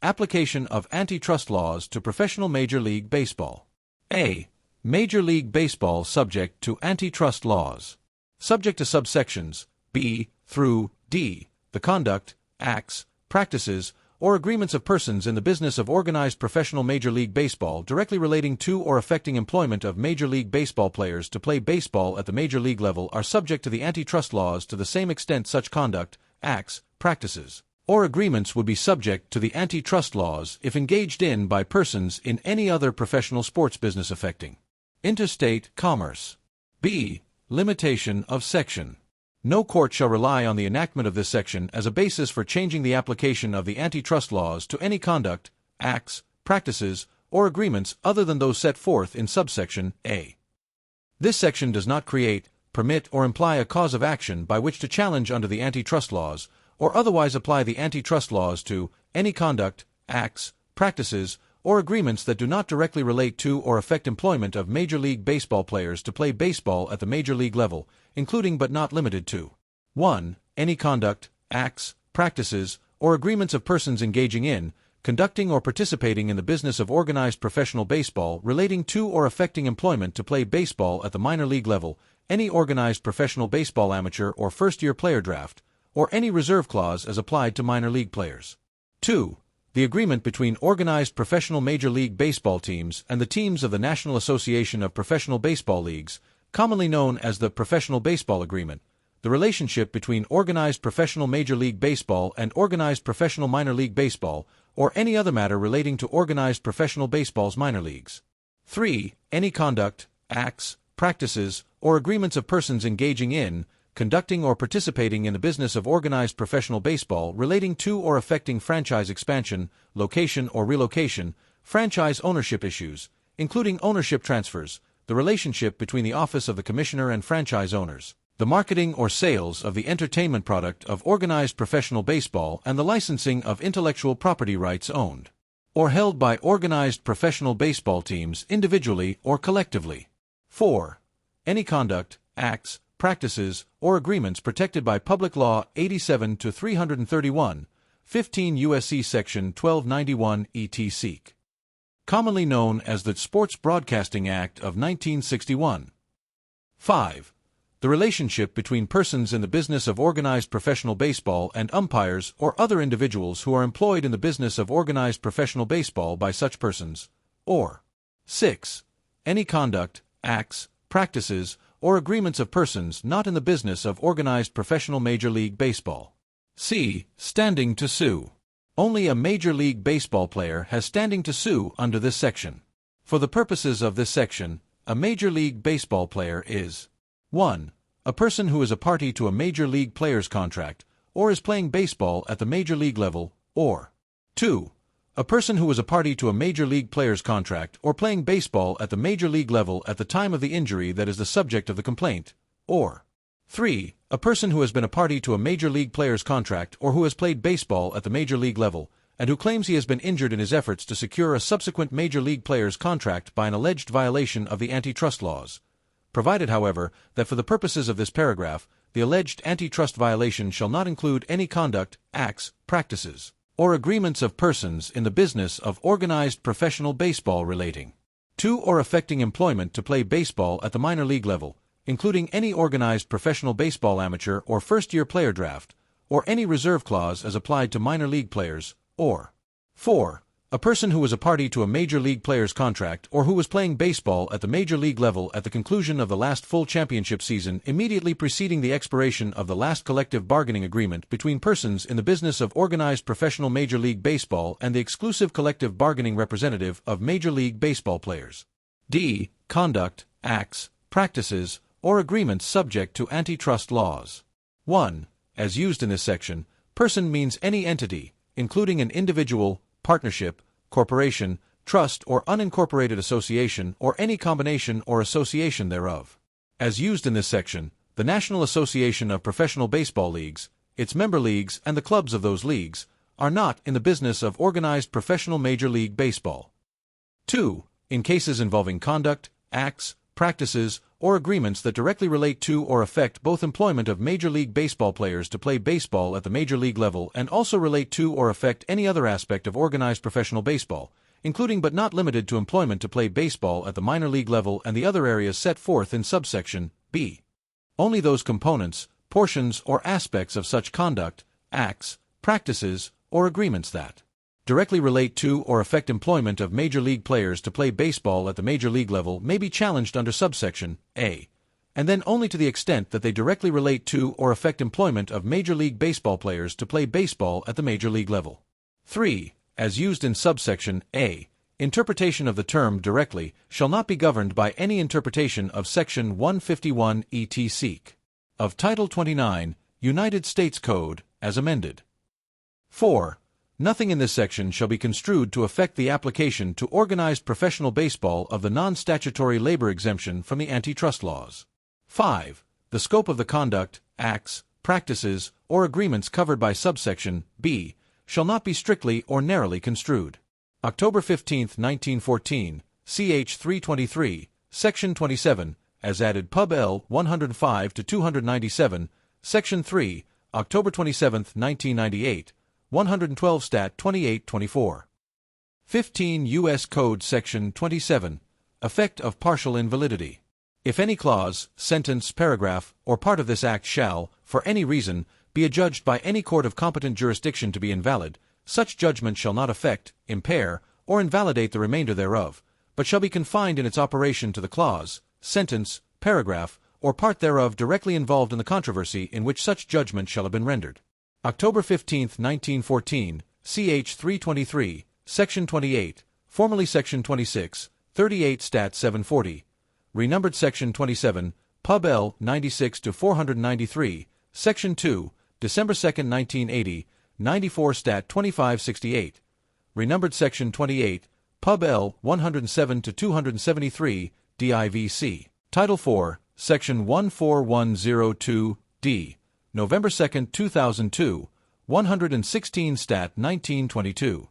Speaker 1: Application of antitrust laws to professional Major League Baseball. A. Major League Baseball subject to antitrust laws. Subject to subsections B through D. The conduct, acts, practices, or agreements of persons in the business of organized professional Major League Baseball directly relating to or affecting employment of Major League Baseball players to play baseball at the Major League level are subject to the antitrust laws to the same extent such conduct, acts, practices, or agreements would be subject to the antitrust laws if engaged in by persons in any other professional sports business affecting interstate commerce. B. Limitation of section. No court shall rely on the enactment of this section as a basis for changing the application of the antitrust laws to any conduct, acts, practices, or agreements other than those set forth in subsection A. This section does not create, permit, or imply a cause of action by which to challenge under the antitrust laws, or otherwise apply the antitrust laws to any conduct, acts, practices, or agreements that do not directly relate to or affect employment of Major League Baseball players to play baseball at the Major League level, including but not limited to 1. Any conduct, acts, practices, or agreements of persons engaging in, conducting or participating in the business of organized professional baseball relating to or affecting employment to play baseball at the minor league level, any organized professional baseball amateur or first-year player draft, or any reserve clause as applied to minor league players. 2. The agreement between organized professional Major League Baseball teams and the teams of the National Association of Professional Baseball Leagues, commonly known as the Professional Baseball Agreement, the relationship between organized professional Major League Baseball and organized professional minor league baseball, or any other matter relating to organized professional baseball's minor leagues. 3. Any conduct, acts, practices, or agreements of persons engaging in, conducting or participating in the business of organized professional baseball relating to or affecting franchise expansion, location or relocation, franchise ownership issues, including ownership transfers, the relationship between the office of the commissioner and franchise owners, the marketing or sales of the entertainment product of organized professional baseball and the licensing of intellectual property rights owned or held by organized professional baseball teams individually or collectively. 4. Any conduct, acts, practices, or agreements protected by Public Law 87-331, 15 U.S.C. Section 1291 etc. Commonly known as the Sports Broadcasting Act of 1961. 5. The relationship between persons in the business of organized professional baseball and umpires or other individuals who are employed in the business of organized professional baseball by such persons, or 6. Any conduct, acts, practices, or agreements of persons not in the business of organized professional Major League Baseball. C. Standing to sue. Only a Major League Baseball player has standing to sue under this section. For the purposes of this section, a Major League Baseball player is 1. A person who is a party to a Major League player's contract, or is playing baseball at the Major League level, or 2. A person who is a party to a Major League player's contract or playing baseball at the Major League level at the time of the injury that is the subject of the complaint, or 3. A person who has been a party to a Major League player's contract or who has played baseball at the Major League level and who claims he has been injured in his efforts to secure a subsequent Major League player's contract by an alleged violation of the antitrust laws. Provided, however, that for the purposes of this paragraph, the alleged antitrust violation shall not include any conduct, acts, practices, or agreements of persons in the business of organized professional baseball relating to or affecting employment to play baseball at the minor league level, including any organized professional baseball amateur or first-year player draft, or any reserve clause as applied to minor league players, or 4. A person who was a party to a Major League player's contract or who was playing baseball at the Major League level at the conclusion of the last full championship season immediately preceding the expiration of the last collective bargaining agreement between persons in the business of organized professional Major League Baseball and the exclusive collective bargaining representative of Major League Baseball players. D. Conduct, acts, practices, or agreements subject to antitrust laws. 1. As used in this section, person means any entity, including an individual, partnership, corporation, trust or unincorporated association or any combination or association thereof. As used in this section, the National Association of Professional Baseball Leagues, its member leagues and the clubs of those leagues, are not in the business of organized professional Major League Baseball. 2. In cases involving conduct, acts, practices, or agreements that directly relate to or affect both employment of Major League Baseball players to play baseball at the Major League level and also relate to or affect any other aspect of organized professional baseball, including but not limited to employment to play baseball at the minor league level and the other areas set forth in subsection B. Only those components, portions, or aspects of such conduct, acts, practices, or agreements that directly relate to or affect employment of Major League players to play baseball at the Major League level may be challenged under subsection A, and then only to the extent that they directly relate to or affect employment of Major League Baseball players to play baseball at the Major League level. 3. As used in subsection A, interpretation of the term directly shall not be governed by any interpretation of Section 151 etc. of Title 29, United States Code, as amended. 4. Nothing in this section shall be construed to affect the application to organized professional baseball of the non-statutory labor exemption from the antitrust laws. 5. The scope of the conduct, acts, practices, or agreements covered by subsection B shall not be strictly or narrowly construed. October 15, 1914, ch. 323, Section 27, as added Pub L. 105-297, Section 3, October 27, 1998, 112 Stat 2824. 15 U.S. Code Section 27. Effect of partial invalidity. If any clause, sentence, paragraph, or part of this act shall, for any reason, be adjudged by any court of competent jurisdiction to be invalid, such judgment shall not affect, impair, or invalidate the remainder thereof, but shall be confined in its operation to the clause, sentence, paragraph, or part thereof directly involved in the controversy in which such judgment shall have been rendered. October 15, 1914, ch. 323, Section 28, formerly Section 26, 38 Stat 740, renumbered Section 27, Pub L. 96-493, Section 2, December 2, 1980, 94 Stat 2568, renumbered Section 28, Pub L. 107-273, DIVC. Title 4, Section 14102D, November 2, 2002, 116 Stat 1922.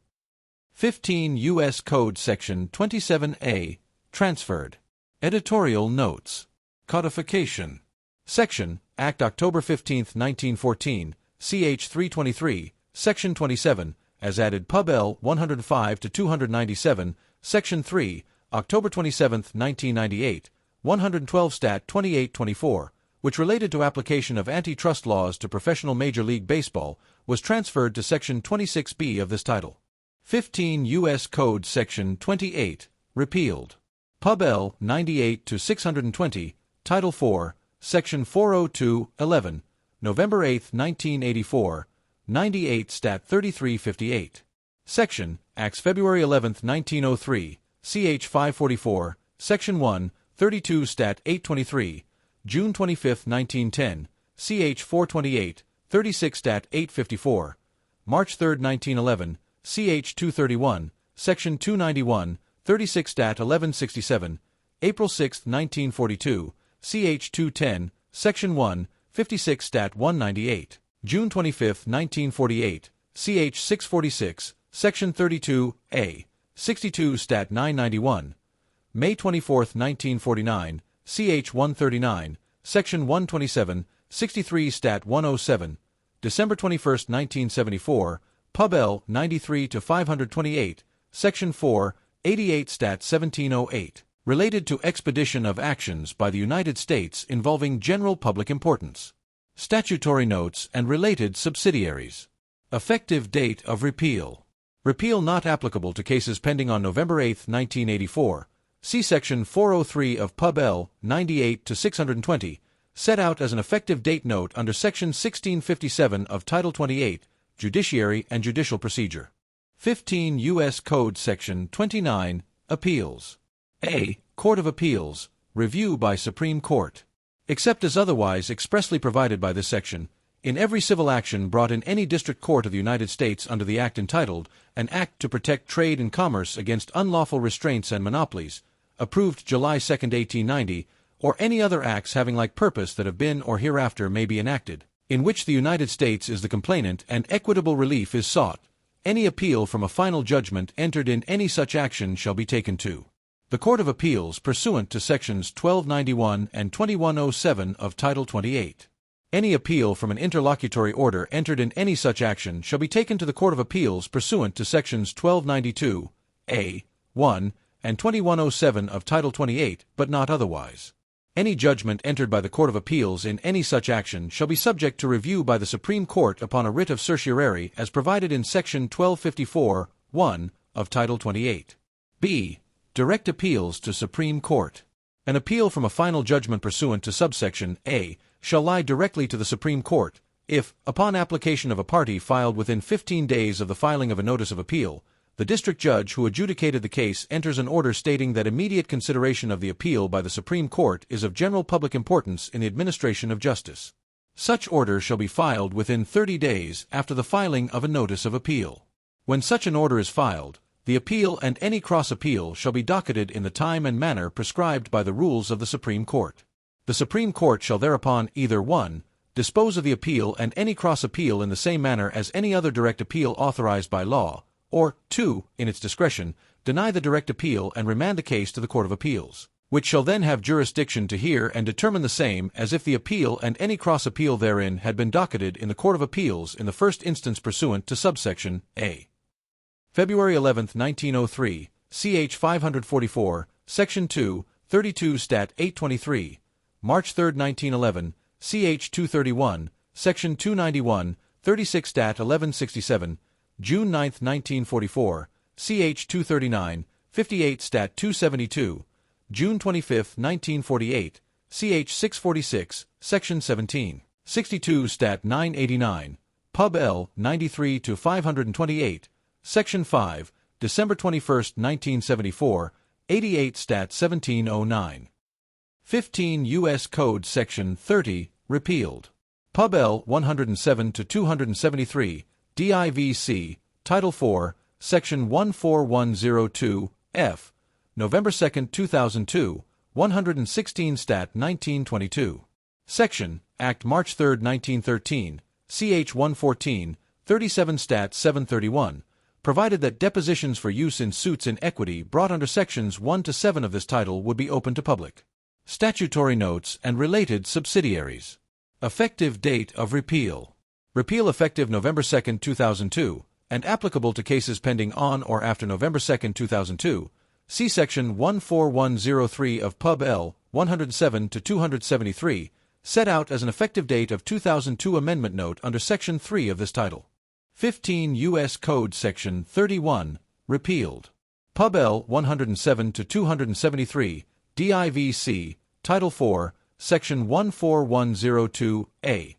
Speaker 1: 15 U.S. Code Section 27A, transferred. Editorial notes. Codification. Section, Act October 15, 1914, ch. 323, Section 27, as added Pub L 105 to 297, Section 3, October 27, 1998, 112 Stat 2824, which related to application of antitrust laws to professional Major League Baseball, was transferred to Section 26B of this title. 15 U.S. Code Section 28, repealed. Pub L 98 to 620, Title 4, Section 402(11), November 8, 1984, 98 Stat 3358. Section, Acts February 11, 1903, ch. 544, Section 1, 32 Stat 823, June 25, 1910, ch. 428, 36 Stat 854, March 3, 1911, ch. 231, Section 291, 36 Stat 1167, April 6, 1942, ch. 210, Section 1, 56 Stat 198, June 25, 1948, ch. 646, Section 32a, 62 Stat 991, May 24, 1949, ch. 139, Section 127, 63 Stat 107, December 21, 1974, Pub L 93 to 528, Section 4, 88 Stat 1708, related to expedition of actions by the United States involving general public importance. Statutory notes and related subsidiaries. Effective date of repeal. Repeal not applicable to cases pending on November 8, 1984. See Section 403 of Pub L 98 to 620, set out as an effective date note under Section 1657 of Title 28, Judiciary and Judicial Procedure. 15 U.S. Code Section 29, Appeals. A. Court of Appeals, review by Supreme Court. Except as otherwise expressly provided by this section, in every civil action brought in any district court of the United States under the Act entitled, An Act to Protect Trade and Commerce Against Unlawful Restraints and Monopolies, approved July 2, 1890, or any other acts having like purpose that have been or hereafter may be enacted, in which the United States is the complainant and equitable relief is sought, any appeal from a final judgment entered in any such action shall be taken to the Court of Appeals pursuant to Sections 1291 and 2107 of Title 28. Any appeal from an interlocutory order entered in any such action shall be taken to the Court of Appeals pursuant to Sections 1292, A, 1, and 2107 of Title 28, but not otherwise. Any judgment entered by the Court of Appeals in any such action shall be subject to review by the Supreme Court upon a writ of certiorari as provided in Section 1254, 1, of Title 28. B. Direct appeals to Supreme Court. An appeal from a final judgment pursuant to subsection A shall lie directly to the Supreme Court, if, upon application of a party filed within 15 days of the filing of a notice of appeal, the district judge who adjudicated the case enters an order stating that immediate consideration of the appeal by the Supreme Court is of general public importance in the administration of justice. Such order shall be filed within 30 days after the filing of a notice of appeal. When such an order is filed, the appeal and any cross-appeal shall be docketed in the time and manner prescribed by the rules of the Supreme Court. The Supreme Court shall thereupon either 1. Dispose of the appeal and any cross-appeal in the same manner as any other direct appeal authorized by law, or 2. In its discretion, deny the direct appeal and remand the case to the Court of Appeals, which shall then have jurisdiction to hear and determine the same as if the appeal and any cross-appeal therein had been docketed in the Court of Appeals in the first instance pursuant to subsection A. February 11, 1903, ch. 544, Section 2, 32 Stat. 823, March 3, 1911, ch. 231, Section 291, 36 Stat. 1167, June 9, 1944, ch. 239, 58 Stat. 272, June 25, 1948, ch. 646, Section 17, 62 Stat. 989, Pub L. 93 to 528, Section 5, December 21, 1974, 88 Stat. 1709. 15 U.S. Code Section 30, repealed. Pub L. 107 to 273, DIVC, Title 4, Section 14102, F, November 2, 2002, 116 Stat. 1922. Section, Act March 3, 1913, ch. 114, 37 Stat. 731, provided that depositions for use in suits in equity brought under Sections 1 to 7 of this title would be open to public. Statutory notes and related subsidiaries. Effective date of repeal. Repeal effective November 2, 2002, and applicable to cases pending on or after November 2, 2002. See Section 14103 of Pub L. 107 to 273, set out as an effective date of 2002 amendment note under Section 3 of this title. 15 U.S. Code Section 31, Repealed. Pub L. 107 to 273, DIVC, Title 4, Section 14102A,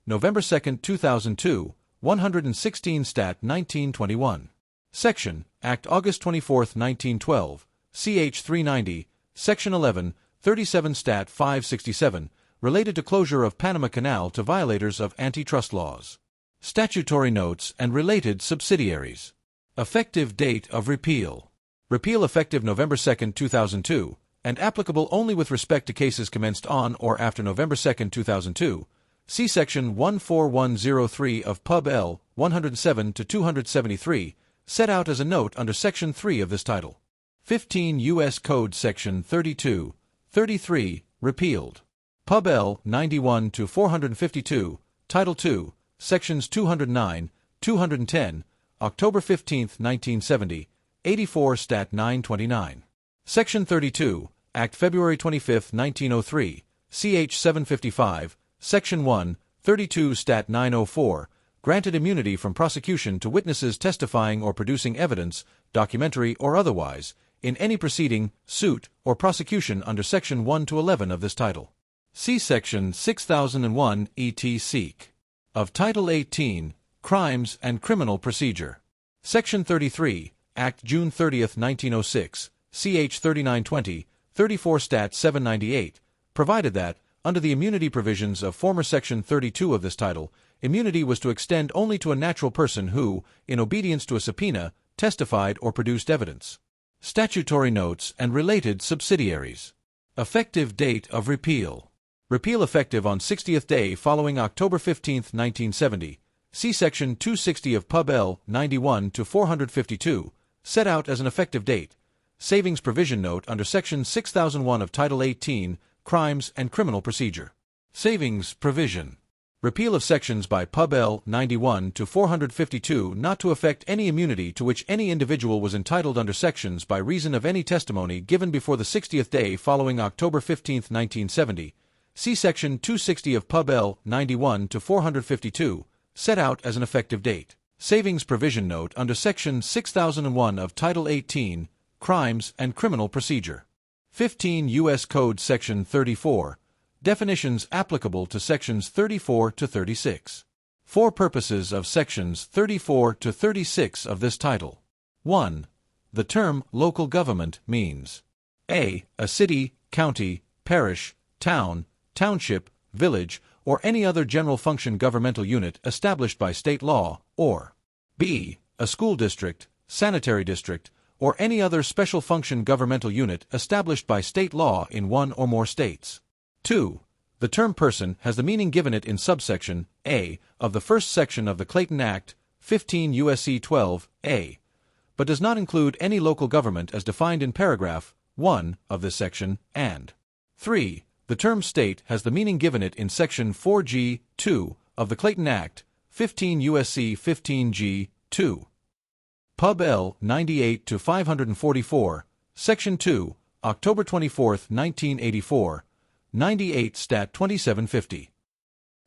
Speaker 1: November 2, 2002, 116 Stat 1921. Section, Act August 24, 1912, CH 390, Section 11, 37 Stat 567, related to closure of Panama Canal to violators of antitrust laws. Statutory notes and related subsidiaries. Effective date of repeal. Repeal effective November 2, 2002, and applicable only with respect to cases commenced on or after November 2, 2002. See Section 14103 of Pub L. 107 to 273, set out as a note under Section 3 of this title. 15 U.S. Code Section 32, 33, Repealed. Pub L. 91 to 452, Title 2, Sections 209, 210, October 15, 1970, 84 Stat 929. Section 32, Act February 25, 1903, CH 755, Section 1, 32 Stat 904, granted immunity from prosecution to witnesses testifying or producing evidence, documentary or otherwise, in any proceeding, suit, or prosecution under Section 1 to 11 of this title. See Section 6001 et seq. Of Title 18, Crimes and Criminal Procedure. Section 33, Act June 30, 1906, CH 3920, 34 Stat 798, provided that, under the immunity provisions of former Section 32 of this title, immunity was to extend only to a natural person who, in obedience to a subpoena, testified or produced evidence. Statutory notes and related subsidiaries. Effective date of repeal. Repeal effective on 60th day following October 15, 1970. See Section 260 of Pub L. 91 to 452, set out as an effective date. Savings provision note under Section 6001 of Title 18, Crimes and Criminal Procedure. Savings provision. Repeal of sections by Pub L. 91 to 452 not to affect any immunity to which any individual was entitled under sections by reason of any testimony given before the 60th day following October 15, 1970. See Section 260 of Pub L. 91 to 452, set out as an effective date. Savings provision note under Section 6001 of Title 18, Crimes and Criminal Procedure. 15 U.S. Code Section 34. Definitions applicable to Sections 34 to 36. For purposes of Sections 34 to 36 of this title. 1. The term local government means a city, county, parish, town, township, village, or any other general function governmental unit established by state law, or b. a school district, sanitary district, or any other special function governmental unit established by state law in one or more states. 2. The term person has the meaning given it in subsection A of the first section of the Clayton Act, 15 U.S.C. 12, A, but does not include any local government as defined in paragraph 1 of this section, and 3. The term state has the meaning given it in section 4G, 2 of the Clayton Act, 15 U.S.C. 15G, 2. Pub L. 98 to 544, Section 2, October 24, 1984, 98 Stat 2750.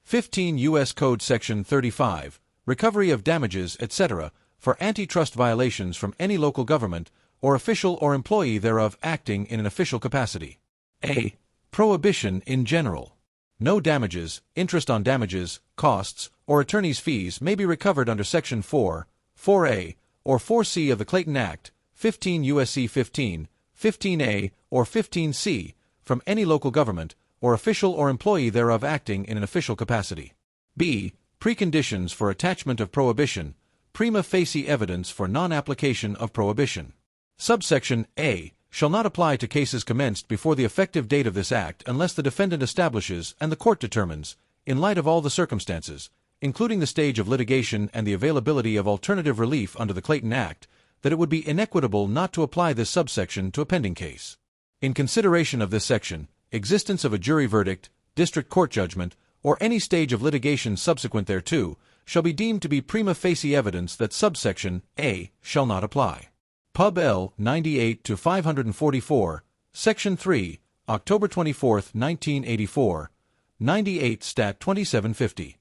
Speaker 1: 15 U.S. Code Section 35, Recovery of Damages, etc., for antitrust violations from any local government or official or employee thereof acting in an official capacity. A. Prohibition in general. No damages, interest on damages, costs, or attorney's fees may be recovered under Section 4, 4A, or 4C of the Clayton Act, 15 U.S.C. 15, 15A, or 15C, from any local government, or official or employee thereof acting in an official capacity. B. Preconditions for attachment of prohibition, prima facie evidence for non-application of prohibition. Subsection A shall not apply to cases commenced before the effective date of this Act unless the defendant establishes and the court determines, in light of all the circumstances, including the stage of litigation and the availability of alternative relief under the Clayton Act, that it would be inequitable not to apply this subsection to a pending case. In consideration of this section, existence of a jury verdict, district court judgment, or any stage of litigation subsequent thereto, shall be deemed to be prima facie evidence that subsection A shall not apply. Pub. L. 98 to 544, Section 3, October 24, 1984, 98 Stat. 2750.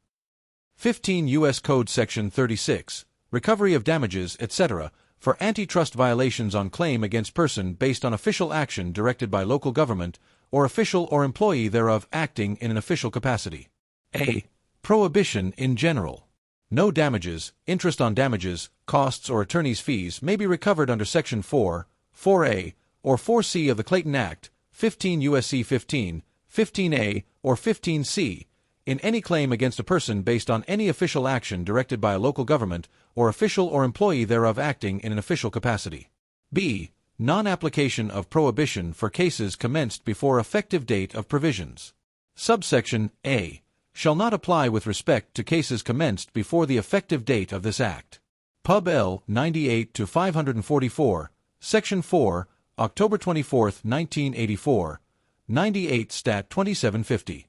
Speaker 1: 15 U.S. Code Section 36, Recovery of Damages, etc., for antitrust violations on claim against person based on official action directed by local government or official or employee thereof acting in an official capacity. A. Prohibition in general. No damages, interest on damages, costs or attorney's fees may be recovered under Section 4, 4A, or 4C of the Clayton Act, 15 U.S.C. 15, 15A, or 15C, in any claim against a person based on any official action directed by a local government or official or employee thereof acting in an official capacity. B. Non-application of prohibition for cases commenced before effective date of provisions. Subsection A shall not apply with respect to cases commenced before the effective date of this Act. Pub. L. 98 to 544, Section 4, October 24, 1984, 98 Stat. 2750.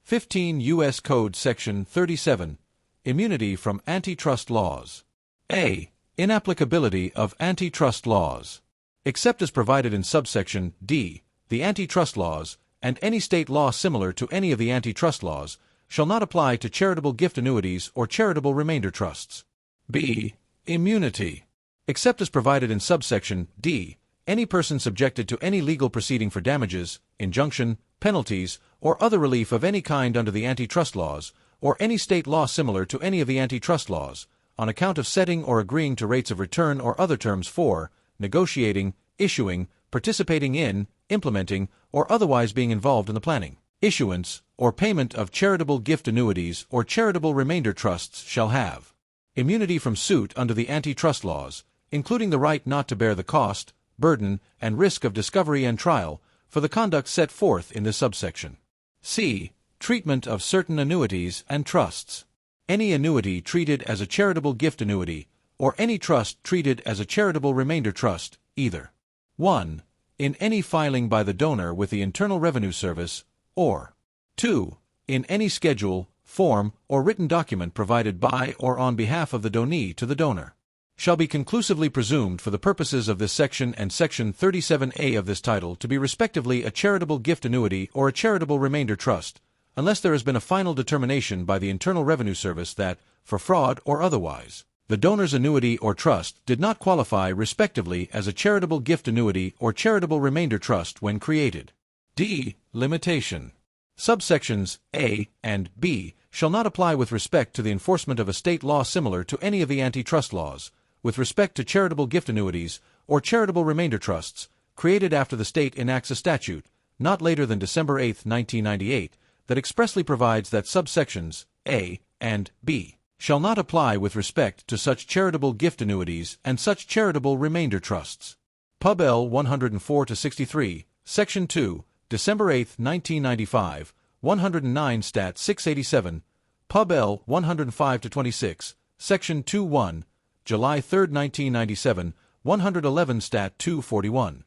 Speaker 1: 15 U.S. Code Section 37, Immunity from Antitrust Laws. A. Inapplicability of antitrust laws. Except as provided in subsection D, the antitrust laws, and any state law similar to any of the antitrust laws, shall not apply to charitable gift annuities or charitable remainder trusts. B. Immunity. Except as provided in subsection D, any person subjected to any legal proceeding for damages, injunction, penalties, or other relief of any kind under the antitrust laws, or any state law similar to any of the antitrust laws, on account of setting or agreeing to rates of return or other terms for, negotiating, issuing, participating in, implementing, or otherwise being involved in the planning, issuance, or payment of charitable gift annuities or charitable remainder trusts shall have immunity from suit under the antitrust laws, including the right not to bear the cost, burden, and risk of discovery and trial for the conduct set forth in this subsection. C. Treatment of certain annuities and trusts. Any annuity treated as a charitable gift annuity, or any trust treated as a charitable remainder trust, either 1. In any filing by the donor with the Internal Revenue Service, or 2. In any schedule, form, or written document provided by or on behalf of the donee to the donor, shall be conclusively presumed for the purposes of this section and Section 37A of this title to be respectively a charitable gift annuity or a charitable remainder trust, unless there has been a final determination by the Internal Revenue Service that, for fraud or otherwise, the donor's annuity or trust did not qualify respectively as a charitable gift annuity or charitable remainder trust when created. D. Limitation. Subsections A and B shall not apply with respect to the enforcement of a state law similar to any of the antitrust laws, with respect to charitable gift annuities or charitable remainder trusts created after the state enacts a statute, not later than December 8, 1998, that expressly provides that subsections A and B shall not apply with respect to such charitable gift annuities and such charitable remainder trusts. Pub. L. 104-63, Section 2, December 8, 1995, 109 Stat. 687, Pub. L. 105-26, Section 2-1, July 3, 1997, 111 Stat. 241.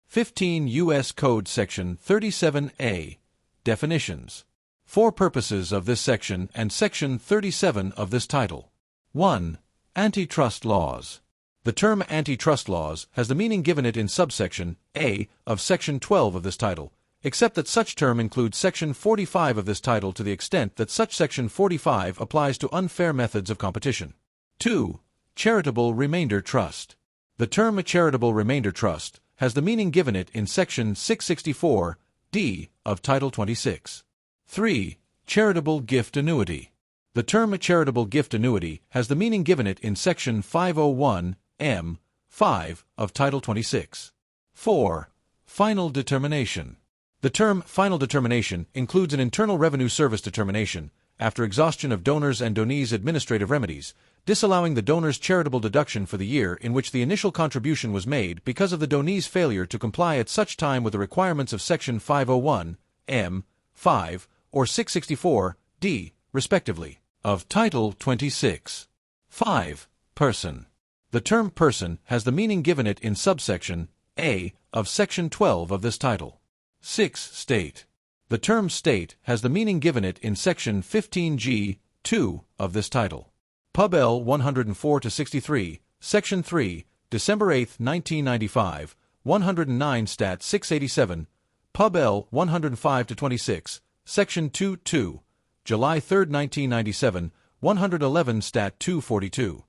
Speaker 1: 15 U.S. Code Section 37A. Definitions. For purposes of this section and Section 37 of this title. 1. Antitrust laws. The term antitrust laws has the meaning given it in subsection A of Section 12 of this title, except that such term includes Section 45 of this title to the extent that such Section 45 applies to unfair methods of competition. 2. Charitable remainder trust. The term charitable remainder trust has the meaning given it in Section 664D of Title 26. 3. Charitable gift annuity. The term charitable gift annuity has the meaning given it in Section 501(m)(5) of Title 26. 4. Final determination. The term final determination includes an Internal Revenue Service determination, after exhaustion of donors' and donees' administrative remedies, disallowing the donor's charitable deduction for the year in which the initial contribution was made because of the donee's failure to comply at such time with the requirements of Section 501(m)(5) or 664(d), respectively, of Title 26. 5. Person. The term person has the meaning given it in subsection A of Section 12 of this title. 6. State. The term state has the meaning given it in Section 15G(2) of this title. Pub. L. 104-63, Section 3, December 8, 1995, 109 Stat. 687, Pub. L. 105-26, Section 2-2, July 3, 1997, 111 Stat. 242.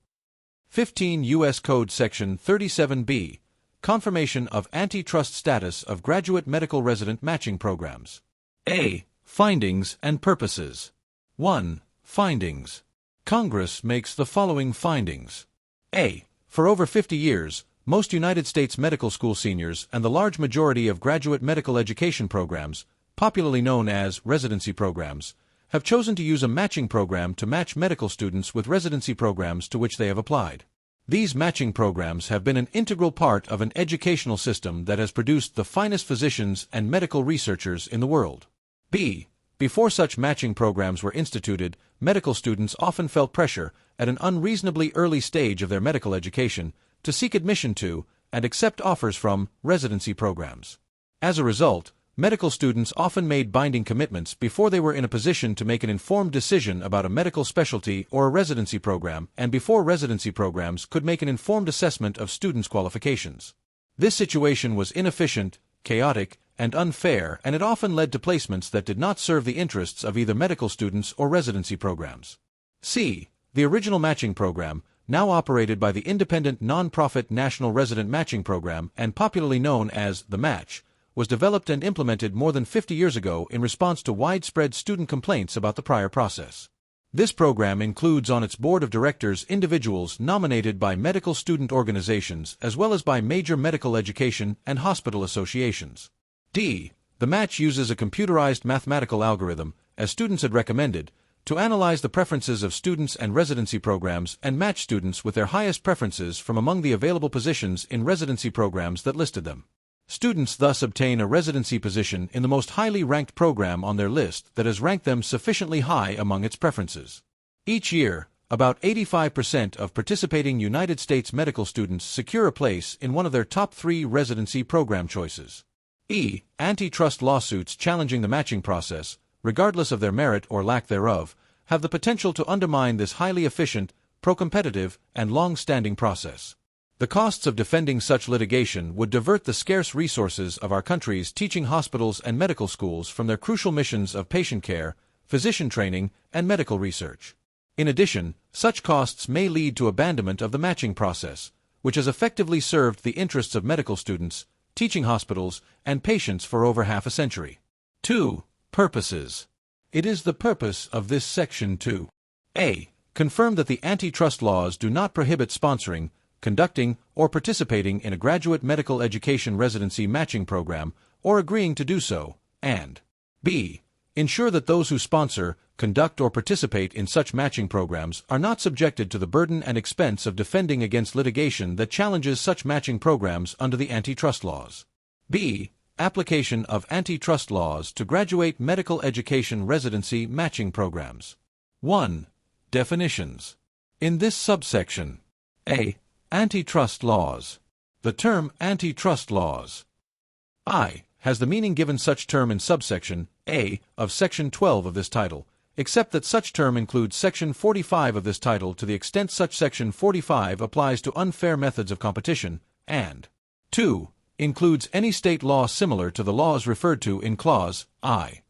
Speaker 1: 15 U.S. Code Section 37B, Confirmation of Antitrust Status of Graduate Medical Resident Matching Programs. A. Findings and Purposes. 1. Findings. Congress makes the following findings. A. For over 50 years, most United States medical school seniors and the large majority of graduate medical education programs, popularly known as residency programs, have chosen to use a matching program to match medical students with residency programs to which they have applied. These matching programs have been an integral part of an educational system that has produced the finest physicians and medical researchers in the world. B. Before such matching programs were instituted, medical students often felt pressure, at an unreasonably early stage of their medical education, to seek admission to, and accept offers from, residency programs. As a result, medical students often made binding commitments before they were in a position to make an informed decision about a medical specialty or a residency program, and before residency programs could make an informed assessment of students' qualifications. This situation was inefficient, chaotic, and unfair, and it often led to placements that did not serve the interests of either medical students or residency programs. C. The original matching program, now operated by the independent non-profit National Resident Matching Program and popularly known as the Match, was developed and implemented more than 50 years ago in response to widespread student complaints about the prior process. This program includes on its board of directors individuals nominated by medical student organizations as well as by major medical education and hospital associations. D. The match uses a computerized mathematical algorithm, as students had recommended, to analyze the preferences of students and residency programs and match students with their highest preferences from among the available positions in residency programs that listed them. Students thus obtain a residency position in the most highly ranked program on their list that has ranked them sufficiently high among its preferences. Each year, about 85% of participating United States medical students secure a place in one of their top 3 residency program choices. E. Antitrust lawsuits challenging the matching process, regardless of their merit or lack thereof, have the potential to undermine this highly efficient, pro-competitive, and long-standing process. The costs of defending such litigation would divert the scarce resources of our country's teaching hospitals and medical schools from their crucial missions of patient care, physician training, and medical research. In addition, such costs may lead to abandonment of the matching process, which has effectively served the interests of medical students, teaching hospitals, and patients for over half a century. 2. Purposes. It is the purpose of this section to A. Confirm that the antitrust laws do not prohibit sponsoring, conducting, or participating in a graduate medical education residency matching program, or agreeing to do so, and B. Ensure that those who sponsor, conduct, or participate in such matching programs are not subjected to the burden and expense of defending against litigation that challenges such matching programs under the antitrust laws. B. Application of antitrust laws to graduate medical education residency matching programs. 1. Definitions. In this subsection, A. Antitrust laws. The term antitrust laws I has the meaning given such term in subsection A of Section 12 of this title, except that such term includes Section 45 of this title to the extent such Section 45 applies to unfair methods of competition, and 2. Includes any state law similar to the laws referred to in Clause I.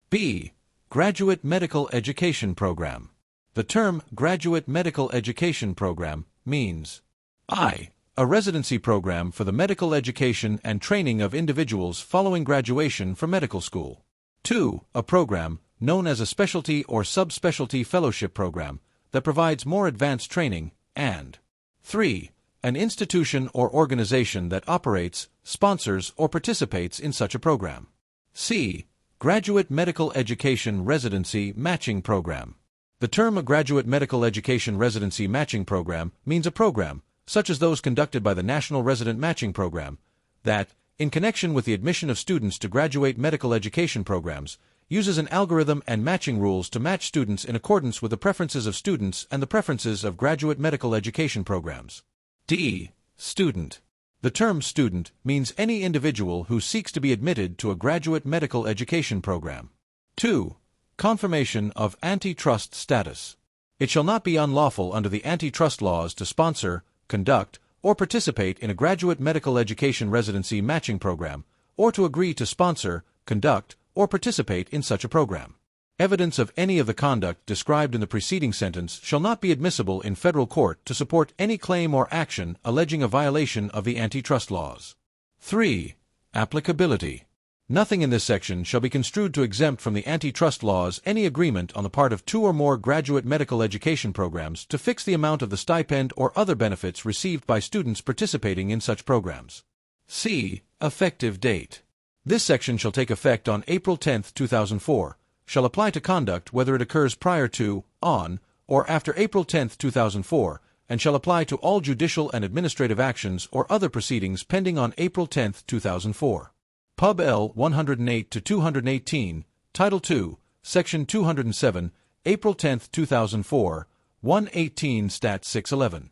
Speaker 1: B. Graduate Medical Education Program. The term Graduate Medical Education Program means I. A residency program for the medical education and training of individuals following graduation from medical school. 2. A program, known as a specialty or subspecialty fellowship program, that provides more advanced training, and 3. An institution or organization that operates, sponsors, or participates in such a program. C. Graduate Medical Education Residency Matching Program. The term a Graduate Medical Education Residency Matching Program means a program, such as those conducted by the National Resident Matching Program, that, in connection with the admission of students to graduate medical education programs, uses an algorithm and matching rules to match students in accordance with the preferences of students and the preferences of graduate medical education programs. D. Student. The term student means any individual who seeks to be admitted to a graduate medical education program. 2. Confirmation of antitrust status. It shall not be unlawful under the antitrust laws to sponsor, conduct, or participate in a graduate medical education residency matching program, or to agree to sponsor, conduct, or participate in such a program. Evidence of any of the conduct described in the preceding sentence shall not be admissible in federal court to support any claim or action alleging a violation of the antitrust laws. 3. Applicability. Nothing in this section shall be construed to exempt from the antitrust laws any agreement on the part of two or more graduate medical education programs to fix the amount of the stipend or other benefits received by students participating in such programs. C. Effective date. This section shall take effect on April 10, 2004, shall apply to conduct whether it occurs prior to, on, or after April 10, 2004, and shall apply to all judicial and administrative actions or other proceedings pending on April 10, 2004. Pub L 108-218, Title II, Section 207, April 10, 2004, 118 Stat 611.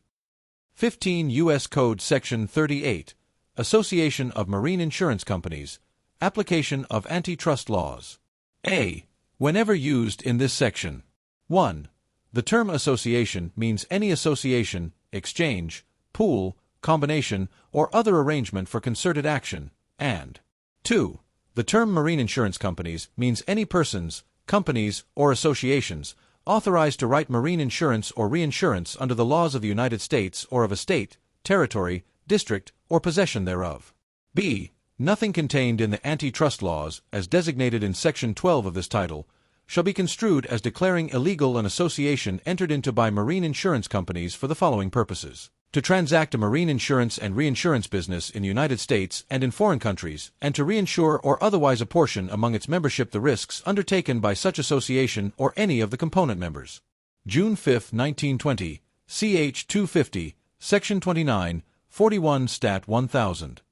Speaker 1: 15 U.S. Code Section 38, Association of Marine Insurance Companies, Application of Antitrust Laws. A. Whenever used in this section. 1. The term association means any association, exchange, pool, combination, or other arrangement for concerted action, and 2. The term marine insurance companies means any persons, companies, or associations authorized to write marine insurance or reinsurance under the laws of the United States or of a state, territory, district, or possession thereof. B. Nothing contained in the antitrust laws, as designated in Section 12 of this title, shall be construed as declaring illegal an association entered into by marine insurance companies for the following purposes: to transact a marine insurance and reinsurance business in the United States and in foreign countries, and to reinsure or otherwise apportion among its membership the risks undertaken by such association or any of the component members. June 5, 1920, Ch. 250, Section 29, 41 Stat 1000.